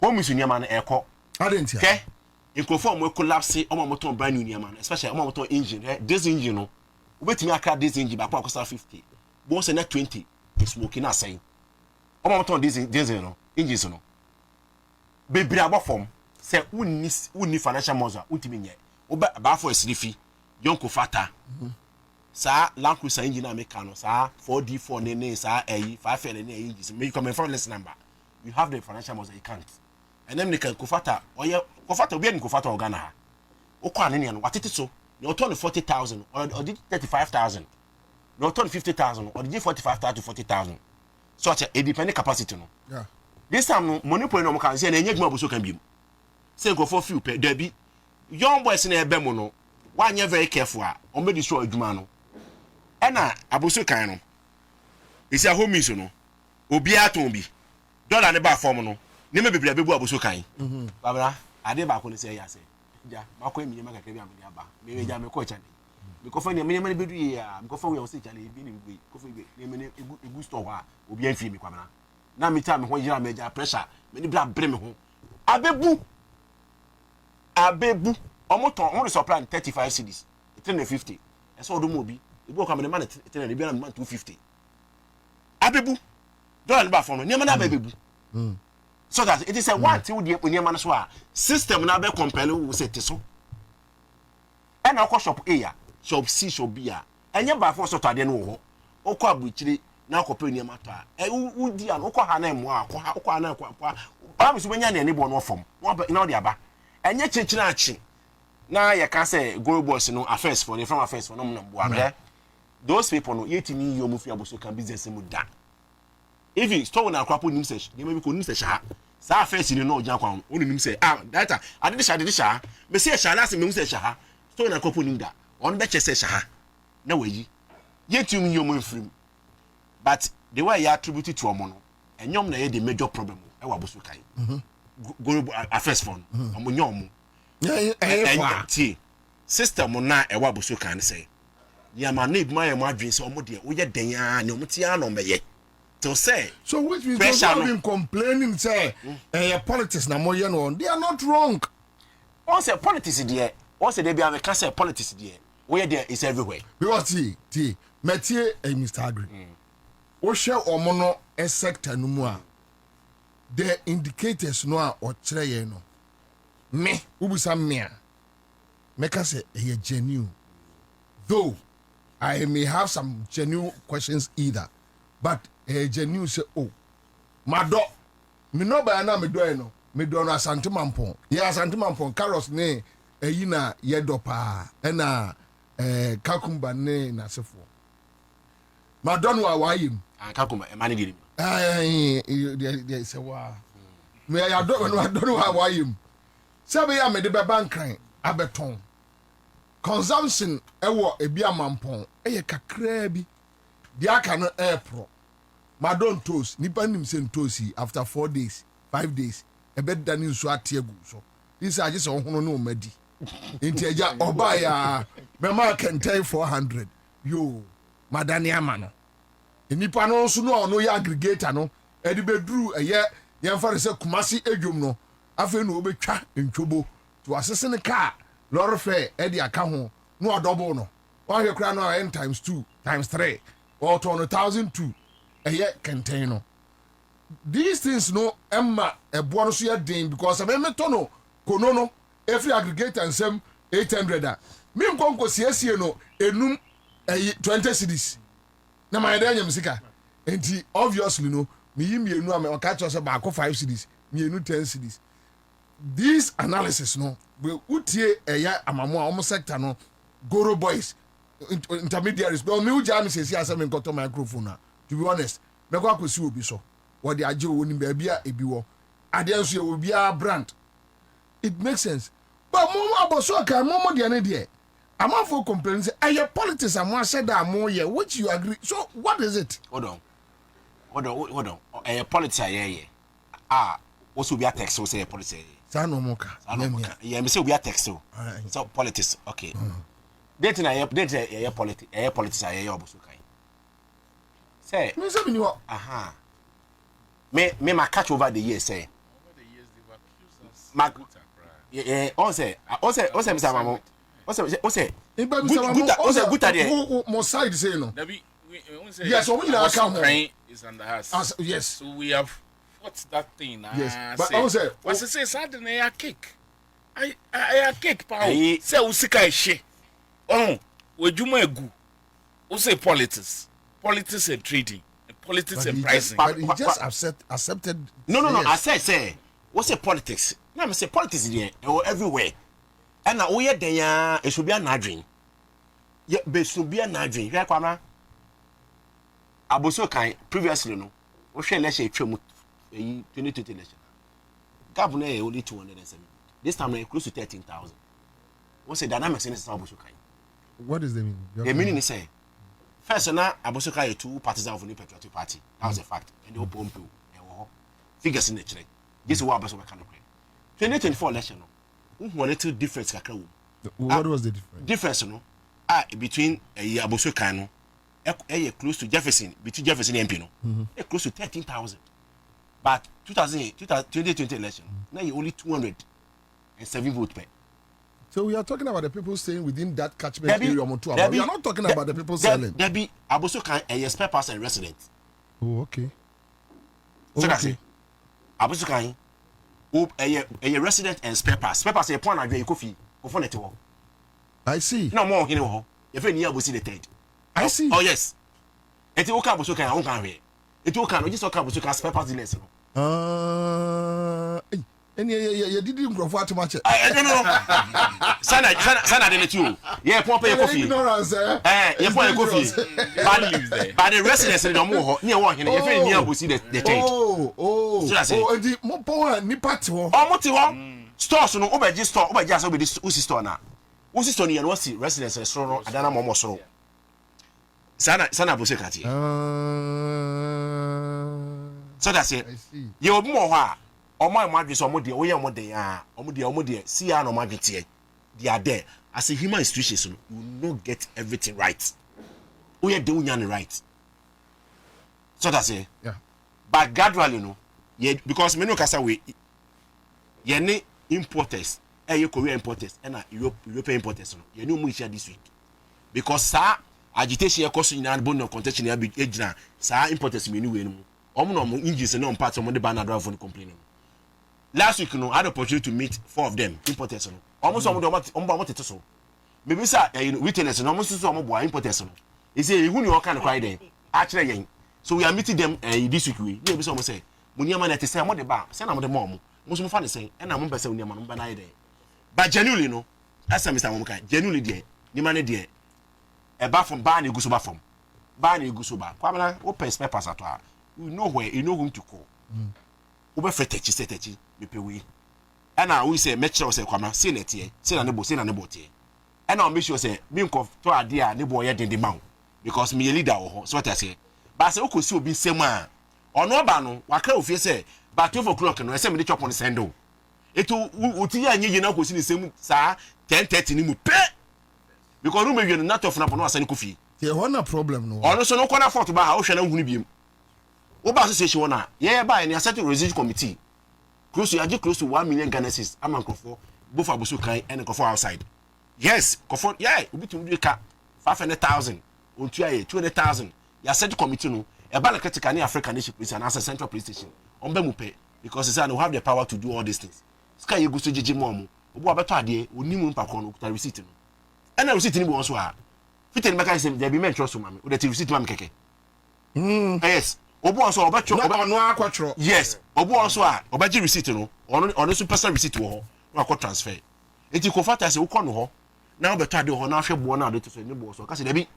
home use niema no eko adentia hwe inconform we collapse o mo ton brand new niema no especially o mo ton engine this engine no obetimi akra this engine ba kwa kosa 50 bo se na 20 smoking na saying omo ton diesel no engines no bebre abofom say unni financial measure untimi nye ba for esrifi yonko fata sa Land Cruiser engine na make no sa 4D4 ne sa 5 ne engines me come from less number you have the financial measure you can't and then they can kofata oye kofata obi en kofata Ghana ha okwa ne no watete so you turn 40,000 or did 35,000 no turn 50,000 or did 45,000 to 40,000 so it's a dependent capacity no yeah this time no money point no can say na enye gma so kan biem say go for few per there be young boys na ebe mo no one you very careful on be destroy adwuma no ena aboso kan no isi a home use no obi aton bi dollar ne ba form no ne me bebre abebu aboso kan babra ade ba ko ne say ya say ja makọ emi ma kakra bi am dia ba me ja me ko cha me ko fa ne me bedu ya me ko fa we o say cha le bi ni gbe ko fa gbe ne me egu store wa obi anfi me kwabra na me ta me ho yira me ja pressure me ni bla bre me ho abebu omoton on supply 35 cedis 350 e so do mo bi ebu o ka me man 300 bi na man 250 abebu dollar ba for no ne ma na abebu so that it is a one till the oniema so a system na be compare we say so e na ko shop A shop C shop B enye ba for so to ade no ho o ko abuchiri na ko pe oniema to a u di an o ko ha na emu a ko ha o ko na ko pa mi so benya na ni bo no fom na o de aba enye chichira achi na ye ka say go boss no affairs for the from affairs for no mbo abe those people no yet me you move aboso can business mu da even store na kwapo nim say dey maybe ko nim say sha sa first ni no ojan kwan onu nim say data ade de sha me say sha na say me say sha store na kwapo nim da on be che say sha na wayi yet me you move free but the way you attribute to omo no enyom na ye the major problem e wa aboso kan go affairs fund omo nyom yeah system na e wa aboso kan say ya ma na ibuma ya ma adwen say omo de wo ye den ya na omo tia na omeye to say so which means those who have been complaining say politics na moye no they are not wrong. On say politics there on say they be have can say politics there where there is everywhere because t metie Mr. Agri o hwe omo no e sector no mu a the indicators no a o kire ye no me ubusa me a make us say genuine though I may have some genuine questions either but genuine say oh mado me no ba na me do no asante mampon ya asante mampon carrots ne eyi na ye do pa na kakumba ne na sefo mado no awayim kakumba e mani diri they say wa me ya do no awayim sabe ya me de be bankran abeton consumption ewo ebi amampon eye kakra bi di aka no airpro madon toast nipa nim se toast after 4 days 5 days ebe dani nso atiegu so this age se hono no madi enti eja oba ya me ma kentai 400 yo madani ama no nipa no nso no ono ya aggregator no edi bedru eye yemfa se kumasi edwom no afa no obetwa ntwobo to asese ne car lorry fare edi aka ho no double no o he kra no n times 2 times 3 or 1,002 eye contain no these things no emma ebo no so ya den because me meto no kono no every aggregator nsem 800 me nkonko siesie no enum 20 cities na my dey nyam sika enti obviously no me yimienu am o catch us ba 5 cities mienu 10 cities this analysis no we utie eya amamo a omo sector no goro boys intermediaries but me uja me sesi asem nkoto microphone na to be honest me kwa kwesi obi so what the aje wo ni ba bia ebi wo ade nso ye obi a brand it makes sense but mo aboso ka mo de ne de amafo complain say aye politics am said that mo ye which you agree so what is it hold on politics aye also be a text so say politics no moka yeah me say we are text so politics okay date na politics aye oboso kai say me say me what me ma catch over the years say over the years they've accused us on say Mr. Mamo on say good there mo side say no yes so we na aka ho is under us yes so we have fought that thing yes but I say what say sad na ya cake I cake pa say usika ehye wejuma egu o say politics and trading and politics and pricing but he just accepted no I say what's say politics na me say politics there everywhere and na we den ya e should be an adwin ye be should be an adwin hwe kwama aboso kan previously no o hwe election twem 2020 election gap na only 207 this time close to 13,000 what's the dynamics in this aboso kan what is the meaning the meaning is say first na aboso kan two parties of the patriotic party that was a fact and the open pool figures in the chile this is what aboso kan 2024 election no one little difference kakra wo what was the difference no between aboso kan no close to Jefferson between Jefferson and MP no close to 13,000 but 2020 election now you only 207 votes per. So we are talking about the people staying within that catchment area Motua. We are not talking about the people selling. There be aboso kan a spare person resident. Oh okay. So that's it. Aboso kan a resident and spare pass. Spare pass a point adwe kofi. Kofo net wo. I see. No more hini wo. If any abosi the third. I see. Oh yes. Eti wo ka aboso kan won kan hwe. Eti wo kan no just wo ka aboso kan spare pass dealers no. Any you didn't grow for too much. I don't know. Sana de tu. Yeah, pump your coffee. Ignorance, You pump your coffee. But the residents in the more near one here, you near will see the change. Oh, the Mopo nipa to. Moti stores no obeji store, obeji aso be this usi store na. Usi store ni wasi residents restaurant adana momo soro. Sana bose kati. So that's it. You obi mo ho a omo madwe so omo de oye omo de a omo de see ya no madwe tie. They are there. As a human institution, you will not get everything right. We are doing it right. So that's it. Yeah. But gradually, no, yeah, because many kasa we, yeah, ne importers, you Korean importers, and European importers, no, you know much this week. Because sa agitation ya koso ina bone no contention ya ejina sa importers me anyway no. Omo no engines no part omo de ban adwa for complaining. Last week no I had the opportunity to meet 4 of them importers no. Almost omo teto so. Maybe say retailers no almost so omo boy importers no. He say who you kind of cry there. Actually yen. So we are meeting them this week we. Maybe some say munyama na te say omo de ba. Say na mo de mom. Mo so fa ne say e na mo pese munyama no ba na there. But genuinely no. As Mr. Momka genuinely there. Ni man there. E ba from ba na egu so ba from. Ba na egu so ba. Kwamana open spare pass at all. You know where, you know whom to call. Obe fetechi setechi me pe we. And I we say make sure say kwama say na tie, say na nebo tie. And I make sure say me nko to ade a nebo ye den de ma because me leader ho. So what I say. But say okosi obi nsem a ono ba no wakra ofie say but 12 o'clock no say me dey chop on sendo. Eto uti anye yi na okosi ni nsem sa 10:30 ni mu pe. Because room we no not of na no asani kofi. There one problem no. Ono so no corner fort ba ha wo hwe na hunu biem. Oba association wona yeah ba any asset residual committee close to 1 million Ghana cedis amankofo both abusu kan and kofo outside. Yes, kofo yeah obi tum do ka 500,000 on 200,000 ya asset committee no e ba na critical ni African nation police and as a central police station on be mu pay because they have the power to do all these things. Sky you go so jeje mo obo abeto ade onimu mpa ko no kuta receipt no and receipt ni bo so a fit any make say there be men trust so mama o the receipt mama keke. Yes. Obu also obacho no akwatro. Yes, obu also a obaji receipt no ono so personal receipt wo ho no akọ transfer. Enti ko fata se ukọ no ho na obeto ade ho na ahwe bo na ade to so ni bo so ka se dey me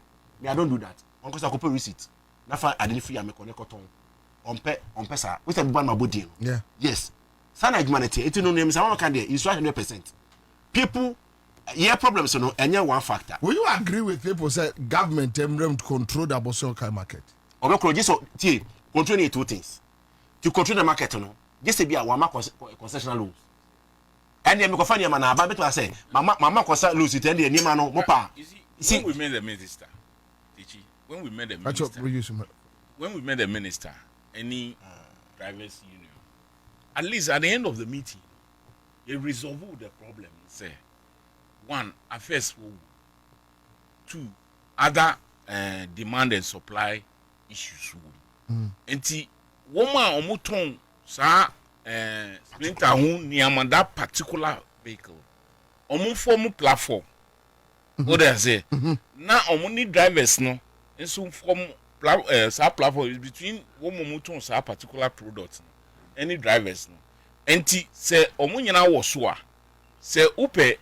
I don't do that. On ko sa ko pay receipt. Na fa ade free am ko ne ko ton. On pesa. We say ban my body. Yeah. Yes. Sana humanity enti no name say one can there is 100%. People yeah problems no enya one factor. Will you agree with people say government to control the Bosoka market? Obekro just tie control 2 things. To control the market no, just be a one concessional loans. And then me go find your man na beto say mama concessional loans it and the name no mo pa. See when we made the minister. Tichi, when we made the minister, any drivers union, at least at the end of the meeting, they resolve the problem. Say, 1, affairs. 2, other demand and supply issues. Enti woman omuton sa splinter hu niama that particular vehicle omu form platform what I say na omu ni drivers no enso form sa platform is between woman omuton sa particular product any drivers no enti se omu nyina wo so a se upe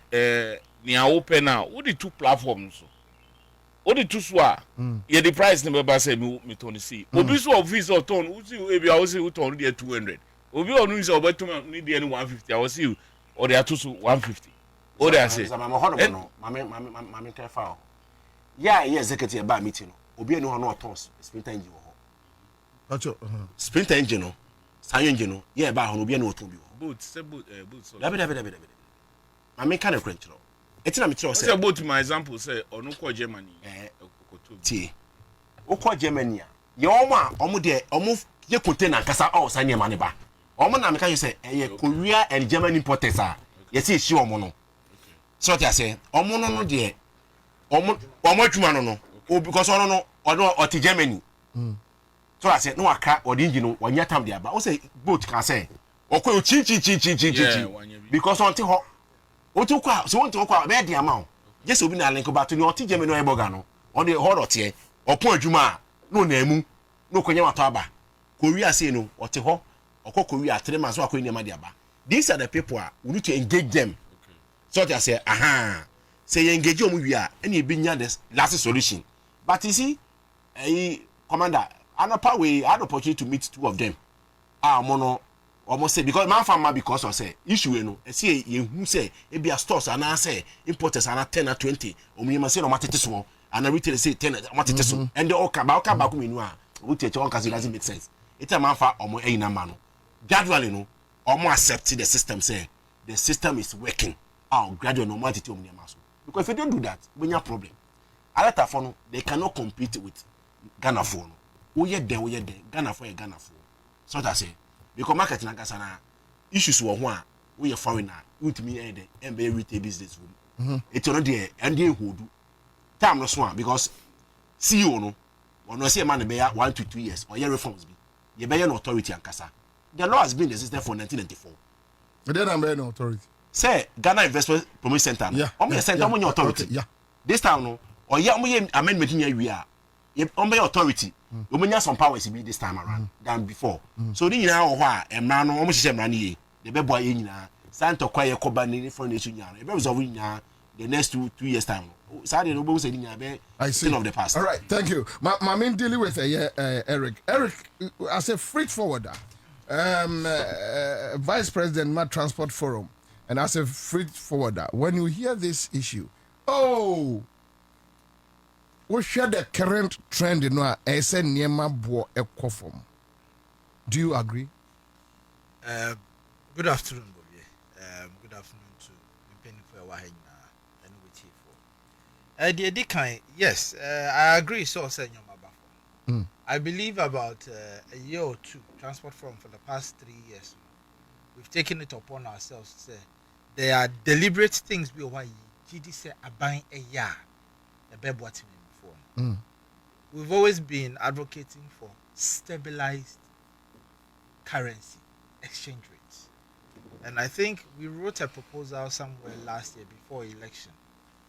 nia upe na wo the 2 platforms so Odi tuswa ye the price number ba say me ton see obi so office or ton usi e bia usi u ton dey 200 obi onu say obetum ni dey 150 I will see or they are tusu 150 o dey say mama hono no mama careful yeah executive ba meeting no obi enu ho no tons sprinter engine wo ho acho sprinter engine no sayo engine no yeah ba ho obi enu oton bi wo boat say boat so dabe mama kind of crunch no etina me tell say about my example say onu ko Germany tie ukọ Germany ye omo de omo ye container kasa all sanye ma ne ba omo na me ka you say ye Korea and Germany importers a ye say shi omo no so what I say omo no de omo adwuma no because ono oti Germany so I say no aka odi engine no wanya tam de aba o say boat can say okọ chi because on ti ho otu kwa so won to kwa be dia ma just obi na link bato ni oti Germany no eboga no on the horotie opon adwuma no na emu no konya wato aba Korea say no oti ho okọ Korea 3 months akọ ni ma de aba these are the people we need to engage them. So they say, say you engage them we are and you bring this last solution. But you see, commander, another way I had opportunity to meet two of them. Mono almost say because man farmer because of say issue see you who say it be a stores and I say importers are 10 or 20 or me say no matter this one and I retail say 10 matter this one and they all come back we take one cause it doesn't make sense. It's a man for omo na man. Gradually no omo accept the system say the system is working. Gradually no matter to because if you don't do that when you problem. Alata for no they cannot compete with Ghana for no. We there Ghana for so that say because market na Ghana issues were one we are foreigner with me and be retail business room. It's not there and they who do time no swan because CEO no or no say man be 1 to 2 years or year reforms be you be an authority and kasa. The law has been in the system for 1994. But then I'm an authority. Say Ghana Investment Promotion Center. Yeah. Center authority. Okay, yeah. This time no or yeah amendment in we are. Your authority. You may have some powers to be this time around than before. So the now why and man almost money the baby boy in Santa Quay Cobani for nation yarn. The next 2 years time. Saturday no saying I see of the past. All right, thank you. My main dealing with Eric. Eric, as a freight forwarder, Vice President Mad Transport Forum, and as a freight forwarder, when you hear this issue, we share the current trend in our Niema Bo Ekofom. Do you agree? Good afternoon, Bobie. Good afternoon to Mpeni for Wahina and Wichi for. Yes, I agree. So say I believe about a year or two, Transport Forum for the past 3 years, we've taken it upon ourselves to say there are deliberate things we want. GD say buying a year, a bed what we've always been advocating for stabilized currency exchange rates, and I think we wrote a proposal somewhere last year before election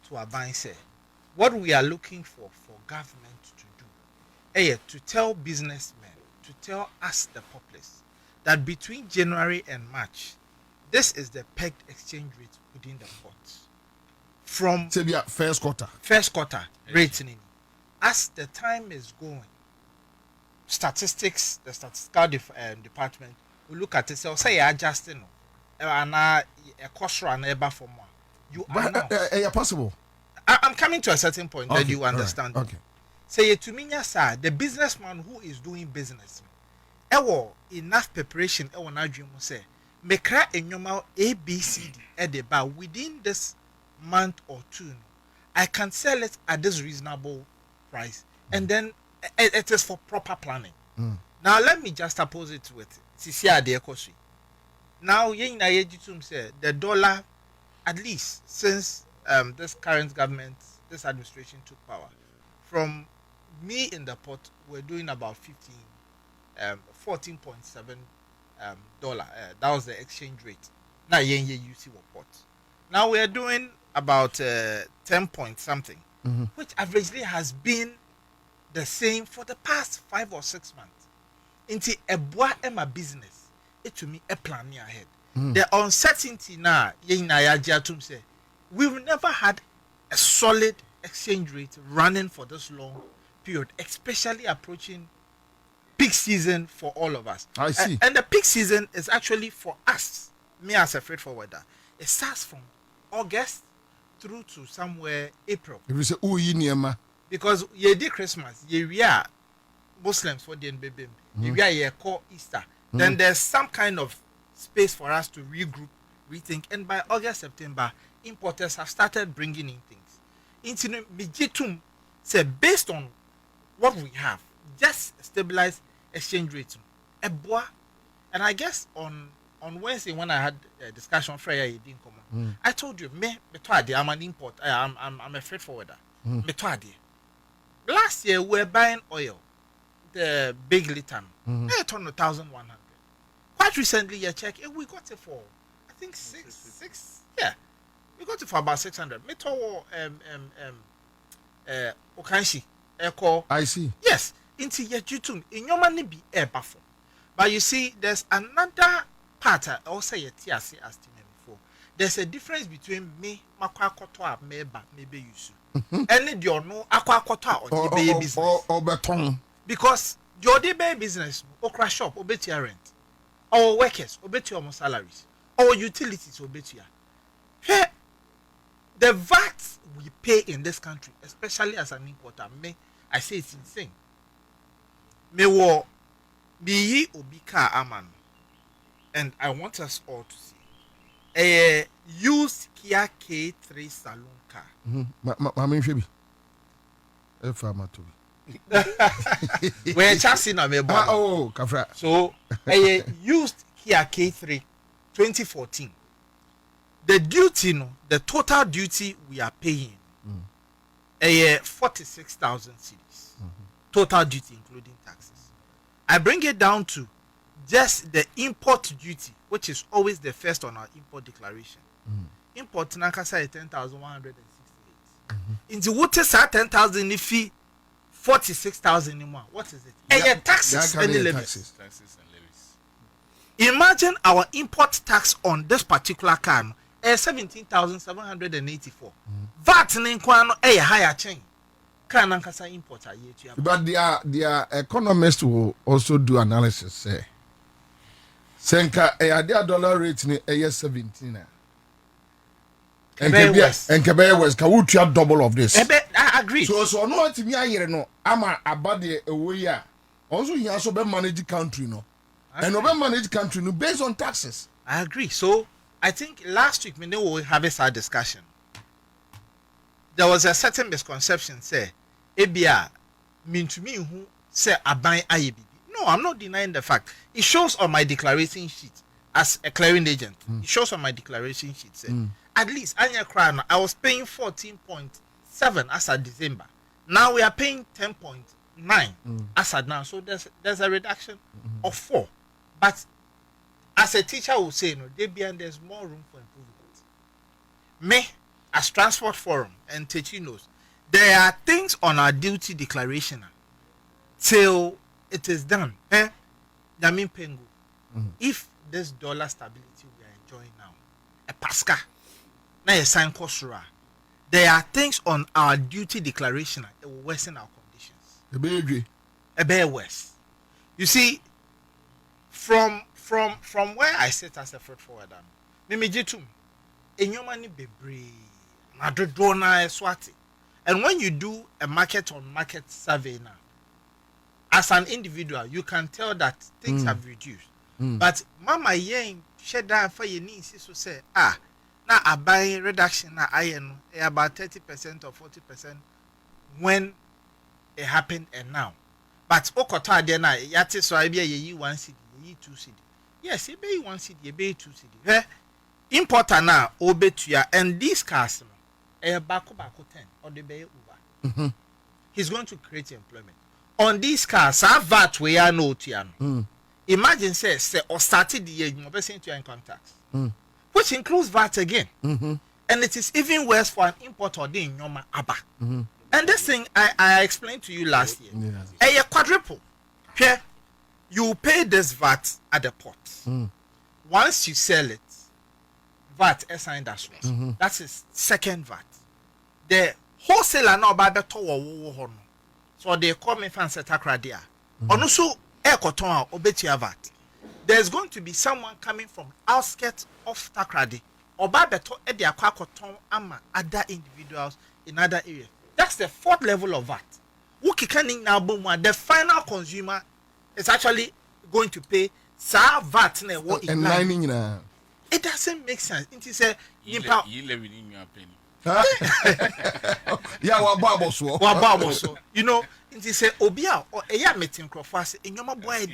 to Abang say what we are looking for government to do, to tell businessmen, to tell us the populace that between January and March, this is the pegged exchange rate within the port. From first quarter rating. As the time is going, the statistical department will look at it and say, adjusting, and a cost run for more. You are now. Possible. I'm coming to a certain point that you understand. Right. Okay. Say to me, sir, the businessman who is doing business, enough preparation, say, make a normal ABCD at the bar within this month or two. I can sell it at this reasonable price, and then it is for proper planning. Now let me just oppose it with Sisia de Ekosi. Now say the dollar, at least since this current government, this administration took power, from me in the port, we're doing about 14.7 dollar. That was the exchange rate. Now you see what port. Now we're doing about 10 point something. Which averagely has been the same for the past 5 or 6 months. Into a bois Emma business, it to me a plan ahead. The uncertainty now, say we've never had a solid exchange rate running for this long period, especially approaching peak season for all of us. I see. And the peak season is actually for us, me as a freight forwarder. It starts from August through to somewhere April. If you say because ye did Christmas, we are Muslims for the NPP, we are call Easter. Then there's some kind of space for us to regroup, rethink, and by August, September, importers have started bringing in things. Into Mijitum say based on what we have, just stabilize exchange rates. And I guess on Wednesday when I had a discussion with Freya, I told you, I'm an import. I'm a freight forwarder. Last year we were buying oil, the big liter, 1,100. Quite recently, you check, we got it for, I think six. Yeah, we got it for about 600. Okanshi, Echo. I see. Yes, into your jutum in your money be air buffer. But you see, there's another part also yet as before. There's a difference between me, makwakoto meba, maybe you and the no aquacoto or the business or beton. Because your day business, okra shop, obet your rent, or workers, obet your salaries, or utilities, obet your. The VAT we pay in this country, especially as an importer, I say it's insane. Me wo be obika aman, and I want us all to see a used Kia K3 saloon car. Mami should be. If I'm to be. We're chasing a me. Oh, Kafra. So a used Kia K3 2014. The duty, no, the total duty we are paying, 46,000 cedis. Total duty including taxes. I bring it down to just the import duty, which is always the first on our import declaration. Import nankasa is 10,168. In the water, 10,000 if 46,000 anymore. What is it? Taxes and levies. Imagine our import tax on this particular car. 17,784. VAT ninkwano higher chain. Can ankasa importer yetu. But their economists will also do analysis. Say, Senka their dollar rate ni 17. And Kpandai West can we double of this? I agree. So no what me ayere no ama about the way ya. Also he also be manage country no. And no be manage country no based on taxes. I agree. So I think last week we will have a sad discussion. There was a certain misconception say ebia mean to me who say aban IABB. No, I'm not denying the fact. It shows on my declaration sheet as a clearing agent. It shows on my declaration sheet say at least Anya Crown I was paying 14.7 as at December. Now we are paying 10.9 as at now. So there's a reduction of 4. But as a teacher will say, no, there's more room for improvement. Me, as Transport Forum and Techi knows, there are things on our duty declaration till it is done. Yamin Pengu. If this dollar stability we are enjoying now, a Pasca, now a sign Kosura, there are things on our duty declaration that will worsen our conditions. A bear worse. You see, from where I sit as a freight forwarder, Mimi Jitum, enyomani bebre, madrodona swati. And when you do a market on market survey now, as an individual, you can tell that things have reduced. But mama yen shed down for your needs so say, now I buy reduction na iron about 30% or 40% when it happened and now. But okota de na yate so I be ye 1 cedi, ye 2 cedi. Yes, you pay 1 cedi, you pay 2 cedi. Importer now obey to ya, and this cars bako 10 or the bay over. He's going to create employment. On these cars, our VAT we are no tiano. Imagine say or started the year you saying to your income tax. Which includes VAT again. And it is even worse for an importer than Nyoma Abba. And this thing I explained to you last year. A quadruple. Here, you pay this VAT at the port. Once you sell it, VAT assigned as well. That's his second VAT. The wholesaler now buy the tower. So they call me fancy takradia. And also, VAT. There's going to be someone coming from outskirts of Takrady or Babeto at the Aquacoton Ama other individuals in other areas. That's the 4th level of VAT. The final consumer is actually going to pay VAT. It doesn't make sense. It is a you live in your penny. Yeah, what you know, it is a obia or a meeting crofas in your boy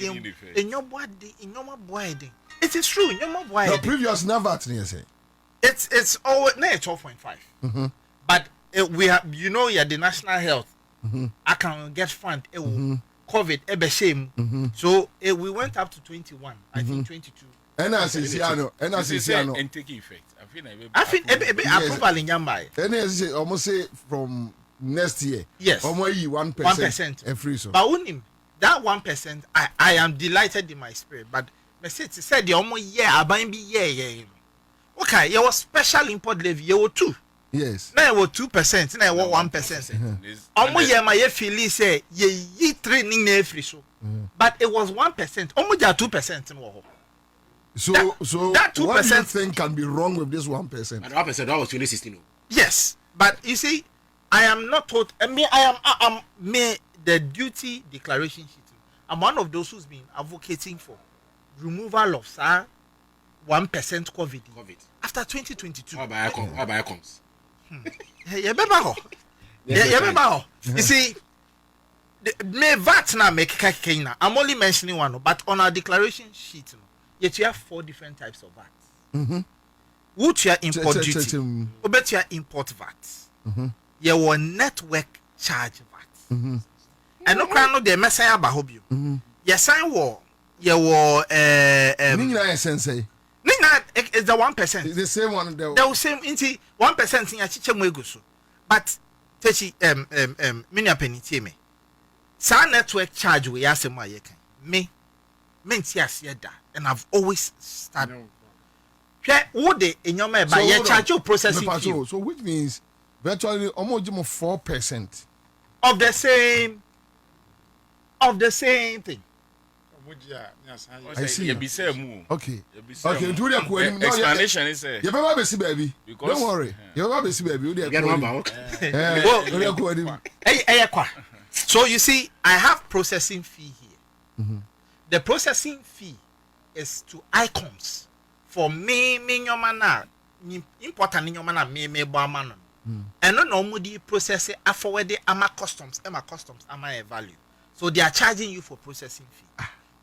in your body in your boy. It is true in your boy. The previous never say it's always 12.5. But we have, you know, yeah, the national health. I can get fund. COVID shame. So we went up to 21. I think 22. And take effect. I think approval in Yambai. And almost say from next year. Yes. 1% free. So. But that 1%, I am delighted in my spirit. But me said the almost year aban be year. Okay, you was special import levy, you were 2. Yes. Now you were 2%, now you were 1%. Almost year my feel say ye 3 ning free so. But it was 1%, almost 2% in war. So that 2% what do you think can be wrong with this 1%? And 1% that was 2016. Yes, but you see, I am not told. I am the duty declaration sheet. I'm one of those who's been advocating for removal of 1% COVID after 2022. How about comes? You see, me VAT na make kena. I'm only mentioning one, but on our declaration sheet, yet you have 4 different types of VAT. Would you import duty? Obet you import VAT. You will network charge VAT. And no crown of the messiah bahobio. Yes, sign war. You will Nina sensei. Nina is the 1%. It's the same one. The same inti 1% in a chicha megusu. But techi minya penny me. Sa network charge we ask my yekan. Me da, and I've always started. What they in your by your charge your processing fee. So which means virtually almost 4% of the same thing. I see. Okay. Okay. Do the explanation is you better be see baby. Don't worry. You better be see baby. So you see, I have processing fee here. The processing fee is to icons for me your mana important in your mana me boamano. And no normally process it forward the ama customs ama a value. So they are charging you for processing fee.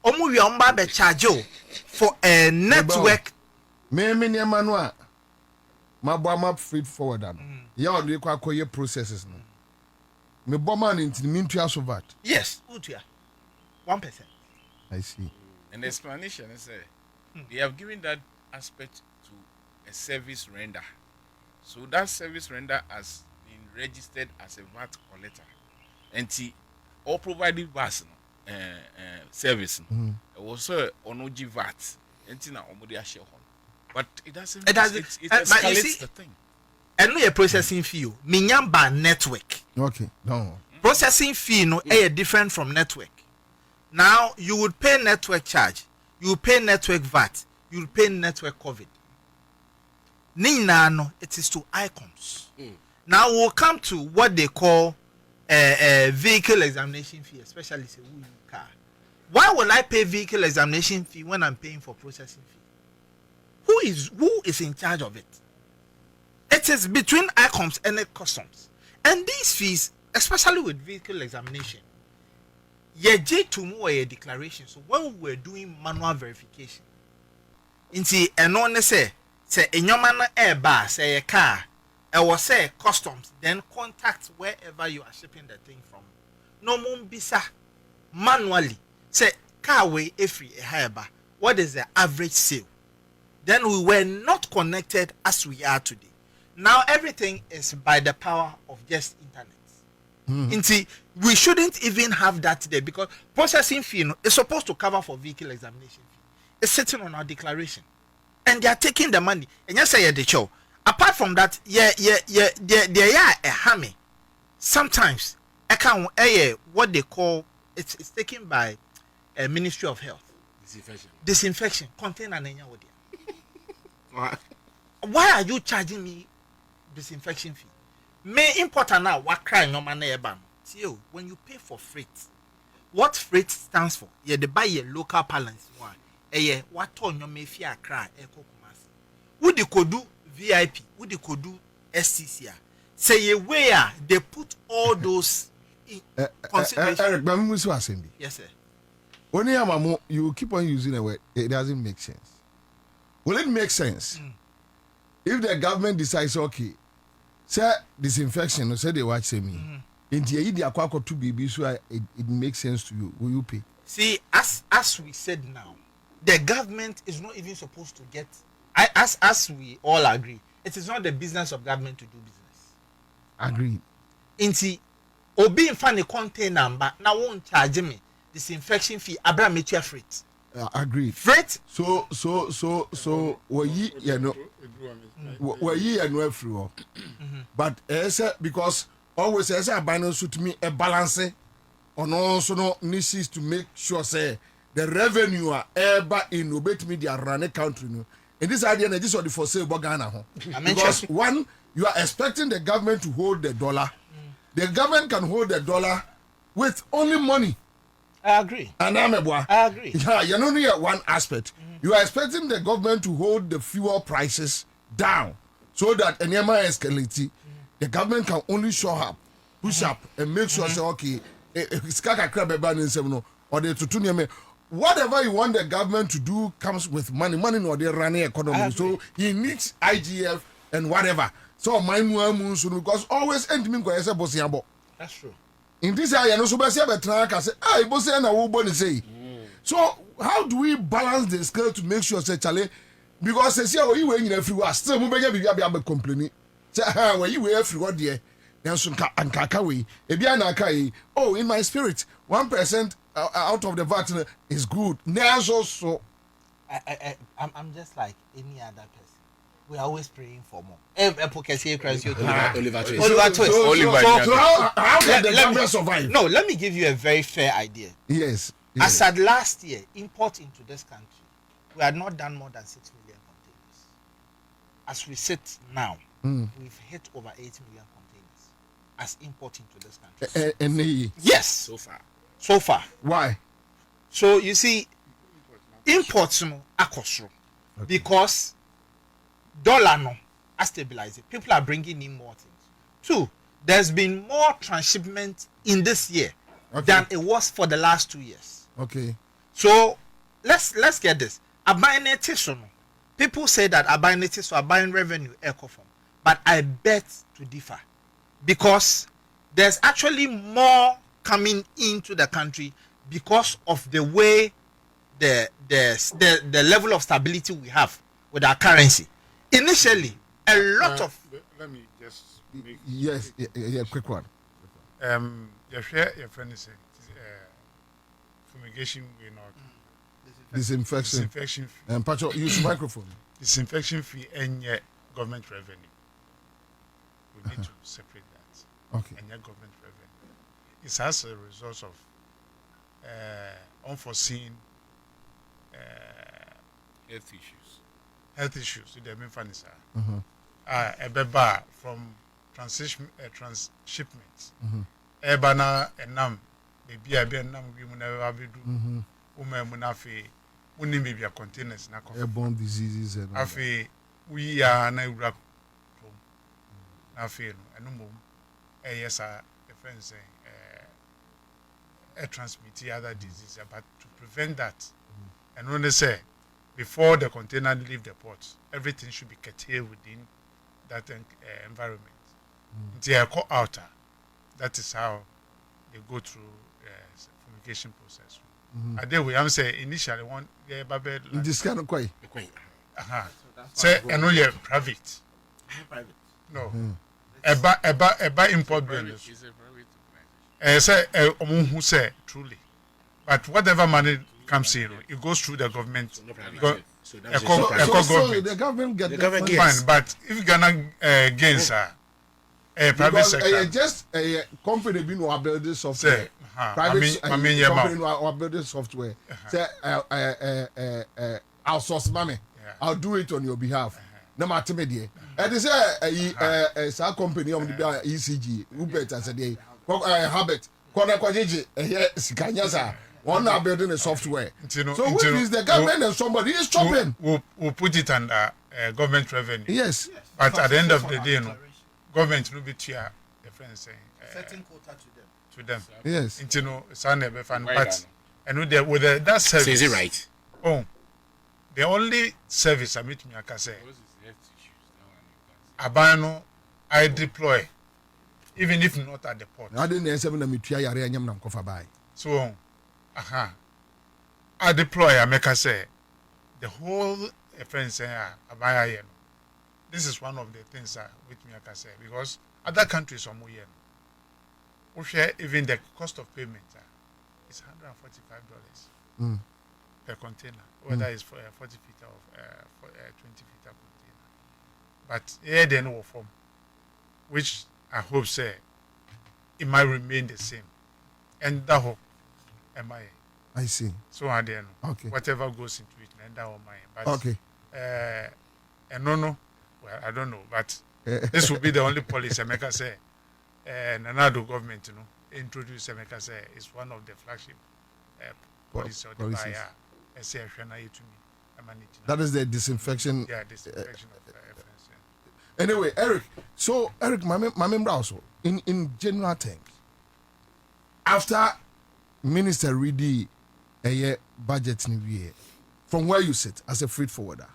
Omu we omba be charge you for a network. Me your manua. My boama feed forward. Ya do kwa your processes no. Me boman into the mintua so VAT. Yes, utia. 1%. I see. And the explanation is they have given that aspect to a service render. So that service render has been registered as a VAT collector. And all provided VAT service. Also on OG VAT. And now Omodia share. But it doesn't. It escalates the thing. And no processing fee. Minyamba network. Okay. No. Processing fee no different from network. Now you would pay network charge. You will pay network VAT. You will pay network COVID. No, it is to icons. Now we'll come to what they call a vehicle examination fee, especially say car. Why will I pay vehicle examination fee when I'm paying for processing fee? Who is in charge of it? It is between icons and the customs. And these fees, especially with vehicle examination, ye to more a declaration. So when we were doing manual verification, inti eno say enyoma na eba say a car, I was say customs, then contact wherever you are shipping the thing from. No mumbisa manually say car way every a what is the average sale? Then we were not connected as we are today. Now everything is by the power of just internet. Inti, we shouldn't even have that today because processing fee is supposed to cover for vehicle examination fee. It's sitting on our declaration. And they are taking the money. And you say the show. Apart from that, they are a hammy. Sometimes what they call it's taken by a Ministry of Health. Disinfection. Contain an Why are you charging me disinfection fee? May important now what cry no man see when you pay for freight. What freight stands for? Yeah, they buy a local balance one. What on your mayfia cry would you could do VIP, would you could do SCCR? Say where they put all those in consideration. Eric, yes, sir. When you keep on using a word, it doesn't make sense. Will it make sense if the government decides, okay, say disinfection, say they watch me, in the idea to be so it makes sense to you? Will you pay? See, as we said now, the government is not even supposed to get. As we all agree, it is not the business of government to do business. Agreed. Inti obi in fan contain number now won't charge me disinfection fee abrametia freight. Agreed. Freight. So we you know we no free. But because always abandon suit me a balance on also no needs to make sure say the revenue are ever in obey media run a country no. And this idea this is the for sale Ghana. Because one, you are expecting the government to hold the dollar. The government can hold the dollar with only money. I agree. And I agree. Yeah, you're only at one aspect. You are expecting the government to hold the fuel prices down so that any escalate. The government can only show up, push up, and make sure say okay, or they to whatever you want the government to do comes with money. Money no they running economy. So he needs IGF and whatever. So my because always end me go say boss yabo. That's true. In this area, no so be say betra ka say, "Ah, boss na wo boni say." So how do we balance the scale to make sure say chale because say you wey nyina free was still mo be be complaining. Say ah, when you wey free what there. Then so anka we. Ebia na kai. Oh, in my spirit, 1% out of the VAT is good. So I'm just like any other person. We are always praying for more. Oliver Twist. So how can the government survive? No, let me give you a very fair idea. Yes. As at last year, import into this country, we had not done more than 6 million containers. As we sit now, we've hit over 8 million containers as import into this country. Yes. So far. Why? So you see, imports no akosro because dollar no are stabilizing. People are bringing in more things. 2, there's been more transshipment in this year than it was for the last 2 years. Okay. So let's get this. Abayinete no. People say that abayinete so abayin revenue echo from, but I bet to differ because there's actually more coming into the country because of the way the level of stability we have with our currency. Initially, a lot of let me just make quick one. Your friend is fumigation we not disinfection fee. And Pacho, use microphone. Disinfection fee and government revenue. We need to separate that. Okay. And government revenue. It's as a result of unforeseen health issues with the main furniture. A beba from transshipments. Ebana and nam, maybe I be nam we never be do. Munafe, uni maybe a containers na airborne diseases and afe we are na wrap from afe no eno mom yes a friend saying transmit other diseases, but to prevent that and when they say before the container leave the port, everything should be curtailed within that environment. They are called outer. That is how they go through fumigation process. And then we have say initially one this kind of quite. Say and only private. No. Eba import business. Say who say truly. But whatever money comes in, it goes through the government. So the government get fine, but if Ghana gains private sector, just a company being or building software, private company or building software. Say I'll source money. I'll do it on your behalf. No matter me, and they say a company on the ECG. Who better say habit. Kona kwajeje sikanyasa. One are building a software. So which is the government and somebody is chopping. We'll put it under government revenue. Yes. But at the end of the day, government will be tier the friends saying setting quota to them. Yes. You know, but and with that service. So is it right? Oh, the only service I meet me I can say. Abano, I deploy, even if not at the port. I didn't say when I meet you. So. I deploy, I make a say the whole friends say, this is one of the things with me, I can say, because other countries are more even the cost of payment is $145 the container, whether it's for 40 feet or 20 feet container. But here they no form, which I hope say it might remain the same. And that hope, am I see. So I don't know. Okay. Whatever goes into it, and that one mine. But okay. And no. Well, I don't know, but this will be the only policy America say. And another government, introduce America say is one of the flagship policies of the buyer. That is the disinfection. Yeah, disinfection of FNC. Anyway, Eric. So, Eric, my member also in general terms, after Minister Reedy a budget in the year, from where you sit as a freight forwarder,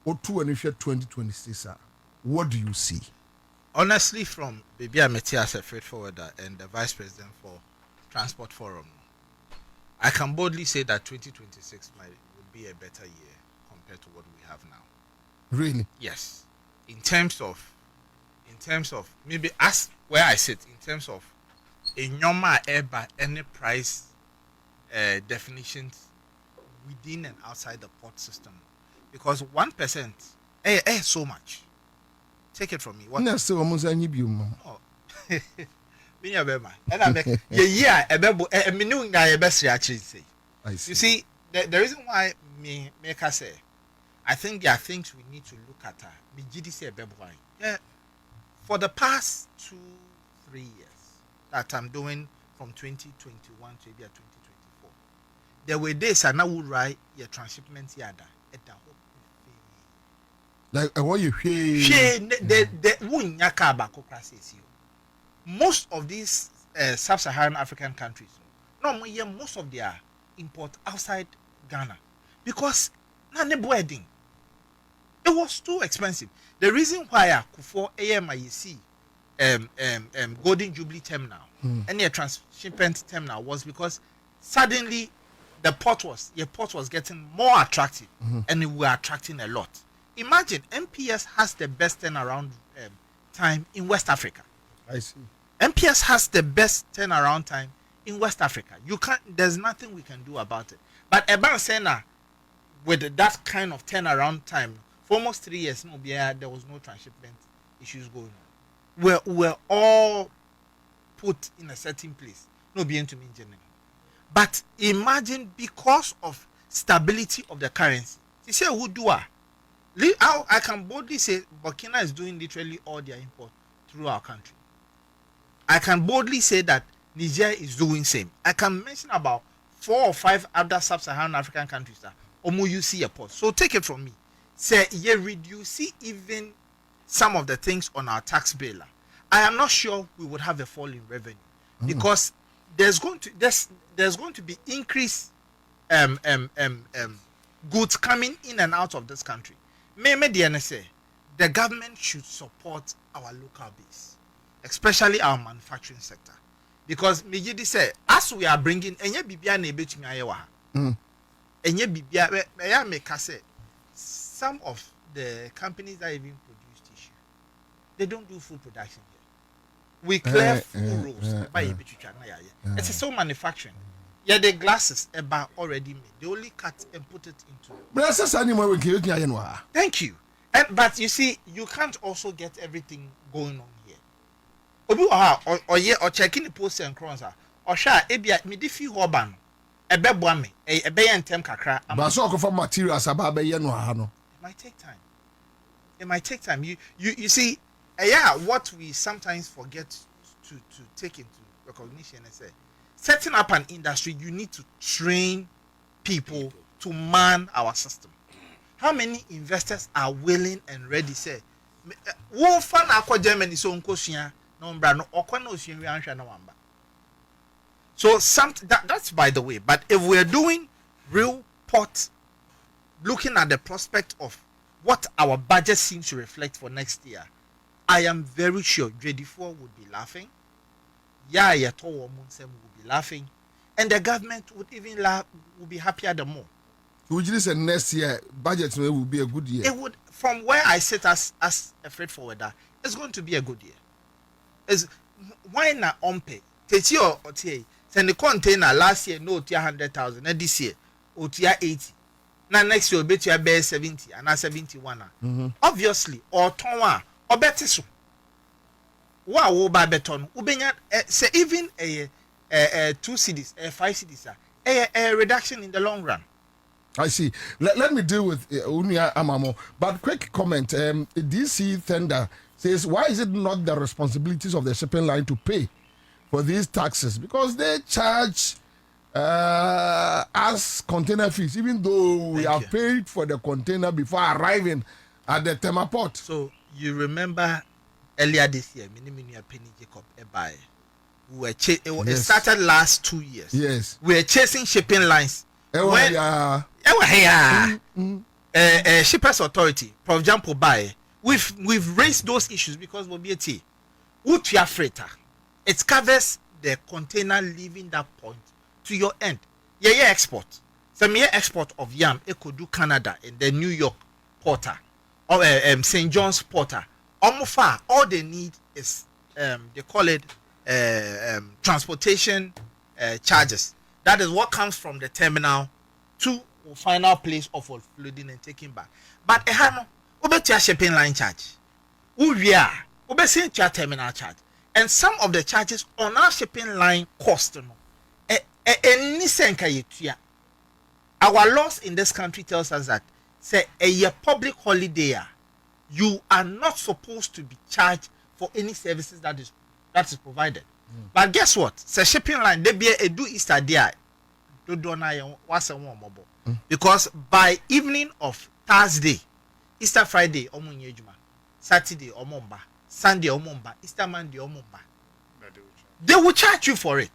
or 2026, what do you see? Honestly, from Bobie Ansah as a freight forwarder and the vice president for Transport Forum, I can boldly say that 2026 would be a better year compared to what we have now. Really? Yes. In terms of maybe as where I sit, in terms of a normal by any price definitions within and outside the port system, because 1% so much. Take it from me. What? No, so almost any beauty. Oh. And I make you see, the reason why me make us say, I think there are things we need to look at. Yeah, for the past 2-3 years that I'm doing from 2021 to 2024, there were days I now would write your transshipment yada at the whole. Like what you hear? Most of these sub-Saharan African countries, most of their import outside Ghana because it was too expensive. The reason why for AMIC Golden Jubilee Terminal and the transshipment terminal was because suddenly the port was getting more attractive and we were attracting a lot. Imagine MPS has the best turnaround time in West Africa. I see. MPS has the best turnaround time in West Africa. There's nothing we can do about it. But Eban Sena, with that kind of turnaround time, for almost 3 years, there was no transshipment issues going on. We're all put in a certain place. No being to me general. But imagine because of stability of the currency, you say who do I can boldly say Burkina is doing literally all their import through our country. I can boldly say that Niger is doing same. I can mention about 4 or 5 other sub-Saharan African countries that use a port. So take it from me. Say you see even some of the things on our tax bill. I am not sure we would have a fall in revenue because there's going to be increased goods coming in and out of this country. Maybe the NSA, the government should support our local base, especially our manufacturing sector, because Mijidi say as we are bringing enye bibia na ebetumi ayewa enye bibia make say some of the companies that even produce tissue, they don't do full production here. We clear full rows by it's so manufacturing. Yeah, the glasses are already made. They only cut and put it into. Thank you. But you see, you can't also get everything going on here. Or checking the post and crons or sha ebia me di fi hoban ebeboa me ebeye ntem kakra. But so for materials about no ha no. It might take time. It might take time. You see, what we sometimes forget to take into recognition and say, setting up an industry, you need to train people to man our system. How many investors are willing and ready? Say, who fan aqua Germany so unkosia no brano okwa no osia wi anhwa na wamba. So that's by the way. But if we're doing real port, looking at the prospect of what our budget seems to reflect for next year, I am very sure JD4 would be laughing. Yato Womunsem would be laughing, and the government would even would be happier the more. Would you say next year budget will be a good year? It would, from where I sit as a freight forwarder, it's going to be a good year. Why not ompe? Techi or tie? Send the container last year no 100,000, and this year otua 80 na next year obetua be 70 and 71 obviously or ton a obeti so wa wo ba beton ubenya say even a 2 cities 5 cities a reduction in the long run. I see. Let me deal with Unia Amamo. But quick comment. DC Thunder says, why is it not the responsibilities of the shipping line to pay for these taxes? Because they charge us container fees, even though we have paid for the container before arriving at the Tema port. So you remember earlier this year, Penny Jacob Ebai. It started last 2 years. Yes. We were chasing shipping lines. Shippers Authority, for example, we've raised those issues because Bobieti, Utia freighter, it covers the container leaving that point to your end. Yeah, export. Some export of yam, it could do Canada in the New York porter or St. John's porter. Far, all they need is they call it transportation charges. That is what comes from the terminal to final place of offloading and taking back. But ehano obetia shipping line charge. Uwia obesia terminal charge. And some of the charges on our shipping line cost no. Our laws in this country tells us that say a public holiday you are not supposed to be charged for any services that is provided. But guess what? Say shipping line they be a do Easter there. Because by evening of Thursday, Easter Friday, Saturday, Sunday, Easter Monday, they will charge you for it.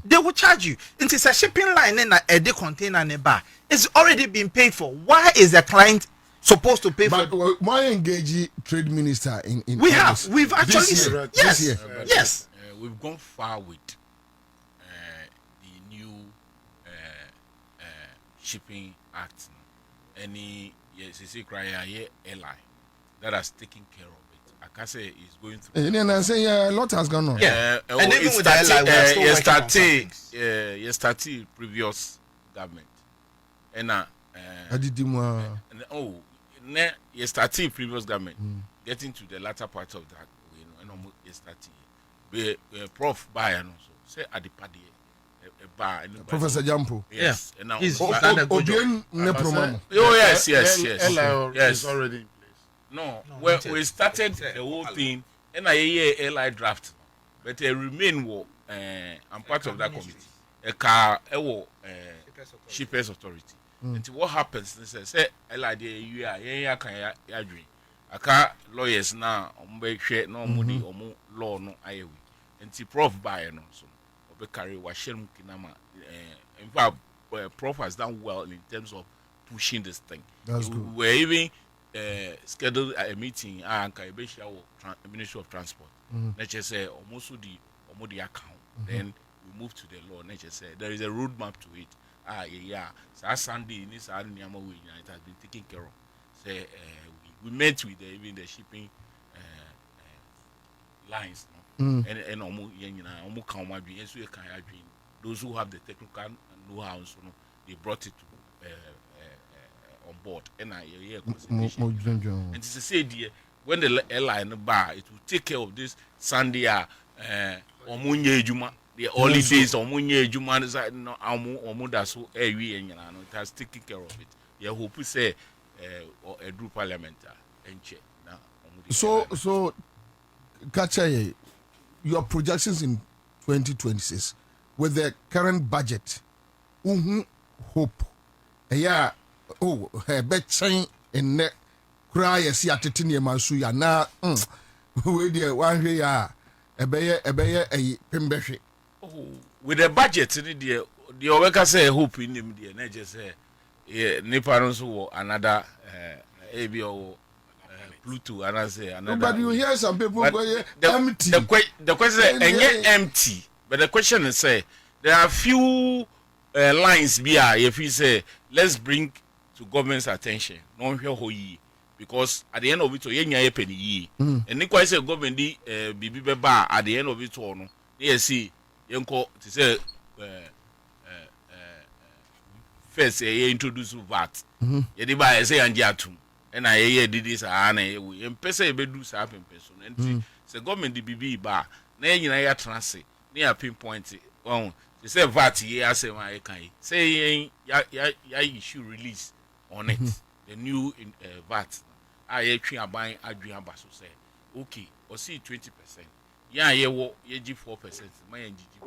They will charge you. It is a shipping line and a container bar. It's already been paid for. Why is the client supposed to pay for it? But why engage trade minister in we've actually yes. We've gone far with the new shipping act. Any airline that has taken care of it. I can say is going through. And then I say a lot has gone on. Yeah, and even with the airline, we're still working on some things. Yesterday, previous government, and yesterday previous government getting to the latter part of that, yesterday, Prof. Bayan also say at the party. Professor Jampo. Yes, and now he's done a good job. Yes. Is already in place. No, we started the whole thing, and I hear LI draft, but I remain I'm part of that committee. A car, shippers authority. And what happens? They say, LI, you are dream. A car lawyers now, share no money or more law no IOE. And Prof. Bayan also. Carry Washem Kinama. In fact, Prof has done well in terms of pushing this thing. That's good. We're even scheduled a meeting at Ministry of Transport. Nature say almost the account. Then we move to the law. Nature say there is a roadmap to it. So Sunday in this it has been taken care of. Say we met with even the shipping lines. And those who have the technical know-how, they brought it to on board. And to say, dear, when the airline bar, it will take care of this Sunday, the holidays, Juma, so it has taken care of it. You hope we say, or a group parliament, and check now. So, Kachaye, your projections in 2026 with the current budget, hope, bet chain in ne cry a see at the Mansuya na with the 1 year a pimbeshi. With the budget, the worker say hope in him, the nature say, Nippons or another ABO. Pluto, and I say another. But you hear some people go empty. The question is empty, but the question is say there are few lines here. If you say let's bring to government's attention, non here because at the end of it, you penny. And Nico say government be bar at the end of it all. No, yes, see, you to say first introduce VAT. Yedi ba say anje atum. And I hear did this and we pesa e bedu sa pempeso. And the government the BB ba na nyina ya transit near pinpoint on they say VAT here say my can say ya issue release on it the new VAT I twi aban adwan ba so say okay or see 20% ya ye give 4% my ngigi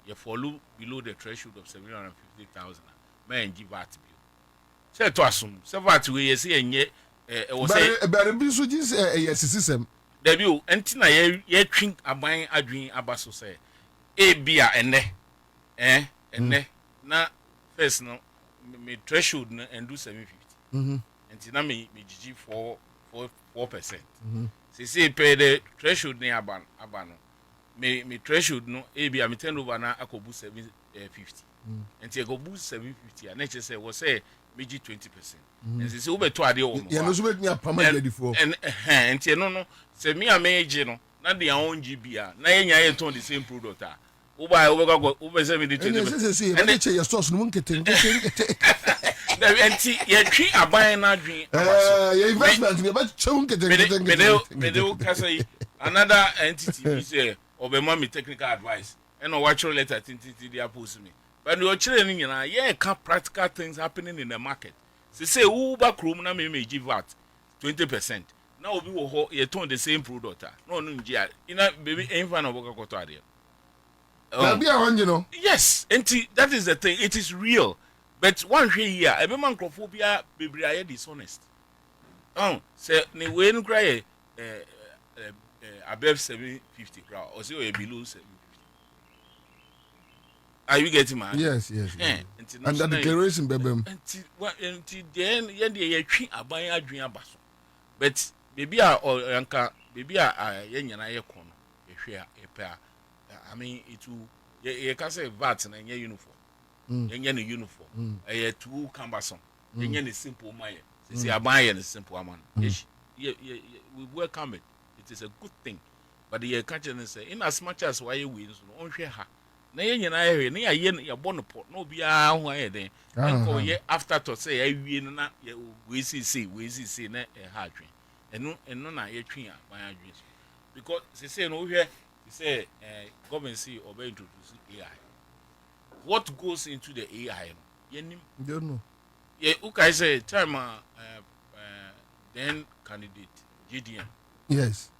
you follow below the threshold of 750,000 my ngigi VAT bill say to assume say VAT we say enye but be so just yes system there you entina ye twi aban adwan aba so say e bia ene na first no me threshold no and do 750 entina me gigi 4%. Say pay the threshold ne aba no me threshold no e bia me turnover na akobu 750 enti akobu 750 na che say wo say me gi 20%. And say we to ade o mo ya no so bet me apama ready for and enti no say me a me gi no na de awon gi bia na yenya ye ton the same product ah we say me the 20%. And they say your source no nkete enti ye twi aban na adwen your investment me but chew nkete me do say another entity be say obema me technical advice and no watch letter tinti they post me but you chire ni nyina ye can practical things happening in the market say who ba krom na me give VAT 20%. Now obi wo ho ye turn the same product no njia ina baby enfa na boka koto ade yes and that is the thing it is real but one here every man crophobia bebre aye dishonest say ni we no cry above 750 crowd or say below 750. Are you getting my yes and the declaration bebem until then ye twi aban adwen abaso but baby a yanka baby a ye nyana ye kono ye hwe a I mean it will ye can say VAT na nye uniform nye ne uniform ye too cumbersome nye ne simple man say aban ye ne simple man we welcome it is a good thing but the culture say in as much as why we so on hwe ha na ye nyina ye na ye bono pot no bia ho aye den enko ye after to say awie no na we see na ha adwen eno na ye twi aban adwen because say no hwe say government see or introduce AI. What goes into the AI? You don't know. Yeah, okay, say time then candidate GDM. Yes.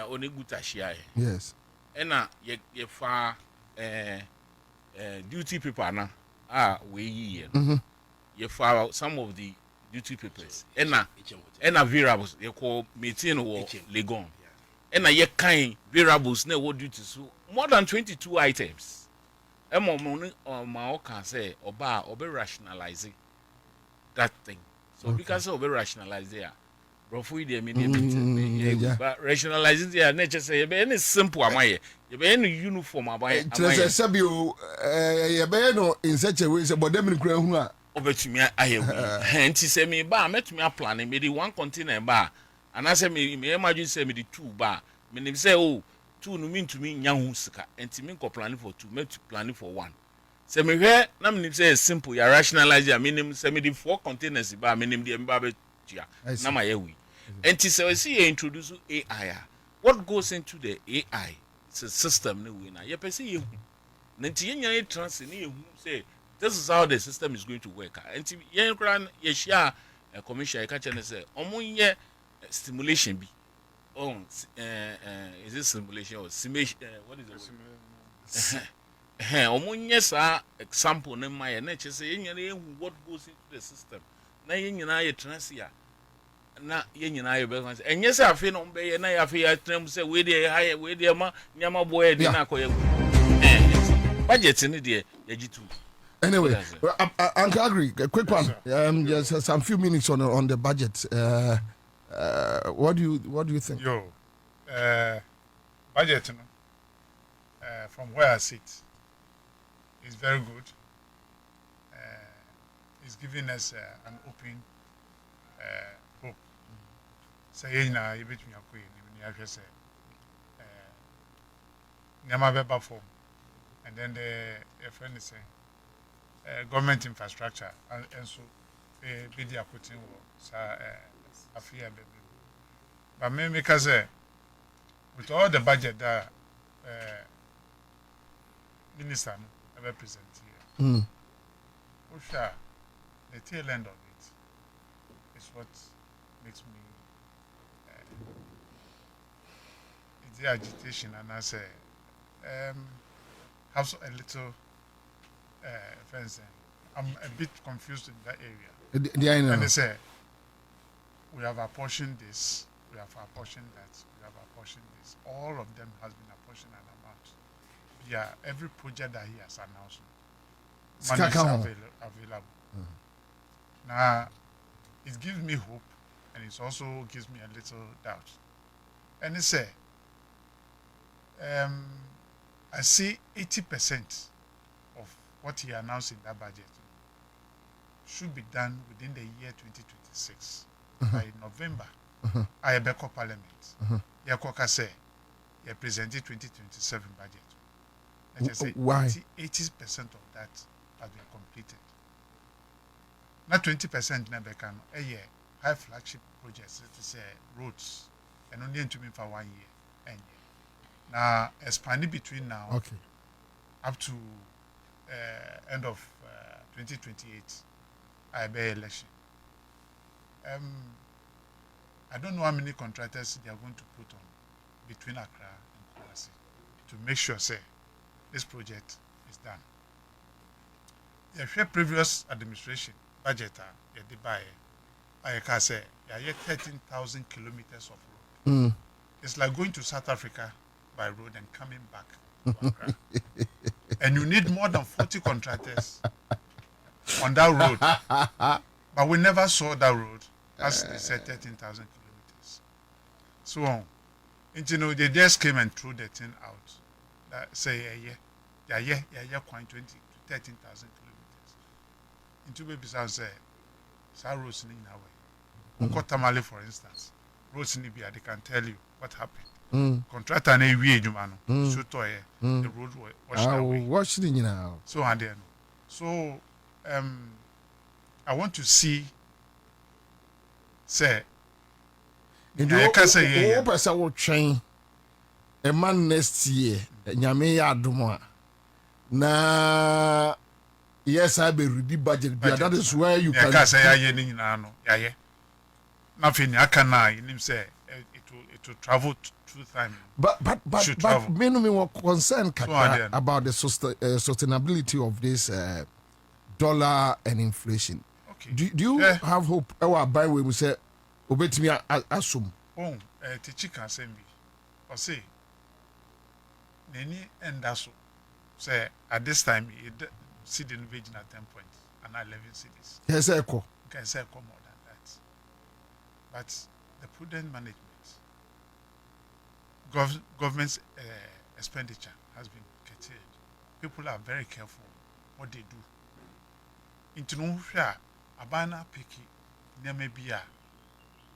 Only good ashia. Yes. And ye far duty paper na we ye. Ye far some of the duty papers. And variables they call meeting or legon. And ye kind variables na what duty so more than 22 items. Money or my can say or be rationalizing that thing. So because of be rationalize there, brofu dey mean but rationalizing there nature say be any simple am I you be any uniform am I sabio you be no in such a way say but dem kura hu a obetumi ayewu enti say me ba metumi plan me di one container ba and I say me imagine say me di two ba me say oh two no mean to me nya hu sika enti me ko planning for two me to planning for one say me hwe na me say simple ya rationalize ya me say me di four containers ba me di ba be tia na ma yewi enti say we see introduce AI what goes into the AI it's a system no we na ye person ye hu na enti ye nya transit na ye hu say this is how the system is going to work enti ye kran ye share commission ye ka chene say omunye stimulation bi is this simulation or simulation what is the omunye sa example na my na che say ye hu what goes into the system na ye nyina ye transit na ye nyina ye be kan enye say afi no be ye na ye afi ya tram say we dey ma nyama boy dey na koye budget ni dey ye gitu. Anyway, I agree. A quick one. Just some few minutes on the budget. What do you think? Budget, from where I sit, is very good. It's giving us an open hope. Say na you bet me akoi ni ahwe say nyama beba form, and then the friend is saying government infrastructure and so be the putting afia baby. But me because with all the budget that minister ever present here, Osha, the tail end of it is what makes me it's the agitation, and I say have a little fencing. I'm a bit confused in that area. And they say we have apportioned this, we have apportioned that, we have apportioned this. All of them has been apportioned an amount. Yeah, every project that he has announced, money is available. Now, it gives me hope, and it also gives me a little doubt. And they say, I see 80% of what he announced in that budget should be done within the year 2026. By November, I beg Parliament. Yakoka say, he presented 2027 budget. And just say, why? 80% of that has been completed. Not 20% never can. A year, high flagship projects, it is roads, and only to me for 1 year. And now, expanding between now up to end of 2028, I bear election. I don't know how many contractors they are going to put on between Accra and Kumasi to make sure, say, this project is done. The previous administration budget, they buy, I can say, 13,000 kilometers of road. It's like going to South Africa by road and coming back to Accra. And you need more than 40 contractors on that road. But we never saw that road, as they said, 13,000 kilometers. So, you know, they just came and threw the thing out. That say, quite 20 to 13,000 kilometers. Into baby sound say, roads in our way. Kotamale, for instance, roads in Libya, they can tell you what happened. Contractor and a so toy, the road was away. What's it now? So and then, so I want to see, say, I can say, I will train a man next year, Nyame Aduma. Na, yes, I be ready budget, but that is where you can say, I nothing I can now, in him say, it will travel 2 times. But me were concerned about the sustainability of this dollar and inflation. Okay. Do you have hope? Our buy we say, obey me assume. Teacher can send me. Or say, Neni and Dasso say at this time, see the invasion at 10 points and 11 cities. Yes, echo. Can say more than that. But the prudent management, government's expenditure has been curtailed. People are very careful what they do. Into no share, abana piki, nemebia,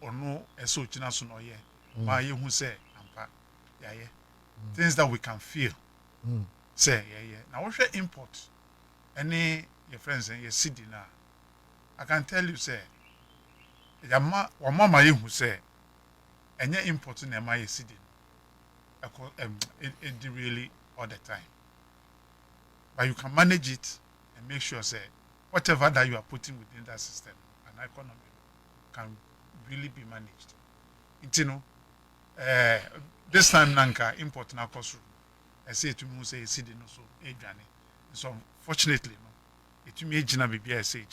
or no, a sochina sono ye, my you who say, ampa, things that we can feel. Say, now, what should import any your friends and your city now? I can tell you, say, Yama, or mama you who say, and your importing a my city. It really all the time. But you can manage it and make sure, say, whatever that you are putting within that system, an economy can really be managed. You know, this time Nanka import na cost. I say to me, say, see, no, so, so unfortunately, no, it may jina be a say,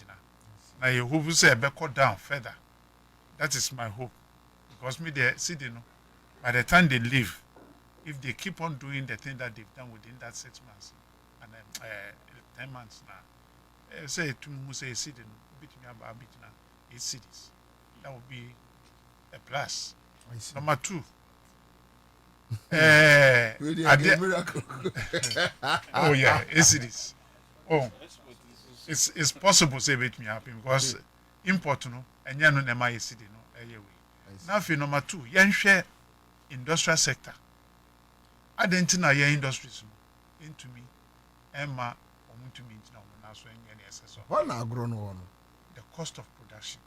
now you hope say, back down further. That is my hope. Because me, they see, no, by the time they leave, if they keep on doing the thing that they've done within that 6 months and 10 months now, say to me, say, see, beat me about 8 cities. That would be a plus. Number 2. Miracle. Oh, yeah, 8 cities. Oh, it's possible, say, beat me happy because import, no, and you know, my city, no, now, for number 2, young share industrial sector. I didn't know your industries into me, Emma, or to me, also any excess of What na agro no one? the cost of production,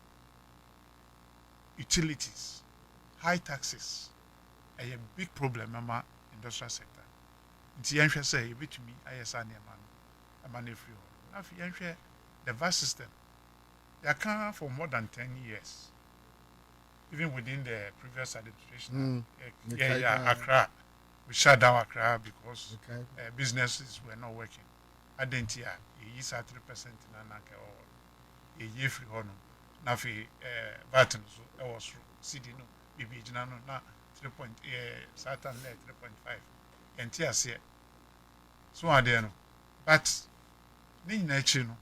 utilities, high taxes, a big problem in the industrial sector. It's the say you bet me ISA a money free. Now the VAT system, they account for more than 10 years. Even within the previous administration, Accra, we shut down Accra because businesses were not working. I didn't hear a 3% in Anaka or a year free honor. Now, VAT was CD no, BB now 3 point, Satan 3.5, and tears here. So I don't know. But, nature, no,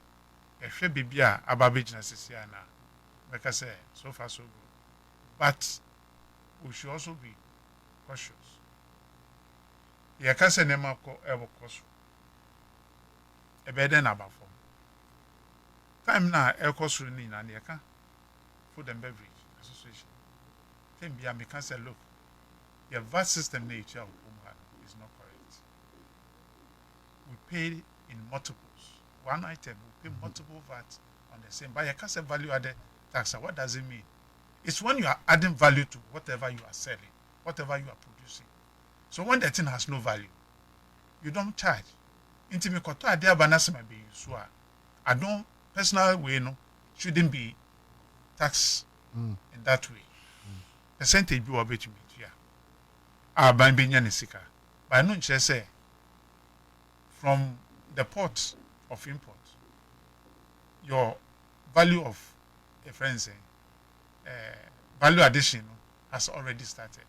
a fair baby about businesses here now. Like I say, so far so good. But we should also be cautious. You can't say never ever cost. A better number form. Time now, air cost in and you can Food and Beverage Association. Then be a can say, look, your VAT system nature is not correct. We pay in multiples. One item, we pay multiple VAT on the same. But you can't say value added tax. What does it mean? It's when you are adding value to whatever you are selling, whatever you are producing. So when the thing has no value, you don't charge. Intimate koto idea banasima be so I don't personal way no shouldn't be taxed in that way. Percentage be obey to me here. Ban be nisika. But I know just say from the port of import, your value of a friend saying value addition has already started.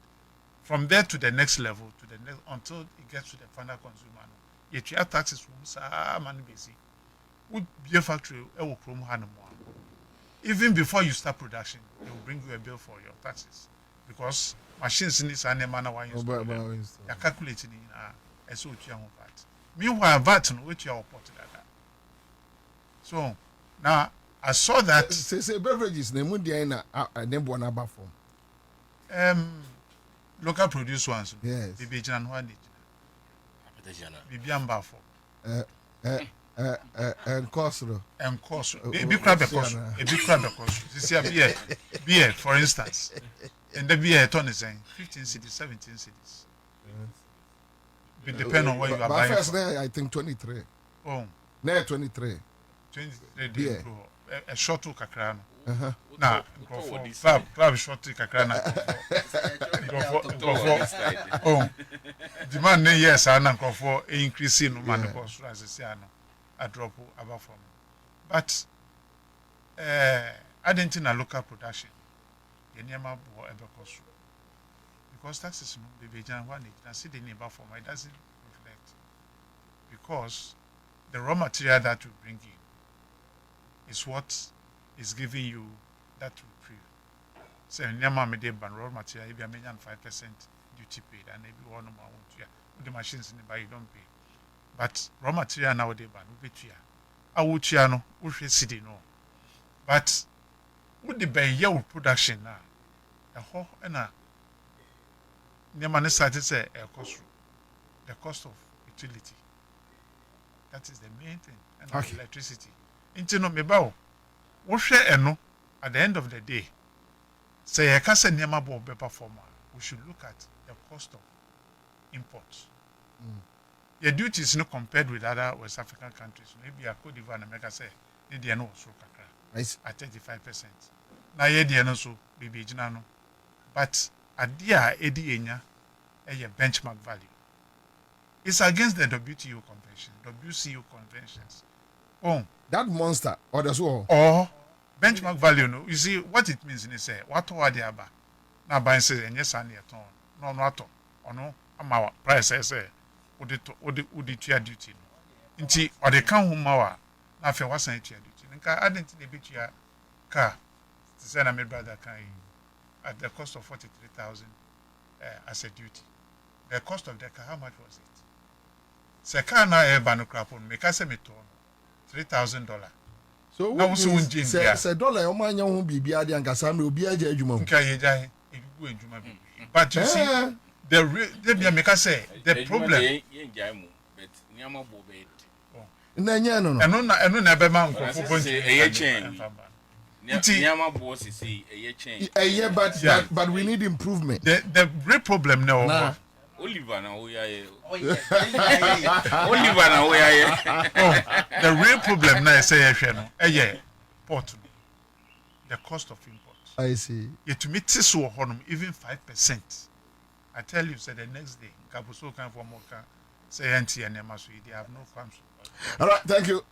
From there to the next level, to the next until it gets to the final consumer. Yet you have taxes from money basic. Would be a factory even before you start production, they will bring you a bill for your taxes because machines in this and manner why you're calculating in a so VAT. Meanwhile, VAT no which you are reported at that. So now I saw that say beverages na mundia na nembo na ba form. Local produce ones. Yes. Bibi jana no ade. Bibi amba for. And cost. Ebi crab because ebi crab because this year beer for instance. And the beer ton is saying 15 cities, 17 cities. It depends on where you are buying. First I think 23. Oh. Near 23. 23 yeah. A short to kakra no. Nah, club short to kakra na. Oh. The man yes and for increasing no man cost as I say no. A drop above from. But I didn't think local production. The nearby cost because taxes no the Bejan one it see the neighbor form it doesn't reflect because the raw material that you bring in is what is giving you that reprieve. So nearby me dey ban raw material if you are making 5% duty paid and maybe one more with the machines in the buy you don't pay. But raw material nowadays ban we pay I would no we see no. But with the buy your production now the whole and near started say the cost of utility. That is the main thing. And electricity. Into no me bow. What share no at the end of the day. Say I can't say near my board performer. We should look at the cost of imports. Your duty is not compared with other West African countries. Maybe a Cote d'Ivoire and America say they are no so at 35%. Now ye no so baby no. But at dia edi a benchmark value. It's against the WTO convention, WCO conventions. Oh, that monster or the so or benchmark value. No, you see what it means in say what are they about? Now buying say and yes and ton. No, not or no. Our price say would it your duty. Inti or they come home our now if you was not your duty. I didn't bit your car to send a brother can at the cost of 43,000 as a duty. The cost of the car, how much was it? Se car na e ba no crapon, me ka se me to $3,000. So now so unjin dia. Se dollar o manya ho bibia de ankasa na obi aja adwuma mu. Nka ye jai, e bu adwuma bi. But you see the me ka say the problem. Ye jai mu, but niama bo be. Nanya no. Eno na be man ko fo say eye chain. Nyama boss say eye chain. But we need improvement. The real problem now. Oliver na oyaye. The real problem now say ehwe no. Port. The cost of import. I see. It to meet so honum even 5%. I tell you, say the next day, Kabuso can for more say anti and Yamasu, they have no farms. All right, thank you.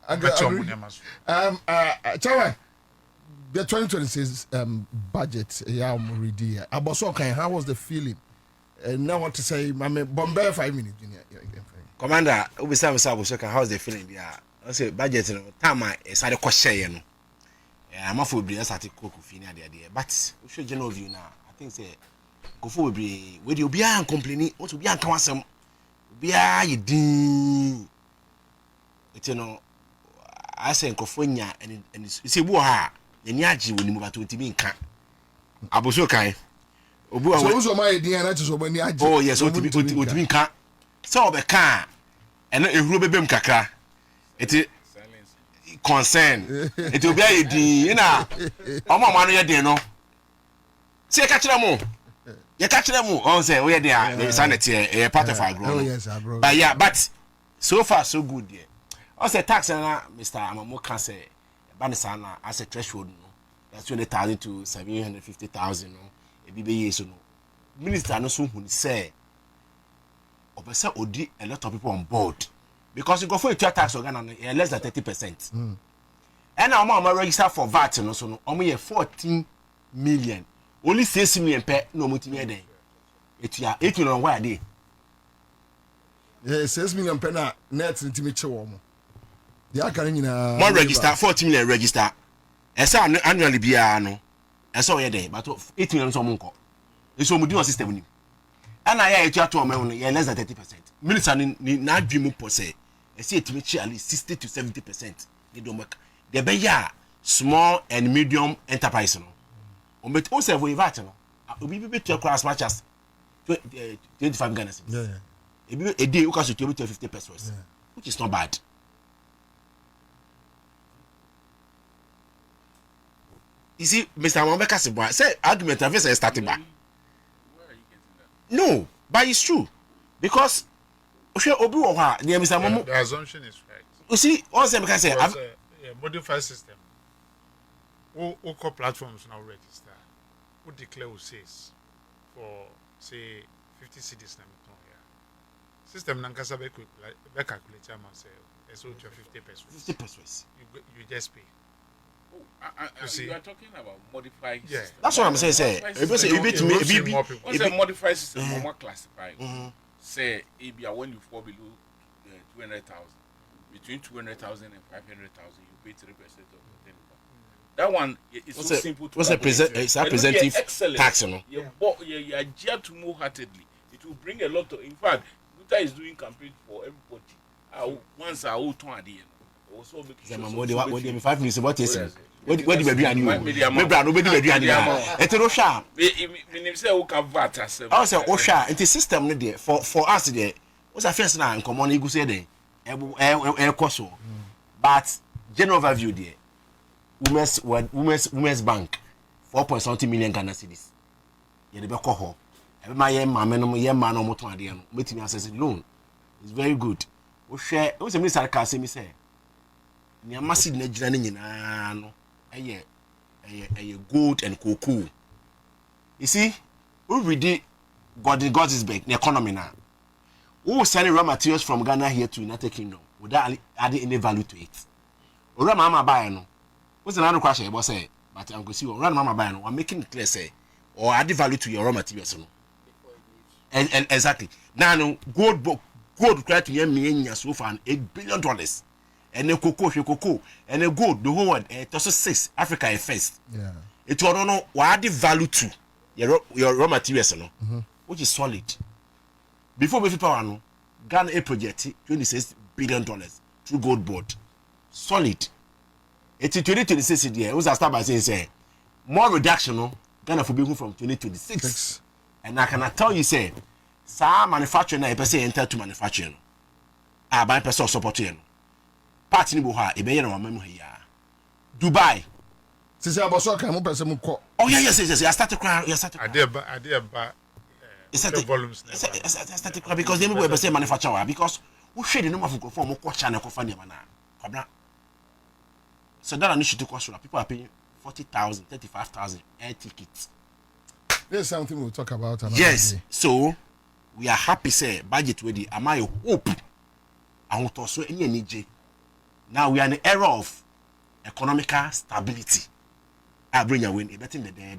Chawa, the 2026 budget, already. Aboso, how was the feeling? Now what to say, Bombay 5 minutes. Commander, we say how's the feeling there? I say budget, time I started question. I'm off with the started cook fina there, but we should general view now. I think say go for be where you be and complaining, what to be and come some be a din. It's I say California and see boha, the Yaji will move to Timinka. Abuso Kai. So my dear, oh, yes, what to be Timinka. So the car and a rubber bim kaka. It's concern. It will be a D, you know. I'm a man, you know. Say, catch them all. You catch them all. Oh, say, where they are, the sanity, a part of our growth. Oh, yes, I bro. But yeah, but so far, so good, yeah. I say, tax, Mr. Amamo can say, Banisana, as a threshold, that's 20,000 to 750,000, a BBA, so no. Minister, no soon would say, Obesa Odi, a lot of people on board. Because you go for a tax organ less than 30%. And now I'm register for VAT and also only 14 million. Only 6 million per no multi day. It's 8 million why day. Yeah, 6 million per net intimate warm. The Akarina one register 14 million register. As annually be no. And so yeah day, but 8 million so monko. It's so much system. And I hear to a less than 30%. Minister ni na dream po say I see it reach at least 60 to 70%. They don't make the be small and medium enterprise no. On bet o say we VAT no. Obi be to as much as 25 Ghana cedis. Yeah. A day you can to 50 pesos. Yeah. Which is not bad. You see, Mr. Mwambeka Seboa say argument have say starting back. No, but it's true. Because the assumption is right. You see, all them can say modified system. All platforms now register. Who declare who says for say 50 cities na here. System nankasa be calculate say so 50 pesos. 50 pesos. You just pay. You are talking about modified system. That's what I'm saying. Say, what's a modified system? More classified. Say, when you fall below 200,000, between 200,000 and 500,000, you pay 3% of the income. That one is so simple to representative tax, you know. You are geared to move heartedly. It will bring a lot of. In fact, Guta is doing campaign for everybody. Once I will turn at the end. Also what 5 minutes about this. What do you do? Nobody do anymore. It's no shame. Me say who can VAT as. I say Osha, it's a system there for us there. What's a first now in common you go say there. But general overview there. Women's bank 4.something million Ghana cedis. You dey be call her. My man no moto ade no. Metimi access loan. It's very good. We share. We say minister ka say me say. Ni amasi na gina ni nyina no. Eye gold and cocoa. You see, we read God's back the economy now. Who selling raw materials from Ghana here to United Kingdom without adding any value to it. Ora mama buy no. What's another question about say? But I'm going to see ora mama buy no. I'm making it clear say or add value to your raw materials no. And exactly. Now no gold credit to me so far $8 billion. And the cocoa and the gold the whole world also 6 Africa first. Yeah. It will no what add value to your raw materials no. Which is solid. Before we power no Ghana a project $26 billion through gold board. Solid. It's 2026 year. We start by saying say more reduction no Ghana for being from 2026. And I can tell you say some manufacturing na person enter to manufacturing. Buy person support you. part ni bo ha e be ye na mama mu ya Dubai sisi aboso kan mo pese mo ko oh yes I started crying idea the volumes I started crying because they were say manufacturer because we share the number of from ko channel ko fa ne na kwabra so that an issue to cost people are paying 40,000 35,000 air tickets. There's something we'll talk about another yes day. So we are happy say budget ready am I hope I want to so any NJ. Now we are in the era of economical stability. I bring a win, a better in the day.